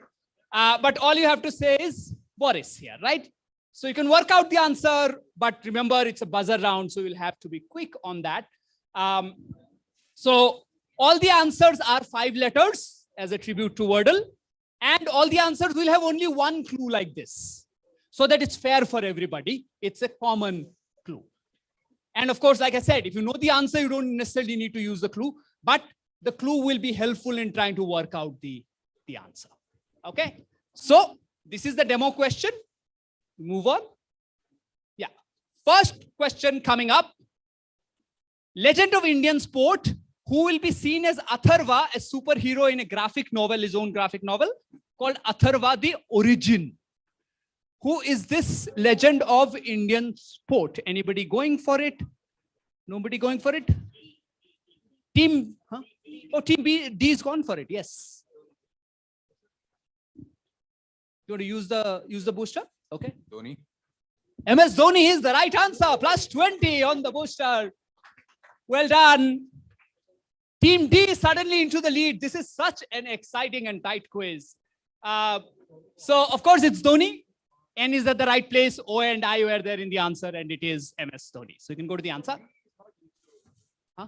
But all you have to say is Boris here, right? So you can work out the answer, but remember it's a buzzer round, so you'll have to be quick on that. So all the answers are 5 letters as a tribute to Wordle, and all the answers will have only one clue like this, so that it's fair for everybody. It's a common clue. And of course, like I said, if you know the answer, you don't necessarily need to use the clue, but the clue will be helpful in trying to work out the answer. Okay, so this is the demo question. Move on. Yeah, first question coming up. Legend of Indian sport. Who will be seen as Atharva, a superhero in a graphic novel, his own graphic novel called Atharva the Origin. Who is this legend of Indian sport? Anybody going for it? Nobody going for it? Team, huh? Oh, team D is gone for it. Yes. You want to use the booster? Okay. Dhoni. MS Dhoni is the right answer. Plus 20 on the booster. Well done. Team D is suddenly into the lead. This is such an exciting and tight quiz. So, of course, it's Dhoni. N is at the right place. O and I were there in the answer, and it is MS Dhoni. So you can go to the answer. Huh?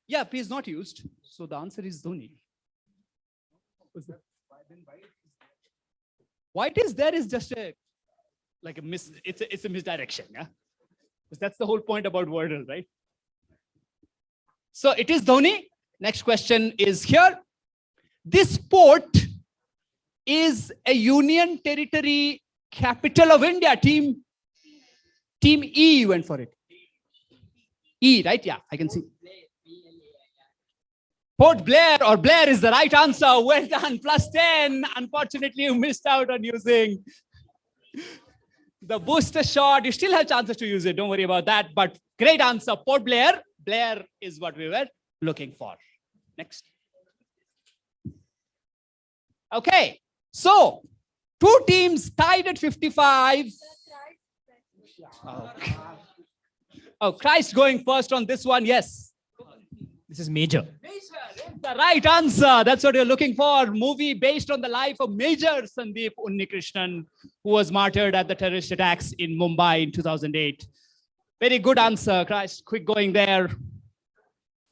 Yeah, P is not used. So the answer is Dhoni. White is there is just like a it's a misdirection. Yeah, because that's the whole point about Wordle, right? So it is Dhoni. Next question is here. This sport is a union territory capital of India. Team E went for it. E, right? Yeah, I can see. Port Blair or Blair is the right answer. Well done. Plus 10. Unfortunately, you missed out on using the booster shot. You still have chances to use it. Don't worry about that. But great answer. Port Blair. Blair is what we were looking for. Next. Okay. So, 2 teams tied at 55. Okay. Oh, Christ going first on this one. Yes. This is Major. The right answer. That's what you're looking for. Movie based on the life of Major Sandeep Unnikrishnan, who was martyred at the terrorist attacks in Mumbai in 2008. Very good answer, Christ. Quick going there.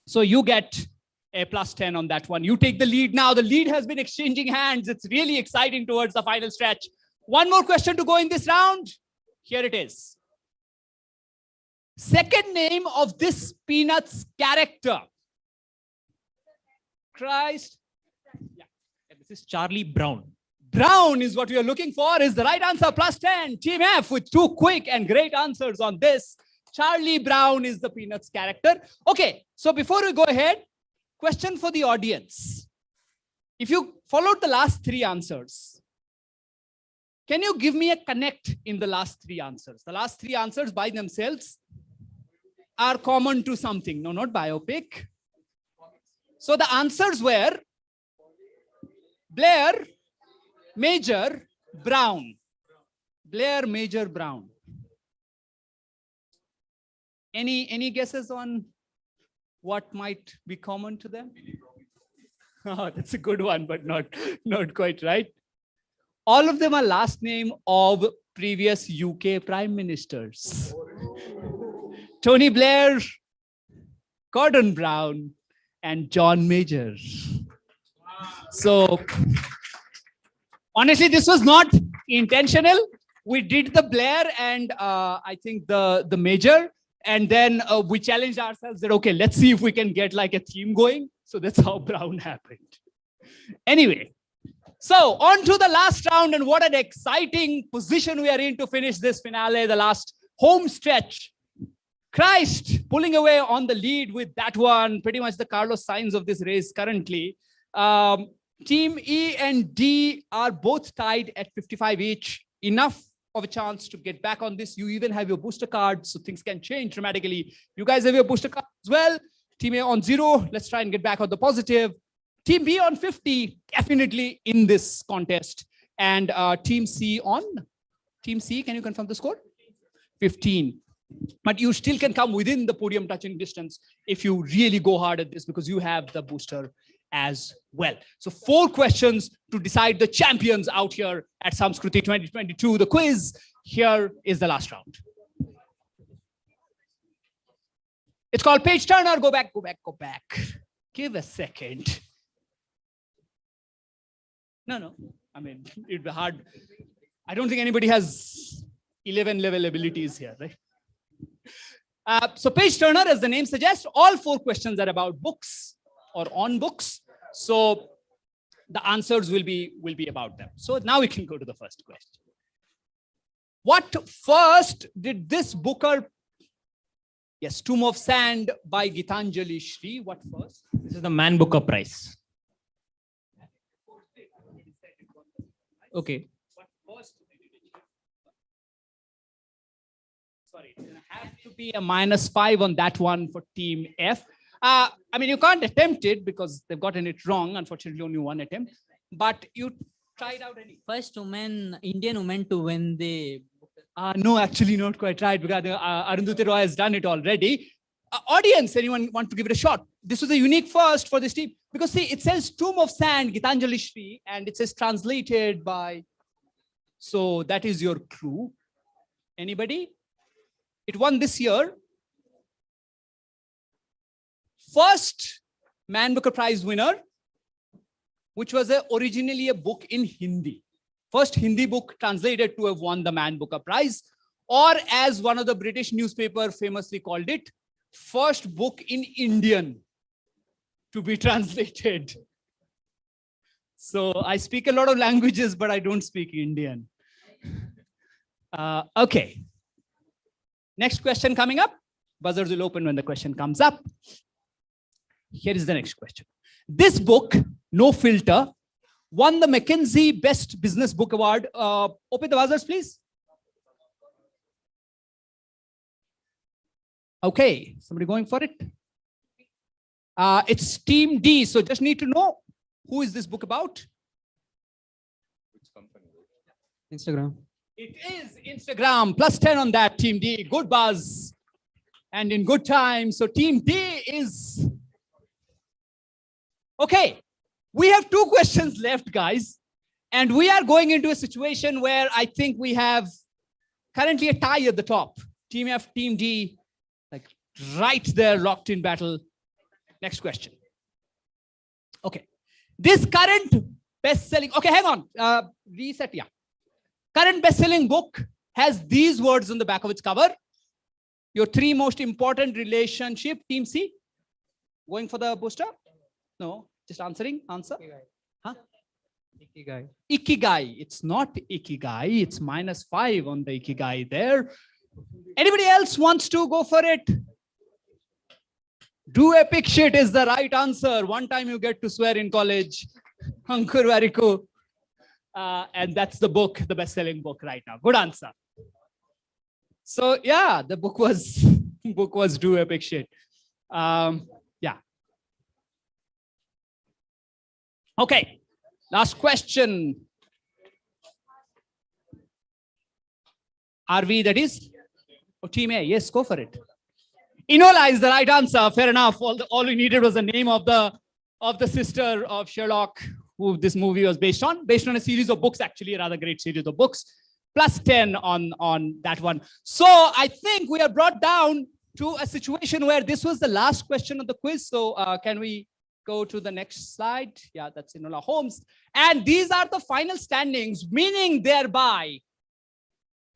So you get a plus 10 on that one. You take the lead now. The lead has been exchanging hands. It's really exciting towards the final stretch. One more question to go in this round. Here it is. Second name of this Peanuts character. Christ. Yeah. This is Charlie Brown. Brown is what we are looking for. Is the right answer. Plus 10. Team F with 2 quick and great answers on this. Charlie Brown is the Peanuts character. Okay. So before we go ahead, question for the audience. If you followed the last 3 answers, can you give me a connect in the last 3 answers? The last 3 answers by themselves are common to something. No, not biopic. So the answers were Blair, Major, Brown. Blair, Major, Brown. Any guesses on what might be common to them? Oh, that's a good one, but not quite right. All of them are last name of previous UK prime ministers. Tony Blair, Gordon Brown, and John Major. So honestly, this was not intentional. We did the Blair and I think the Major, and then we challenged ourselves that, okay, let's see if we can get like a theme going. So that's how Brown happened. Anyway, so on to the last round, and what an exciting position we are in to finish this finale, the last home stretch. Christ pulling away on the lead with that one, pretty much the Carlos Sainz of this race currently. Team E and D are both tied at 55 each. Enough of a chance to get back on this. You even have your booster card, so things can change dramatically. You guys have your booster card as well. Team A on 0. Let's try and get back on the positive. Team B on 50, definitely in this contest. And Team C on? Team C, can you confirm the score? 15. But you still can come within the podium touching distance if you really go hard at this, because you have the booster as well. So 4 questions to decide the champions out here at Samskruthi 2022. The quiz, here is the last round. It's called Page Turner. Go back, go back, go back. Give a second. No. I mean, it'd be hard. I don't think anybody has 11 level abilities here, right? So Page Turner, as the name suggests, all 4 questions are about books or on books. So the answers will be about them. So now we can go to the first question. What first did this Booker? Yes, Tomb of Sand by Gitanjali Shri. What first? This is the Man Booker Prize. Okay. Sorry, it has to be a -5 on that one for Team F. I mean, you can't attempt it because they've gotten it wrong. Unfortunately, only one attempt. But you tried out any. First woman, Indian woman to win the. No, actually not quite right, because Arundhati Roy has done it already. Audience, anyone want to give it a shot? This was a unique first for this team, because see, it says Tomb of Sand, Gitanjali Shri, and it says translated by. So that is your clue. Anybody? It won this year. First Man Booker Prize winner, which was originally a book in Hindi. First Hindi book translated to have won the Man Booker Prize, or as one of the British newspaper famously called it, first book in Indian to be translated. So I speak a lot of languages, but I don't speak Indian. Okay. Next question coming up. Buzzers will open when the question comes up. Here is the next question. This book, No Filter, won the McKinsey Best Business Book Award. Open the buzzers, please. Okay, somebody going for it? It's Team D, so just need to know, who is this book about? Instagram. It is Instagram. +10 on that, Team D. Good buzz. And in good time. So Team D is... Okay. We have 2 questions left, guys. And we are going into a situation where I think we have currently a tie at the top. Team F, Team D, like right there, locked in battle. Next question. Okay. This current best-selling... Okay, hang on. Reset, yeah. Current best-selling book has these words on the back of its cover. Your 3 most important relationship. Team C? Going for the booster? No, just answering. Answer. Huh? Ikigai. Ikigai. It's not Ikigai. It's -5 on the Ikigai there. Anybody else wants to go for it? Do epic shit is the right answer. One time you get to swear in college. Ankur Variku. And that's the book, the best-selling book right now. Good answer. So yeah, the book was Do Epic Shit. Yeah. Okay, last question. Are we, that is? Oh, Team A, yes, go for it. Enola is the right answer. Fair enough. All we needed was the name of the sister of Sherlock, who this movie was based on a series of books, actually a rather great series of books. +10 on that one. So I think we are brought down to a situation where this was the last question of the quiz. So can we go to the next slide. Yeah, that's Enola Holmes. And these are the final standings, meaning thereby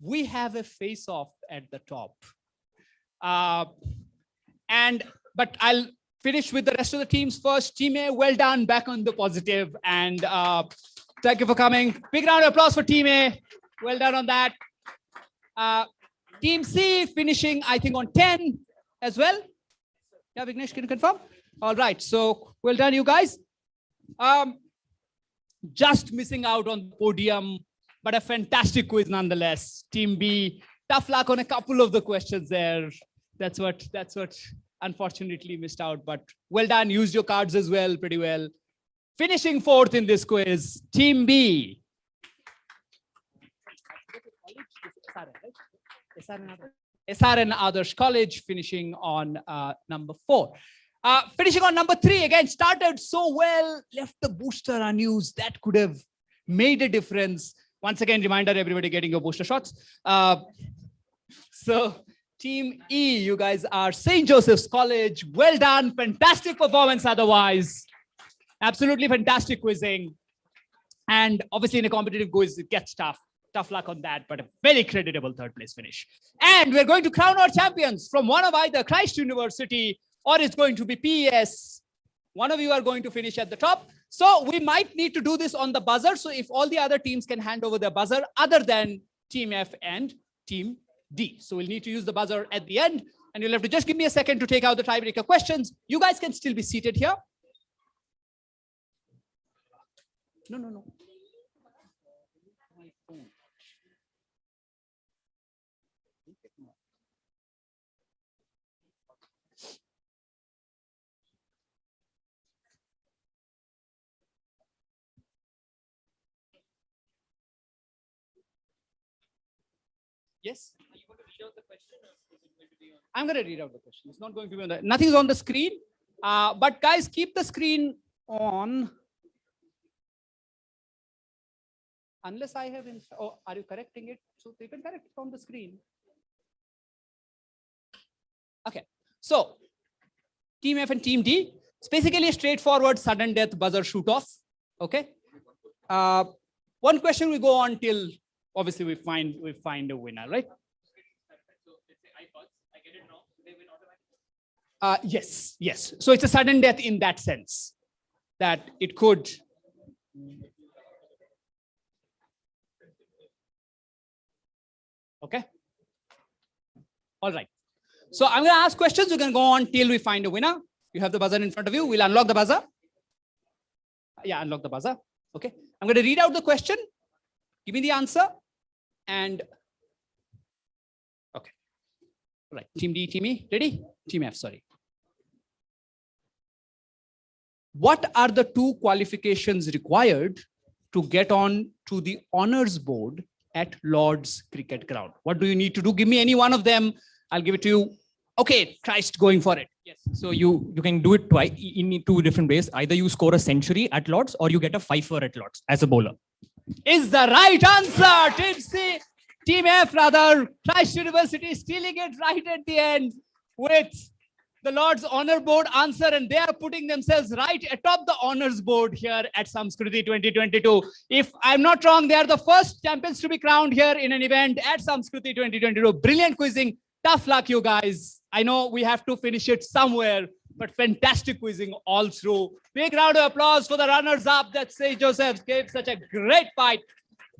we have a face-off at the top. But I'll finish with the rest of the teams first. Team A, well done, back on the positive. And thank you for coming. Big round of applause for Team A. Well done on that. Team C finishing, I think, on 10 as well. Yeah, Vignesh, can you confirm? All right, so well done, you guys. Just missing out on the podium, but a fantastic quiz nonetheless. Team B, tough luck on a couple of the questions there. That's what unfortunately missed out, but well done. Used your cards as well, pretty well. Finishing fourth in this quiz, Team B. SRN Adarsh College, finishing on number 4. Finishing on number 3, again, started so well, left the booster unused. That could have made a difference. Once again, reminder, everybody getting your booster shots. So Team E, you guys are St. Joseph's College. Well done. Fantastic performance otherwise. Absolutely fantastic quizzing. And obviously in a competitive quiz, it gets tough. Tough luck on that, but a very creditable third place finish. And we're going to crown our champions from one of either Christ University or it's going to be PES. One of you are going to finish at the top. So we might need to do this on the buzzer. So if all the other teams can hand over their buzzer other than Team F and Team D. So we'll need to use the buzzer at the end. And you'll have to just give me a second to take out the tiebreaker questions. You guys can still be seated here. No. Yes? I'm going to read out the question. It's not going to be on the, nothing's on the screen. But guys, keep the screen on. Unless I have, oh, are you correcting it? So you can correct it on the screen. Okay. So Team F and Team D. It's basically a straightforward sudden death buzzer shoot off. Okay. One question we go on till obviously we find a winner, right? Yes. So it's a sudden death in that sense that it could. Okay. All right. So I'm going to ask questions. We're going to go on till we find a winner. You have the buzzer in front of you. We'll unlock the buzzer. Yeah, unlock the buzzer. Okay. I'm going to read out the question. Give me the answer. And okay. All right. Team D, Team E, ready? Team F, sorry. What are the 2 qualifications required to get on to the honors board at Lord's Cricket Ground? What do you need to do? Give me any one of them. I'll give it to you. Okay, Christ, going for it. Yes. So you can do it twice in 2 different ways. Either you score a century at Lord's or you get a 5-4 at Lord's as a bowler. Is the right answer. Team C, Team F rather. Christ University stealing it right at the end with the Lord's Honor Board answer, and they are putting themselves right atop the honors board here at Samskruthi 2022. If I'm not wrong, they are the first champions to be crowned here in an event at Samskruthi 2022. Brilliant quizzing. Tough luck, you guys. I know we have to finish it somewhere, but fantastic quizzing all through. Big round of applause for the runners-up that St. Joseph's gave such a great fight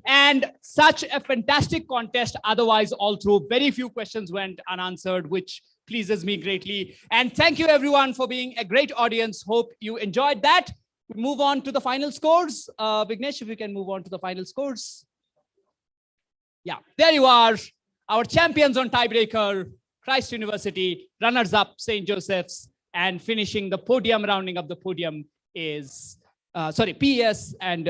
and such a fantastic contest. Otherwise, all through, very few questions went unanswered, which pleases me greatly. And thank you everyone for being a great audience. Hope you enjoyed that. We move on to the final scores. Vignesh, if we can move on to the final scores. Yeah, there you are. Our champions on tiebreaker, Christ University, runners-up, St. Joseph's, and finishing the podium, rounding up the podium is, PES, and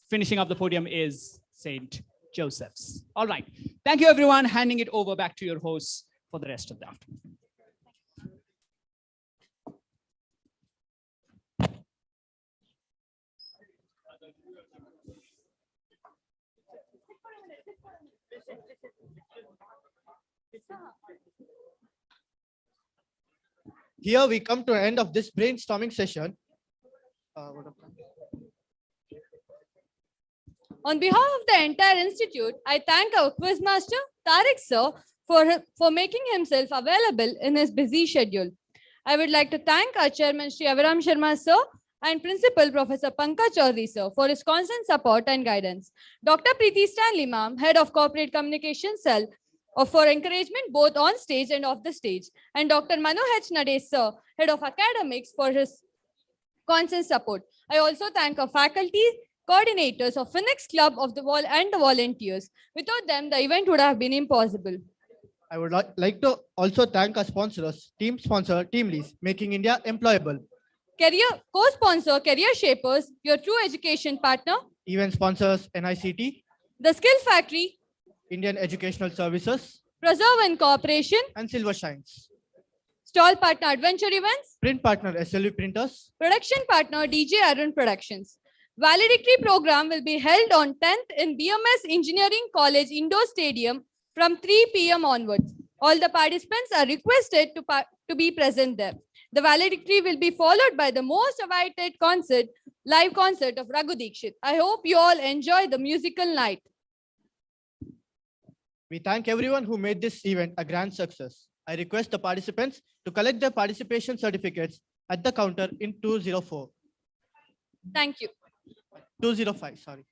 finishing up the podium is St. Joseph's. All right. Thank you, everyone. Handing it over back to your hosts for the rest of the afternoon. Here we come to the end of this brainstorming session. vote of thanks. On behalf of the entire institute, I thank our quiz master, Tariq sir, for making himself available in his busy schedule. I would like to thank our chairman, Sri Aviram Sharma sir, and principal, Professor Pankaj Chaudhary sir, for his constant support and guidance. Dr. Preeti Stanley ma'am, head of corporate communication cell, for encouragement both on stage and off the stage. And Dr. Manu H. Nade sir, head of academics, for his constant support. I also thank our faculty, coordinators of Phoenix Club of the Wall and the volunteers. Without them, the event would have been impossible. I would like to also thank our sponsors, team sponsor, Team Lease, making India employable. Career co-sponsor, Career Shapers, your true education partner. Event sponsors, NICT, The Skill Factory, Indian Educational Services, Preserve and Cooperation, and Silver Shines. Stall partner, Adventure Events. Print partner, SLV Printers. Production partner, DJ Arun Productions. Valedictory program will be held on 10th in BMS Engineering College Indoor Stadium from 3 p.m. onwards. All the participants are requested to be present there. The valedictory will be followed by the most awaited live concert of Raghu Dikshit. I hope you all enjoy the musical night. We thank everyone who made this event a grand success. I request the participants to collect their participation certificates at the counter in 204. Thank you. 205, sorry.